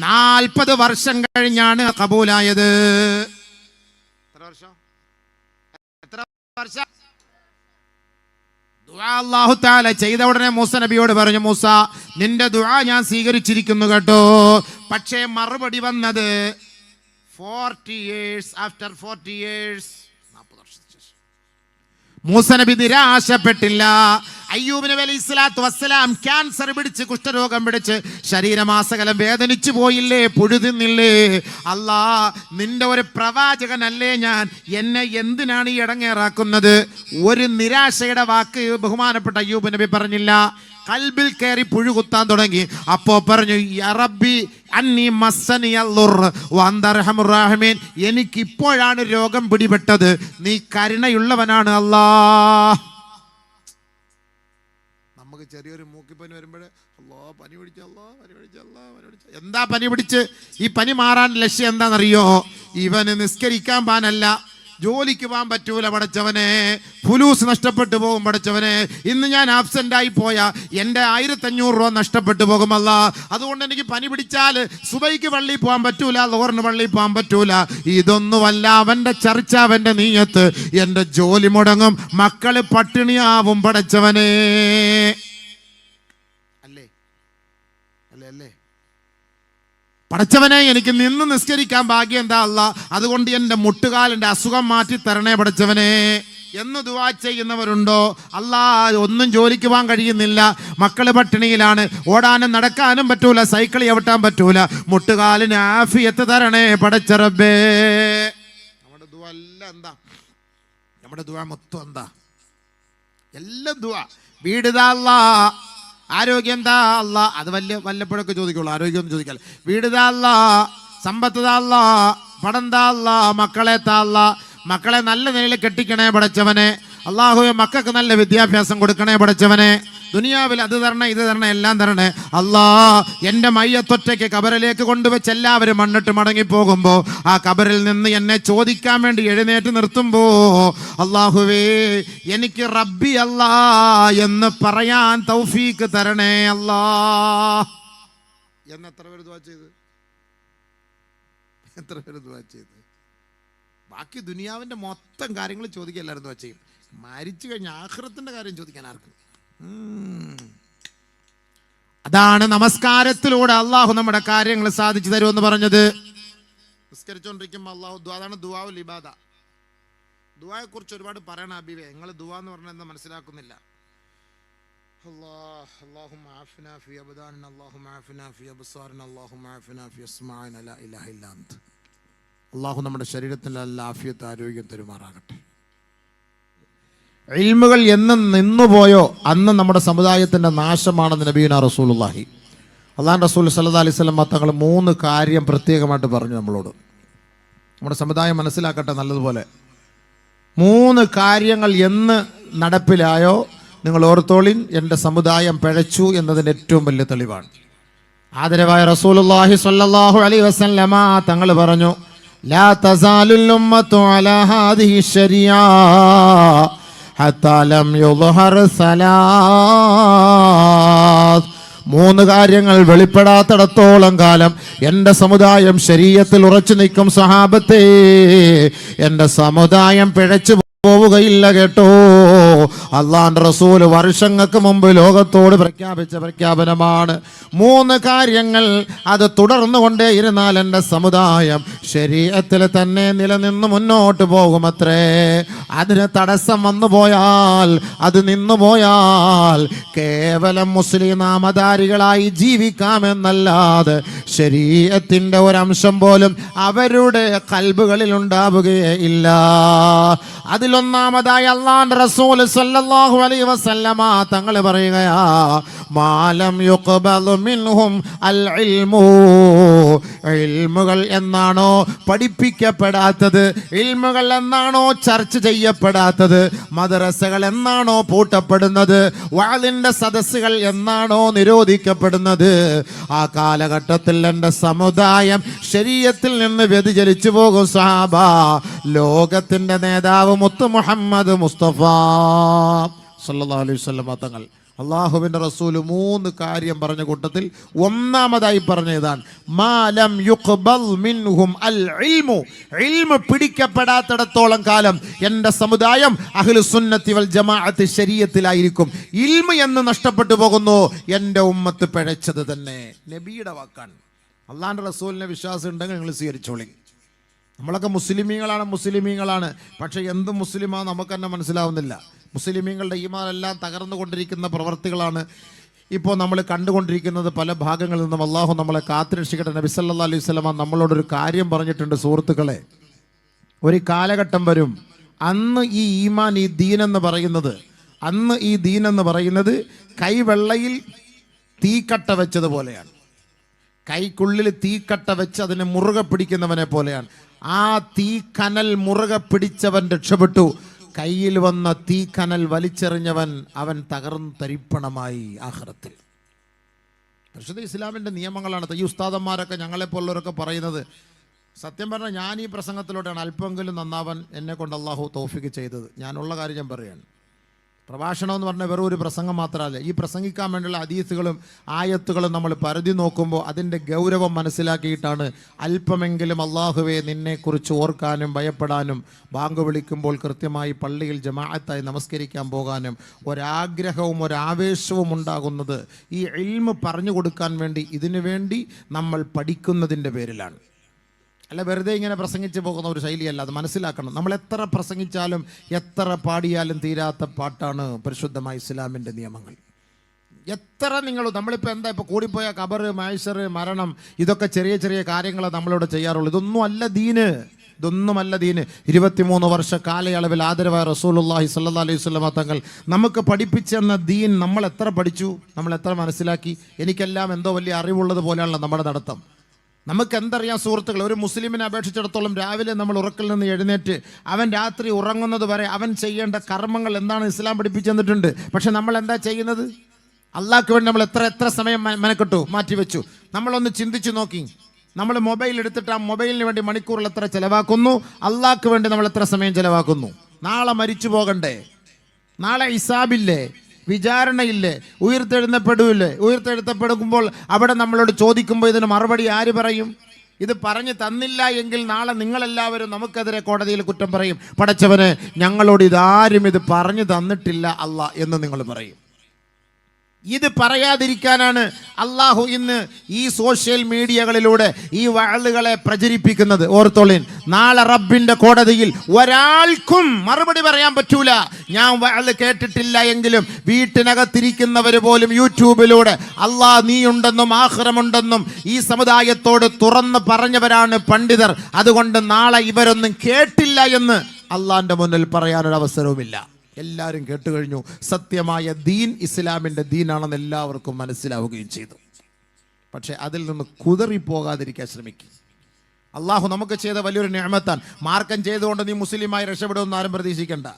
40 വർഷം കഴിഞ്ഞാണ് കബൂലായത്. എത്ര വർഷം? ദുആ അല്ലാഹു തആല ചെയ്ത ഉടനെ മൂസ നബിയോട് പറഞ്ഞു, മൂസ, നിന്റെ ദുആ ഞാൻ സ്വീകരിച്ചിരിക്കുന്നു കേട്ടോ. പക്ഷേ മറുപടി വന്നത് 40 years, after 40 years, 40 വർഷത്തിന് ശേഷം. മൂസ നബി നിരാശപ്പെട്ടില്ല. അയ്യൂബ് നബി അലൈഹിസ്സലാത്തു വസ്സലാം ക്യാൻസർ പിടിച്ച്, കുഷ്ഠരോഗം പിടിച്ച് ശരീരമാസകലം വേദനിച്ചു പോയില്ലേ, പുഴുതിന്നില്ലേ? അല്ലാ, നിന്റെ ഒരു പ്രവാചകനല്ലേ ഞാൻ, എന്നെ എന്തിനാണ് ഈ ഇടങ്ങേറാക്കുന്നത്? ഒരു നിരാശയുടെ വാക്ക് ബഹുമാനപ്പെട്ട അയ്യൂബ് നബി പറഞ്ഞില്ല. കൽബിൽ കയറി പുഴുകുത്താൻ തുടങ്ങി. അപ്പോ പറഞ്ഞു, യാ റബ്ബി അന്നി മസ്സനിയൽ ദുർ വഅന്ത അർഹമുർ റഹീമീൻ, എനിക്കിപ്പോഴാണ് രോഗം പിടിപെട്ടത്, നീ കരുണയുള്ളവനാണ് അല്ലാ. നമുക്ക് ചെറിയൊരു മൂക്കിപ്പനി വരുമ്പോഴേ പനി പിടിച്ച എന്താ പനി പിടിച്ച്? ഈ പനി മാറാൻ ലക്ഷ്യം എന്താണെന്നറിയോ? ഇവന് നിസ്കരിക്കാൻ പാനല്ല, ജോലിക്ക് പോകാൻ പറ്റൂല പടച്ചവനെ, ഫുലൂസ് നഷ്ടപ്പെട്ടു പോകും പടച്ചവനെ. ഇന്ന് ഞാൻ ആബ്സെന്റ് ആയി പോയാ എൻ്റെ 1500 രൂപ നഷ്ടപ്പെട്ടു പോകുമല്ല. അതുകൊണ്ട് എനിക്ക് പനി പിടിച്ചാൽ സുബൈക്ക് പള്ളിയിൽ പോകാൻ പറ്റൂല, ലോറിന് പള്ളിയിൽ പോകാൻ പറ്റൂല. ഇതൊന്നുമല്ല അവൻ്റെ ചർച്ച, അവൻ്റെ നീയത്ത്. എൻ്റെ ജോലി മുടങ്ങും, മക്കള് പട്ടിണിയാവും പടച്ചവനെ. അല്ലേ അല്ലേ അല്ലേ പടച്ചവനെ, എനിക്ക് നിന്ന് നിസ്കരിക്കാൻ ഭാഗ്യം എന്താ അല്ലാ, അതുകൊണ്ട് എൻ്റെ മുട്ടുകാലിൻ്റെ അസുഖം മാറ്റി തരണേ പടച്ചവനെ എന്ന് ദുആ ചെയ്യുന്നവരുണ്ടോ? അല്ലാ, ഒന്നും ജോലിക്ക് പോകാൻ കഴിയുന്നില്ല, മക്കള് പട്ടിണിയിലാണ്, ഓടാനും നടക്കാനും പറ്റൂല, സൈക്കിൾ ചവിട്ടാൻ പറ്റൂല, മുട്ടുകാലിന് ആഫിയത്ത് തരണേ പടച്ച റബ്ബേ. നമ്മുടെ ദുആ എല്ലാം എന്താ? നമ്മുടെ ദുആ മൊത്തം എന്താ? എല്ലാം ദുആ. വീട് താ അല്ലാ, ആരോഗ്യം താ അല്ലാ. അത് വല്ലപ്പോഴൊക്കെ ചോദിക്കുള്ളൂ, ആരോഗ്യം ഒന്നും ചോദിക്കാല്ല. വീട് താ അല്ലാ, സമ്പത്ത് താ അല്ലാ, പണം താ അല്ലാ, മക്കളെ താ അല്ലാ. മക്കളെ നല്ല നിലയിൽ കെട്ടിക്കണേ പടച്ചവനെ. അള്ളാഹുവേ മക്കൾക്ക് നല്ല വിദ്യാഭ്യാസം കൊടുക്കണേ പടച്ചവനെ. ദുനിയാവിൽ അത് തരണേ, ഇത് തരണേ, എല്ലാം തരണേ അല്ലാ. എൻ്റെ മയ്യത്തൊറ്റയ്ക്ക് കബറിലേക്ക് കൊണ്ടുവച്ച് എല്ലാവരും മണ്ണിട്ട് മടങ്ങിപ്പോകുമ്പോൾ ആ കബറിൽ നിന്ന് എന്നെ ചോദിക്കാൻ വേണ്ടി എഴുന്നേറ്റ് നിർത്തുമ്പോൾ അള്ളാഹുവേ എനിക്ക് റബ്ബി അല്ലാ എന്ന് പറയാൻ തൗഫീക്ക് തരണേ അല്ലാ എന്ന് എത്ര പേര് ദുആ ചെയ്ത്? എത്ര പേര് ദുആ ചെയ്ത്? ബാക്കി ദുനിയാവിൻ്റെ മൊത്തം കാര്യങ്ങൾ ചോദിക്കുക എല്ലാവരും ദുആ ചെയ്യും. മരിച്ചു കഴിഞ്ഞ ആഖിറത്തിന്റെ കാര്യം ചോദിക്കാൻ ആർക്കും? അതാണ് നമസ്കാരത്തിലൂടെ അള്ളാഹു നമ്മുടെ കാര്യങ്ങൾ സാധിച്ചു തരുമെന്ന് പറഞ്ഞത്. നിസ്കരിച്ചുകൊണ്ടിരിക്കുമ്പോൾ അള്ളാഹു അതാണ് ദുആഉൽ ഇബാദ. ദുആയെ കുറിച്ച് ഒരുപാട് പറയണം ഹബീബേ. നിങ്ങൾ ദുആ എന്ന് പറഞ്ഞാൽ എന്താ മനസ്സിലാക്കുന്നില്ല. അല്ലാഹുമ്മ ആഫിനാ ഫീ അബ്ദാനിനാ, അല്ലാഹുമ്മ ആഫിനാ ഫീ അബ്സാറിനാ, അല്ലാഹുമ്മ ആഫിനാ ഫീ അസ്മാഇനാ, ലാ ഇലാഹ ഇല്ലാ അൻത. അള്ളാഹു നമ്മുടെ ശരീരത്തിൽ നല്ല ആഫിയത്ത്, ആരോഗ്യം തരുമാറാകട്ടെ. ഇൽമുകൾ എന്ന് നിന്നുപോയോ അന്ന് നമ്മുടെ സമുദായത്തിൻ്റെ നാശമാണെന്ന് നബീന റസൂലുള്ളാഹി അള്ളാഹു റസൂൽ സല്ലല്ലാഹു അലൈഹി വസല്ലം തങ്ങൾ 3 കാര്യം പ്രത്യേകമായിട്ട് പറഞ്ഞു നമ്മളോട്. നമ്മുടെ സമുദായം മനസ്സിലാക്കട്ടെ നല്ലതുപോലെ. 3 കാര്യങ്ങൾ എന്ന് നടപ്പിലായോ നിങ്ങൾ ഓർത്തോളിൻ, എൻ്റെ സമുദായം പിഴച്ചു എന്നതിൻ്റെ ഏറ്റവും വലിയ തെളിവാണ്. ആദരവായ റസൂലുള്ളാഹി സ്വല്ലല്ലാഹു അലൈഹി വസല്ലമ തങ്ങൾ പറഞ്ഞു, ലാ തസാലുൽ ഉമ്മത്തു അലാ ഹാദിഹി ശരിയാ ഹത്താ ലം യുദ്ഹർ സലാസ്. 3 കാര്യങ്ങൾ വെളിപ്പെടാത്തിടത്തോളം കാലം എൻ്റെ സമുദായം ശരീഅത്തിൽ ഉറച്ചു നിൽക്കും. സഹാബത്തേ, എൻ്റെ സമുദായം പിഴച്ചു പോവുകയില്ല കേട്ടോ. അള്ളാഹുവിന്റെ റസൂൽ വർഷങ്ങൾക്ക് മുമ്പ് ലോകത്തോട് പ്രഖ്യാപിച്ച പ്രഖ്യാപനമാണ്. 3 കാര്യങ്ങൾ അത് തുടർന്നു കൊണ്ടേയിരുന്നാൽ എൻ്റെ സമുദായം ശരീഅത്തിൽ തന്നെ നിലനിന്ന് മുന്നോട്ട് പോകുമത്രേ. അതിന് തടസ്സം വന്നു പോയാൽ, അത് നിന്നു പോയാൽ കേവലം മുസ്ലിം നാമധാരികളായി ജീവിക്കാമെന്നല്ലാതെ ശരീഅത്തിന്റെ ഒരംശം പോലും അവരുടെ ഖൽബുകളിൽ ഉണ്ടാവുകയേ ഇല്ല. അതിലൊന്നാമതായി അല്ലാഹുവിന്റെ റസൂൽ സല്ലല്ലാഹു അലൈഹി വസല്ലമ തങ്ങൾ പറയുകയാ, മാലം യുഖ്ബലു മിൻഹും അൽ ഇൽമു. ഇൽമുകൾ എന്നാണോ പഠിപ്പിക്കപ്പെടാത്തത്, ഇൽമുകൾ എന്നാണോ ചർച്ച ചെയ്യപ്പെടാത്തത്, മദ്രസകൾ എന്നാണോ പൂട്ടപ്പെടുന്നത്, വഅലിന്റെ സദസ്സുകൾ എന്നാണോ നിരോധിക്കപ്പെടുന്നത്, ആ കാലഘട്ടത്തിൽ എൻ്റെ സമുദായം ശരീഅത്തിൽ നിന്ന് വ്യതിചലിച്ചു പോകും. സഹാബ, ലോകത്തിന്റെ നേതാവ് മുത്ത് മുഹമ്മദ് മുസ്തഫ സല്ലല്ലാഹു അലൈഹി വസല്ലം തങ്ങൾ അള്ളാഹുവിന്റെ റസൂൽ 3 കാര്യം പറഞ്ഞ കൂട്ടത്തിൽ ഒന്നാമതായി പറഞ്ഞതാണ് മാലം യുഖ്ബൽ മിൻഹും അൽ ഇൽമു. ഇൽമു പിടിക്കപ്പെടാത്തിടത്തോളം കാലം എൻ്റെ സമുദായം അഹ്ലു സുന്നത്തി വൽ ജമാഅത്ത് ശരീഅത്തിലായിരിക്കും. ഇൽമു എന്ന് നഷ്ടപ്പെട്ടു പോകുന്നു, എൻ്റെ ഉമ്മത്ത് പിഴച്ചത് തന്നെ. നബിയുടെ വാക്കാണ്. അള്ളാഹുവിന്റെ റസൂലിനെ വിശ്വാസം ഉണ്ടെങ്കിൽ നിങ്ങൾ സ്വീകരിച്ചോളി. നമ്മളൊക്കെ മുസ്ലിമീങ്ങളാണ്. പക്ഷെ എന്ത് മുസ്ലിമാണെന്ന് നമുക്ക് തന്നെ മനസ്സിലാവുന്നില്ല. മുസ്ലിമീങ്ങളുടെ ഈമാനെല്ലാം തകർന്നുകൊണ്ടിരിക്കുന്ന പ്രവർത്തികളാണ് ഇപ്പോൾ നമ്മൾ കണ്ടുകൊണ്ടിരിക്കുന്നത് പല ഭാഗങ്ങളിൽ നിന്നും. അള്ളാഹു നമ്മളെ കാത്തുരക്ഷിക്കട്ടെ. നബി സല്ലല്ലാഹു അലൈഹി വസല്ലം നമ്മളോടൊരു കാര്യം പറഞ്ഞിട്ടുണ്ട്. സുഹൃത്തുക്കളെ, ഒരു കാലഘട്ടം വരും അന്ന് ഈ ഈമാൻ, ഈ ദീനെന്ന് പറയുന്നത് കൈവെള്ളയിൽ തീക്കട്ട വെച്ചതുപോലെയാണ്. കൈക്കുള്ളിൽ തീക്കട്ട വെച്ച് അതിനെ മുറുകെ പിടിക്കുന്നവനെ പോലെയാണ്. ആ തീക്കനൽ മുറുകെ പിടിച്ചവൻ രക്ഷപ്പെട്ടു. കയ്യിൽ വന്ന തീക്കനൽ വലിച്ചെറിഞ്ഞവൻ അവൻ തകർന്നു തരിപ്പണമായി ആഖിറത്തിൽ. പരിശുദ്ധ ഇസ്ലാമിൻ്റെ നിയമങ്ങളാണ്. ഈ ഉസ്താദന്മാരൊക്കെ ഞങ്ങളെപ്പോലുള്ളവരൊക്കെ പറയുന്നത്. സത്യം പറഞ്ഞാൽ ഞാൻ ഈ പ്രസംഗത്തിലൂടെയാണ് അല്പമെങ്കിലും നന്നാവാൻ എന്നെ കൊണ്ട് അള്ളാഹു തൗഫീഖ് ചെയ്തത്. ഞാനുള്ള കാര്യം ഞാൻ പറയുകയാണ്. പ്രഭാഷണം എന്ന് പറഞ്ഞാൽ വെറും ഒരു പ്രസംഗം മാത്രമല്ല. ഈ പ്രസംഗിക്കാൻ വേണ്ടിയുള്ള ഹദീസുകളും ആയത്തുകളും നമ്മൾ പരിധി നോക്കുമ്പോൾ അതിൻ്റെ ഗൗരവം മനസ്സിലാക്കിയിട്ടാണ് അല്പമെങ്കിലും അള്ളാഹുവെ നിന്നെക്കുറിച്ച് ഓർക്കാനും ഭയപ്പെടാനും ബാങ്ക് വിളിക്കുമ്പോൾ കൃത്യമായി പള്ളിയിൽ ജമാഅത്തായി നമസ്കരിക്കാൻ പോകാനും ഒരാഗ്രഹവും ഒരാവേശവും ഉണ്ടാകുന്നത് ഈ ഇൽമ് പറഞ്ഞു കൊടുക്കാൻ വേണ്ടി, ഇതിനു വേണ്ടി നമ്മൾ പഠിക്കുന്നതിൻ്റെ പേരിലാണ്. അല്ല വെറുതെ ഇങ്ങനെ പ്രസംഗിച്ച് പോകുന്ന ഒരു ശൈലിയല്ല. അത് മനസ്സിലാക്കണം. നമ്മൾ എത്ര പ്രസംഗിച്ചാലും എത്ര പാടിയാലും തീരാത്ത പാട്ടാണ് പരിശുദ്ധമായ ഇസ്ലാമിൻ്റെ നിയമങ്ങൾ. എത്ര നമ്മളിപ്പോൾ എന്താ ഇപ്പോൾ കൂടിപ്പോയ ഖബർ, മഹ്ശർ, മരണം, ഇതൊക്കെ ചെറിയ ചെറിയ കാര്യങ്ങളെ നമ്മളിവിടെ ചെയ്യാറുള്ളൂ. ഇതൊന്നും അല്ല ദീന്. ഇതൊന്നുമല്ല ദീന്. 23 വർഷ കാലയളവിൽ ആദരവായ റസൂലുള്ളാഹി സ്വല്ലല്ലാഹി അലൈഹി വസല്ലമ തങ്ങൾ നമുക്ക് പഠിപ്പിച്ചെന്ന ദീൻ നമ്മൾ എത്ര പഠിച്ചു, നമ്മൾ എത്ര മനസ്സിലാക്കി? എനിക്കെല്ലാം എന്തോ വലിയ അറിവുള്ളത് പോലെയാണല്ലോ നമ്മുടെ നടത്തം. നമുക്ക് എന്തറിയാം സുഹൃത്തുക്കൾ? ഒരു മുസ്ലിമിനെ അപേക്ഷിച്ചിടത്തോളം രാവിലെ നമ്മൾ ഉറക്കിൽ നിന്ന് എഴുന്നേറ്റ് അവൻ രാത്രി ഉറങ്ങുന്നത് വരെ അവൻ ചെയ്യേണ്ട കർമ്മങ്ങൾ എന്താണ് ഇസ്ലാം പഠിപ്പിച്ചു തന്നിട്ടുണ്ട്. പക്ഷെ നമ്മൾ എന്താ ചെയ്യുന്നത്? അള്ളാഹ്ക്ക് വേണ്ടി നമ്മൾ എത്ര സമയം മെനക്കെട്ടു മാറ്റിവെച്ചു? നമ്മളൊന്ന് ചിന്തിച്ചു നോക്കി. നമ്മൾ മൊബൈൽ എടുത്തിട്ട് ആ മൊബൈലിന് വേണ്ടി മണിക്കൂറിൽ എത്ര ചിലവാക്കുന്നു? അള്ളാഹ്ക്ക് വേണ്ടി നമ്മൾ എത്ര സമയം ചിലവാക്കുന്നു? നാളെ മരിച്ചു പോകണ്ടേ? നാളെ ഹിസാബില്ലേ? വിചാരണയില്ലേ? ഉയർത്തെഴുത്തപ്പെടുമ്പോൾ അവിടെ നമ്മളോട് ചോദിക്കുമ്പോൾ ഇതിന് മറുപടി ആര് പറയും? ഇത് പറഞ്ഞു തന്നില്ല എങ്കിൽ നാളെ നിങ്ങളെല്ലാവരും നമുക്കെതിരെ കോടതിയിൽ കുറ്റം പറയും. പടച്ചവന്, ഞങ്ങളോട് ഇതാരും ഇത് പറഞ്ഞു തന്നിട്ടില്ല അല്ലാ എന്ന് നിങ്ങൾ പറയും. ഇത് പറയാതിരിക്കാനാണ് അള്ളാഹു ഇന്ന് ഈ സോഷ്യൽ മീഡിയകളിലൂടെ ഈ വഅളുകളെ പ്രചരിപ്പിക്കുന്നത്. ഓർത്തോളിൻ, നാളെ റബ്ബിന്റെ കോടതിയിൽ ഒരാൾക്കും മറുപടി പറയാൻ പറ്റൂല. ഞാൻ വഅള് കേട്ടിട്ടില്ല എങ്കിലും വീട്ടിനകത്തിരിക്കുന്നവർ പോലും യൂട്യൂബിലൂടെ അള്ളാഹ് നീയുണ്ടെന്നും ആഖിറമുണ്ടെന്നും ഈ സമുദായത്തോട് തുറന്ന് പറഞ്ഞവരാണ് പണ്ഡിതർ. അതുകൊണ്ട് നാളെ ഇവരൊന്നും കേട്ടില്ല എന്ന് അള്ളാഹിന്റെ മുന്നിൽ പറയാനൊരവസരവുമില്ല. എല്ലാവരും കേട്ടുകഴിഞ്ഞു. സത്യമായ ദീൻ ഇസ്ലാമിൻ്റെ ദീനാണെന്ന് എല്ലാവർക്കും മനസ്സിലാവുകയും ചെയ്തു. പക്ഷെ അതിൽ നിന്ന് കുതറിപ്പോകാതിരിക്കാൻ ശ്രമിക്കും. അള്ളാഹു നമുക്ക് ചെയ്ത വലിയൊരു നിഅമത്താണ്. മാർക്കം ചെയ്തുകൊണ്ട് നീ മുസ്ലിമായി രക്ഷപ്പെടുമെന്ന് ആരും പ്രതീക്ഷിക്കേണ്ട.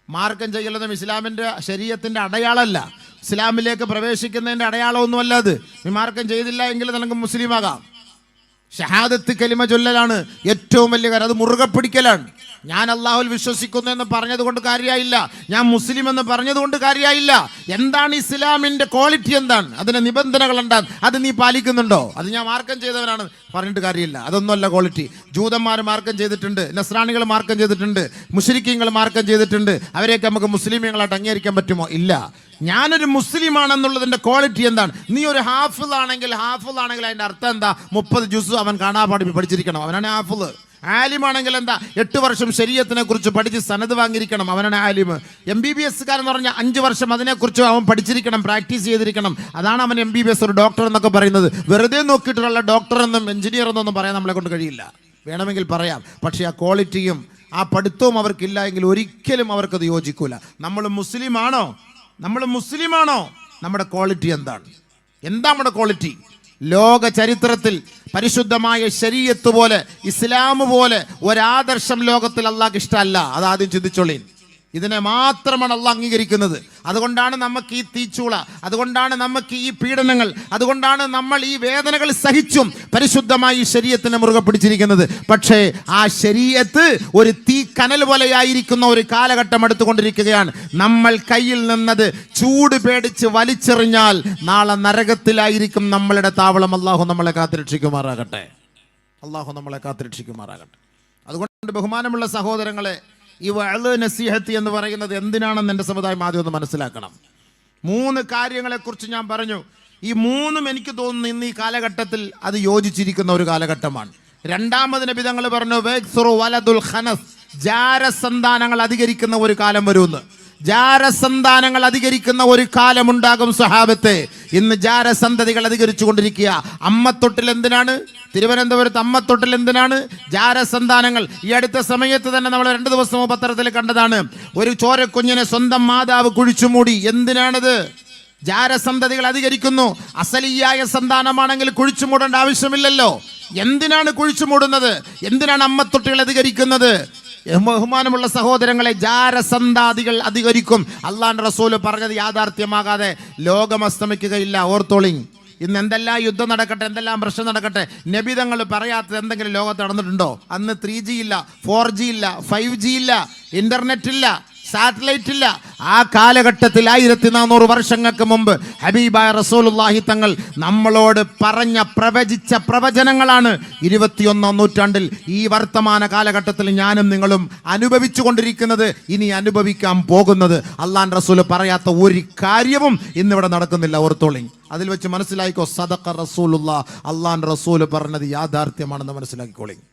മാർക്കം ചെയ്യലതും ഇസ്ലാമിൻ്റെ ശരീഅത്തിൻ്റെ അടയാളമല്ല, ഇസ്ലാമിലേക്ക് പ്രവേശിക്കുന്നതിൻ്റെ അടയാളമൊന്നുമല്ല അത്. നീ മാർക്കം ചെയ്തില്ല എങ്കിൽ നിനക്ക് മുസ്ലിമാകാം. ഷഹാദത്ത് കലിമ ചൊല്ലലാണ് ഏറ്റവും വലിയ കാര്യം. അത് മുറുകെ പിടിക്കലാണ്. ഞാൻ അള്ളാഹുൽ വിശ്വസിക്കുന്നു എന്ന് പറഞ്ഞതുകൊണ്ട് കാര്യമായില്ല, ഞാൻ മുസ്ലിം എന്ന് പറഞ്ഞതുകൊണ്ട് കാര്യമായില്ല. എന്താണ് ഇസ്ലാമിൻ്റെ ക്വാളിറ്റി? എന്താണ് അതിൻ്റെ നിബന്ധനകൾ? എന്താണ് അത് നീ പാലിക്കുന്നുണ്ടോ? അത് ഞാൻ മാർക്കം ചെയ്തവനാണ് പറഞ്ഞിട്ട് കാര്യമില്ല. അതൊന്നുമല്ല ക്വാളിറ്റി. ജൂതന്മാർ മാർക്കം ചെയ്തിട്ടുണ്ട്, നസ്രാണികൾ മാർക്കം ചെയ്തിട്ടുണ്ട്, മുശ്രിക്കീങ്ങൾ മാർക്കം ചെയ്തിട്ടുണ്ട്. അവരെയൊക്കെ നമുക്ക് മുസ്ലിമീങ്ങളായിട്ട് അംഗീകരിക്കാൻ പറ്റുമോ? ഇല്ല. ഞാനൊരു മുസ്ലിമാണെന്നുള്ളതിൻ്റെ ക്വാളിറ്റി എന്താണ്? നീ ഒരു ഹാഫിള് ആണെങ്കിൽ അതിൻ്റെ അർത്ഥം എന്താ? 30 ജുസ് അവൻ കാണാപാടി പഠിച്ചിരിക്കണം, അവനാണ് ഹാഫിള്. ആലിമാണെങ്കിൽ എന്താ? 8 വർഷം ശരീഅത്തിനെ കുറിച്ച് പഠിച്ച് സനത് വാങ്ങിയിരിക്കണം, അവനാണ് ആലിമ്. MBBS കാരെന്ന് പറഞ്ഞാൽ 5 വർഷം അതിനെക്കുറിച്ച് അവൻ പഠിച്ചിരിക്കണം, പ്രാക്ടീസ് ചെയ്തിരിക്കണം, അതാണ് അവൻ MBBS, ഒരു ഡോക്ടർ എന്നൊക്കെ പറയുന്നത്. വെറുതെ നോക്കിയിട്ടുള്ള ഡോക്ടർ എന്നും എഞ്ചിനീയർ എന്നൊന്നും പറയാൻ നമ്മളെ കൊണ്ട് കഴിയില്ല. വേണമെങ്കിൽ പറയാം, പക്ഷേ ആ ക്വാളിറ്റിയും ആ പഠിത്തവും അവർക്കില്ല എങ്കിൽ ഒരിക്കലും അവർക്കത് യോജിക്കൂല. നമ്മൾ മുസ്ലിമാണോ? നമ്മുടെ ക്വാളിറ്റി എന്താണ്? എന്താ നമ്മുടെ ക്വാളിറ്റി? ലോക ചരിത്രത്തിൽ പരിശുദ്ധമായ ശരീഅത്ത് പോലെ, ഇസ്ലാം പോലെ ഒരാദർശം ലോകത്തിൽ അള്ളാഹ്ക്ക് ഇഷ്ടമല്ല. അതാദ്യം ചിന്തിച്ചോളീൻ. ഇതിനെ മാത്രമാണ് അള്ളാഹ് അംഗീകരിക്കുന്നത്. അതുകൊണ്ടാണ് നമുക്ക് ഈ തീച്ചൂള, അതുകൊണ്ടാണ് നമുക്ക് ഈ പീഡനങ്ങൾ, അതുകൊണ്ടാണ് നമ്മൾ ഈ വേദനകൾ സഹിച്ചും പരിശുദ്ധമായി ശരീഅത്തിനെ മുറുകെ പിടിച്ചിരിക്കുന്നത്. പക്ഷേ ആ ശരീഅത്ത് ഒരു തീ കനൽ പോലെയായിരിക്കുന്ന ഒരു കാലഘട്ടം എടുത്തുകൊണ്ടിരിക്കുകയാണ്. നമ്മൾ കയ്യിൽ നിന്നത് ചൂട് പേടിച്ച് വലിച്ചെറിഞ്ഞാൽ നാളെ നരകത്തിലായിരിക്കും നമ്മളുടെ താവളം. അള്ളാഹു നമ്മളെ കാത്തുരക്ഷിക്കുമാറാകട്ടെ. അതുകൊണ്ട് ബഹുമാനമുള്ള സഹോദരങ്ങളെ, ഈ വഅള് നസീഹത്ത് എന്ന് പറയുന്നത് എന്തിനാണെന്ന് എൻ്റെ സമുദായം ആദ്യം ഒന്ന് മനസ്സിലാക്കണം. 3 കാര്യങ്ങളെക്കുറിച്ച് ഞാൻ പറഞ്ഞു. ഈ 3ഉം എനിക്ക് തോന്നുന്നു ഇന്ന് ഈ കാലഘട്ടത്തിൽ അത് യോജിച്ചിരിക്കുന്ന ഒരു കാലഘട്ടമാണ്. രണ്ടാമത് നബി തങ്ങൾ പറഞ്ഞു, വക്സുറു വലദുൽ ഖനസ്, ജാരസന്താനങ്ങൾ അധികരിക്കുന്ന ഒരു കാലം വരുമെന്ന്. ജാരസന്താനങ്ങൾ അധികരിക്കുന്ന ഒരു കാലമുണ്ടാകും സഹാബത്തെ. ഇന്ന് ജാരസന്തതികൾ അധികരിച്ചു കൊണ്ടിരിക്കുക. അമ്മത്തൊട്ടിൽ എന്തിനാണ്? തിരുവനന്തപുരത്ത് അമ്മത്തൊട്ടിൽ എന്തിനാണ്? ജാരസന്താനങ്ങൾ. ഈ അടുത്ത സമയത്ത് തന്നെ നമ്മൾ 2 ദിവസം പത്രത്തിൽ കണ്ടതാണ്. ഒരു ചോരക്കുഞ്ഞിനെ സ്വന്തം മാതാവ് കുഴിച്ചുമൂടി. എന്തിനാണത്? ജാരസന്തതികൾ അധികരിക്കുന്നു. അസലിയായ സന്താനമാണെങ്കിൽ കുഴിച്ചുമൂടേണ്ട ആവശ്യമില്ലല്ലോ. എന്തിനാണ് കുഴിച്ചുമൂടുന്നത്? എന്തിനാണ് അമ്മത്തൊട്ടികൾ അധികരിക്കുന്നത്? ബഹുമാനമുള്ള സഹോദരങ്ങളെ, ജാരസന്താദികൾ അധികരിക്കും. അള്ളാഹുവിന്റെ റസൂല് പറഞ്ഞത് യാഥാർത്ഥ്യമാകാതെ ലോകം അസ്തമിക്കുകയില്ല. ഓർത്തോളിങ്. ഇന്ന് എന്തെല്ലാം യുദ്ധം നടക്കട്ടെ, എന്തെല്ലാം പ്രശ്നം നടക്കട്ടെ, നബി തങ്ങൾ പറയാത്തത് എന്തെങ്കിലും ലോകത്ത് നടന്നിട്ടുണ്ടോ? അന്ന് 3G ഇല്ല, 4G ഇല്ല, 5G ഇല്ല, ഇന്റർനെറ്റ് ഇല്ല, സാറ്റലൈറ്റ് ഇല്ല. ആ കാലഘട്ടത്തിൽ 1400 വർഷങ്ങൾക്ക് മുമ്പ് ഹബീബായ റസൂലുള്ളാഹി തങ്ങൾ നമ്മളോട് പ്രവചിച്ച പ്രവചനങ്ങളാണ് 21-ാം നൂറ്റാണ്ടിൽ ഈ വർത്തമാന കാലഘട്ടത്തിൽ ഞാനും നിങ്ങളും അനുഭവിച്ചു കൊണ്ടിരിക്കുന്നത്, ഇനി അനുഭവിക്കാൻ പോകുന്നത്. അള്ളാഹുവിന്റെ റസൂൽ പറയാത്ത ഒരു കാര്യവും ഇന്നിവിടെ നടക്കുന്നില്ല. ഓർത്തോളിങ്. അതിൽ വെച്ച് മനസ്സിലാക്കിക്കോ, സദഖ റസൂലുള്ളാഹ്, അള്ളാഹുവിന്റെ റസൂൽ പറഞ്ഞത് യാഥാർത്ഥ്യമാണെന്ന് മനസ്സിലാക്കിക്കോളിങ്.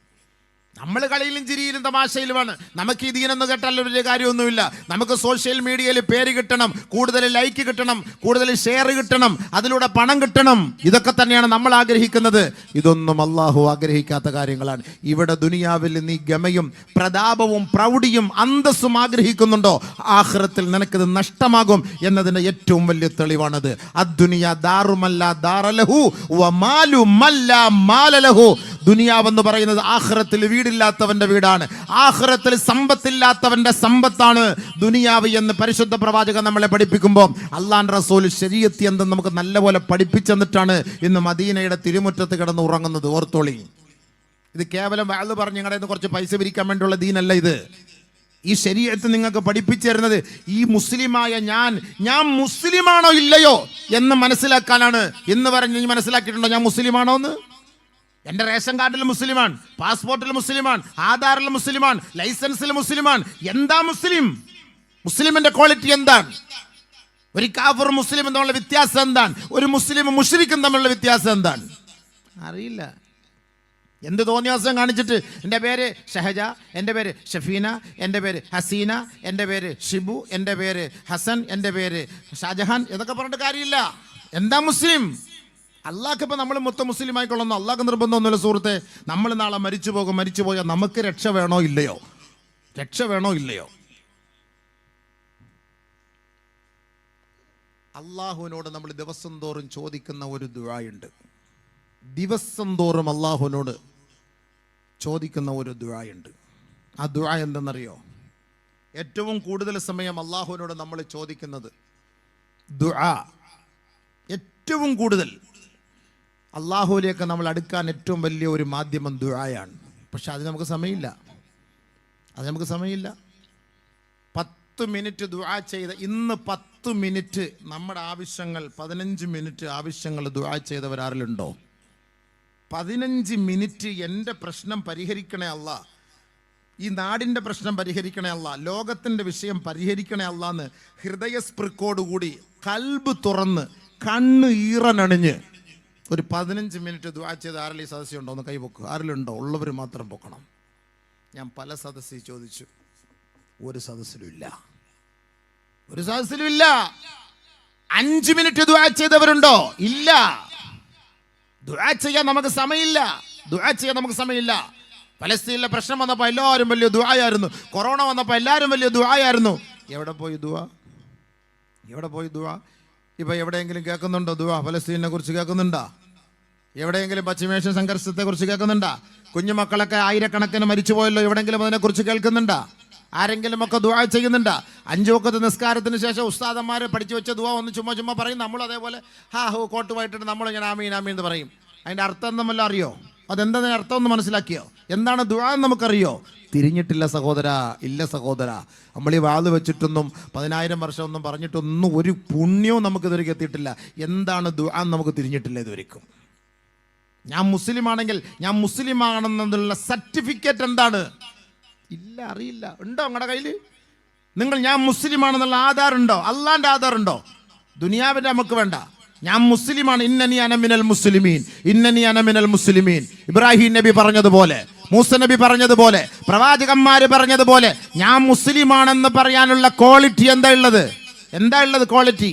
നമ്മൾ കളിയിലും ചിരിയിലും തമാശയിലുമാണ്. നമുക്ക് ഈ ദീനൊന്നും കേട്ടാൽ വലിയ കാര്യമൊന്നുമില്ല. നമുക്ക് സോഷ്യൽ മീഡിയയിൽ പേര് കിട്ടണം, കൂടുതൽ ലൈക്ക് കിട്ടണം, കൂടുതൽ ഷെയർ കിട്ടണം, അതിലൂടെ പണം കിട്ടണം. ഇതൊക്കെ തന്നെയാണ് നമ്മൾ ആഗ്രഹിക്കുന്നത്. ഇതൊന്നും അള്ളാഹു ആഗ്രഹിക്കാത്ത കാര്യങ്ങളാണ്. ഇവിടെ ദുനിയാവിൽ നീ ഗമയും പ്രതാപവും പ്രൗഢിയും അന്തസ്സും ആഗ്രഹിക്കുന്നുണ്ടോ, ആഖിറത്തിൽ നിനക്കിത് നഷ്ടമാകും എന്നതിന്റെ ഏറ്റവും വലിയ തെളിവാണത്. അദ്ദുനിയ ദാറുമല്ല ദാറലഹു വമാലു മല്ല മാലലഹു. ദുനിയാവെന്ന് പറയുന്നത് ആഖിറത്തിൽ വീടില്ലാത്തവന്റെ വീടാണ്, ആഖിറത്തിൽ സമ്പത്തില്ലാത്തവന്റെ സമ്പത്താണ് ദുനിയാവ് എന്ന് പരിശുദ്ധ പ്രവാചകൻ നമ്മളെ പഠിപ്പിക്കുമ്പോൾ അള്ളാഹുവിന്റെ റസൂൽ ശരീഅത്ത് എന്തെന്ന് നമുക്ക് നല്ലപോലെ പഠിപ്പിച്ചെന്നിട്ടാണ് ഇന്ന് മദീനയുടെ തിരുമുറ്റത്ത് കിടന്ന് ഉറങ്ങുന്നത്. ഓർത്തോളി, ഇത് കേവലം വഅദ് പറഞ്ഞ് നിങ്ങളുടെ കുറച്ച് പൈസ പിരിക്കാൻ വേണ്ടിയുള്ള ദീനല്ല ഇത്. ഈ ശരീഅത്ത് നിങ്ങൾക്ക് പഠിപ്പിച്ചു തരുന്നത് ഈ മുസ്ലിമായ ഞാൻ മുസ്ലിമാണോ ഇല്ലയോ എന്ന് മനസ്സിലാക്കാനാണ്. എന്ന് പറഞ്ഞ് നീ മനസ്സിലാക്കിയിട്ടുണ്ടോ ഞാൻ മുസ്ലിമാണോ എന്ന്? എൻ്റെ റേഷൻ കാർഡിൽ മുസ്ലിമാണ്, പാസ്പോർട്ടിൽ മുസ്ലിമാണ്, ആധാറിൽ മുസ്ലിമാണ്, ലൈസൻസിൽ മുസ്ലിമാണ്. എന്താ മുസ്ലിം? മുസ്ലിമിന്റെ ക്വാളിറ്റി എന്താണ്? ഒരു കാഫിർ മുസ്ലിം തമ്മിലുള്ള വ്യത്യാസം എന്താണ്? ഒരു മുസ്ലിം മുശ്രിക്കും തമ്മിലുള്ള വ്യത്യാസം എന്താണ്? അറിയില്ല. എന്ത് തോന്നിയാസം കാണിച്ചിട്ട് എൻ്റെ പേര് ഷഹജ, എൻ്റെ പേര് ഷഫീന, എൻ്റെ പേര് ഹസീന, എൻ്റെ പേര് ഷിബു, എൻ്റെ പേര് ഹസൻ, എൻ്റെ പേര് ഷാജഹാൻ, ഇതൊക്കെ പറഞ്ഞിട്ട് കാര്യമില്ല. എന്താ മുസ്ലിം? അള്ളാഹ്ക്ക് ഇപ്പം നമ്മൾ മൊത്തം മുസ്ലിം ആയിക്കൊള്ളുന്നു അള്ളാഹ്ക്ക് നിർബന്ധമൊന്നുമില്ല സുഹൃത്തെ. നമ്മൾ നാളെ മരിച്ചു പോയാൽ നമുക്ക് രക്ഷ വേണോ ഇല്ലയോ? രക്ഷ വേണോ ഇല്ലയോ? അള്ളാഹുവിനോട് നമ്മൾ ദിവസം തോറും ചോദിക്കുന്ന ഒരു ദുആയുണ്ട്. ദിവസം തോറും അള്ളാഹുവിനോട് ചോദിക്കുന്ന ഒരു ദുആയുണ്ട്. ആ ദുആ എന്തെന്നറിയോ? ഏറ്റവും കൂടുതൽ സമയം അള്ളാഹുവിനോട് നമ്മൾ ചോദിക്കുന്നത് ദുആ, ഏറ്റവും കൂടുതൽ അള്ളാഹുവിലേക്ക് നമ്മൾ അടുക്കാൻ ഏറ്റവും വലിയ ഒരു മാധ്യമം ദുആയാണ്. പക്ഷെ അത് നമുക്ക് സമയമില്ല. 10 മിനിറ്റ് ദുആ ചെയ്ത ഇന്ന് 10 മിനിറ്റ് നമ്മുടെ ആവശ്യങ്ങൾ 15 മിനിറ്റ് ആവശ്യങ്ങൾ ദുആ ചെയ്തവരാരിലുണ്ടോ? 15 മിനിറ്റ് എൻ്റെ പ്രശ്നം പരിഹരിക്കണേ അല്ലാ, ഈ നാടിൻ്റെ പ്രശ്നം പരിഹരിക്കണേ അല്ലാ, ലോകത്തിൻ്റെ വിഷയം പരിഹരിക്കണേ അല്ലാന്ന് ഹൃദയസ്പൃക്കോടുകൂടി കൽബ് തുറന്ന് കണ്ണ് ഈറനണിഞ്ഞ് ഒരു 15 മിനിറ്റ് ദുആ ചെയ്ത് ആരെങ്കിലും ഈ സദസ്സുണ്ടോ? ഒന്ന് കൈപൊക്കുക. ആരെങ്കിലുണ്ടോ? ഉള്ളവർ മാത്രം പൊക്കണം. ഞാൻ പല സദസ്സിൽ ചോദിച്ചു, ഒരു സദസ്സിലും ഇല്ല. 5 മിനിറ്റ് ദുആ ചെയ്തവരുണ്ടോ? ഇല്ല. ദുആ ചെയ്യാൻ നമുക്ക് സമയമില്ല. ഫലസ്തീനിലെ പ്രശ്നം വന്നപ്പോൾ എല്ലാവരും വലിയ ദുആയായിരുന്നു. കൊറോണ വന്നപ്പോൾ എല്ലാവരും വലിയ ദുആയായിരുന്നു. എവിടെ പോയി ദുആ? ഇപ്പൊ എവിടെയെങ്കിലും കേൾക്കുന്നുണ്ടോ ദുആ? ഫലസ്തീനെ കുറിച്ച് കേൾക്കുന്നുണ്ടോ? എവിടെയെങ്കിലും പശ്ചിമേഷ്യൻ സംഘർഷത്തെ കുറിച്ച് കേൾക്കുന്നുണ്ടോ? കുഞ്ഞുമക്കളൊക്കെ ആയിരക്കണക്കിന് മരിച്ചുപോയല്ലോ, എവിടെയെങ്കിലും അതിനെക്കുറിച്ച് കേൾക്കുന്നുണ്ടോ? ആരെങ്കിലും ഒക്കെ ദുആ ചെയ്യുന്നുണ്ടോ? 5 വഖത്ത് നിസ്കാരത്തിന് ശേഷം ഉസ്താദന്മാർ പഠിച്ചു വെച്ച ദുആ ഒന്ന് ചുമ്മാ പറയും. നമ്മൾ അതേപോലെ കോട്ട് വായിട്ടിട്ട് നമ്മളിങ്ങനെ ആമീൻ ആമീൻ എന്ന് പറയും. അതിൻ്റെ അർത്ഥം നമ്മൾ അറിയോ? അതെന്താ അർത്ഥം ഒന്ന് മനസ്സിലാക്കിയോ? എന്താണ് ദുആ എന്ന് നമുക്കറിയോ? തിരിഞ്ഞിട്ടില്ല സഹോദരാ, ഇല്ല സഹോദരാ. നമ്മൾ ഈ വാത് വെച്ചിട്ടൊന്നും 10,000 വർഷം ഒന്നും പറഞ്ഞിട്ടൊന്നും ഒരു പുണ്യവും നമുക്ക് ഇതുവരെയ്ക്ക് എത്തിയിട്ടില്ല. എന്താണ് ദുആ എന്ന് നമുക്ക് തിരിഞ്ഞിട്ടില്ല ഇതുവരെയ്ക്കും. ഞാൻ മുസ്ലിമാണെങ്കിൽ ഞാൻ മുസ്ലിമാണെന്നുള്ള സർട്ടിഫിക്കറ്റ് എന്താണ്? ഇല്ല, അറിയില്ല. ഉണ്ടോ നിങ്ങളുടെ കയ്യിൽ? ഞാൻ മുസ്ലിമാണെന്നുള്ള ആധാറുണ്ടോ? അള്ളാന്റെ ആധാറുണ്ടോ? ദുനിയാവിന്റെ നമുക്ക് വേണ്ട. ഞാൻ മുസ്ലിമാണ്. ഇന്നനി അനമിനൽ മുസ്ലിമീൻ. ഇബ്രാഹിം നബി പറഞ്ഞതുപോലെ, മൂസ നബി പറഞ്ഞതുപോലെ, പ്രവാചകന്മാര് പറഞ്ഞതുപോലെ ഞാൻ മുസ്ലിമാണെന്ന് പറയാനുള്ള ക്വാളിറ്റി എന്താ ഉള്ളത്? ക്വാളിറ്റി?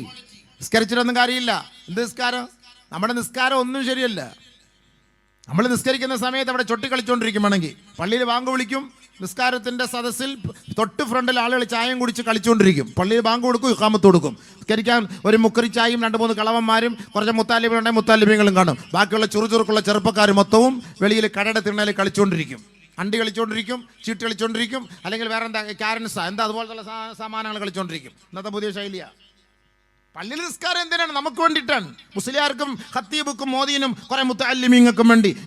നിസ്കരിച്ചിട്ടൊന്നും കാര്യമില്ല. എന്ത് നിസ്കാരം? നമ്മുടെ നിസ്കാരം ഒന്നും ശരിയല്ല. നമ്മൾ നിസ്കരിക്കുന്ന സമയത്ത് അവിടെ ചൊട്ടി കളിച്ചുകൊണ്ടിരിക്കും. വേണമെങ്കിൽ പള്ളിയിൽ ബാങ്ക് വിളിക്കും, നിസ്കാരത്തിന്റെ സദസ്സിൽ തൊട്ട് ഫ്രണ്ടിൽ ആളുകൾ ചായം കുടിച്ച് കളിച്ചുകൊണ്ടിരിക്കും. പള്ളിയിൽ ബാങ്ക് കൊടുക്കും, ഇഖാമത്ത് കൊടുക്കും. നിസ്കരിക്കാൻ ഒരു മുക്കറി ചായയും 2-3 കളവന്മാരും കുറച്ച് മുത്താലിബികളുണ്ടെങ്കിൽ മുത്താലിബികളും കാണും. ബാക്കിയുള്ള ചുറുചുറുക്കുള്ള ചെറുപ്പക്കാർ മൊത്തവും വെളിയിൽ കടയുടെ തിണ്ണയിൽ കളിച്ചുകൊണ്ടിരിക്കും, അണ്ടി കളിച്ചുകൊണ്ടിരിക്കും, ചീട്ട് കളിച്ചുകൊണ്ടിരിക്കും, അല്ലെങ്കിൽ വേറെ എന്താ ക്യാരൻസാ എന്താ അതുപോലത്തുള്ള സാമാനങ്ങൾ കളിച്ചുകൊണ്ടിരിക്കും. ഇന്നത്തെ പുതിയ ശൈലിയാണ്. പള്ളിയിൽ നിസ്കാരം എന്തിനാണ്? നമുക്ക് വേണ്ടിയിട്ടാണ്. മുസ്ലിയാർക്കും ഖത്തീബുക്കും മോദീനും കുറെ മുത്തഅല്ലിമീങ്ങൾക്കും വേണ്ടി.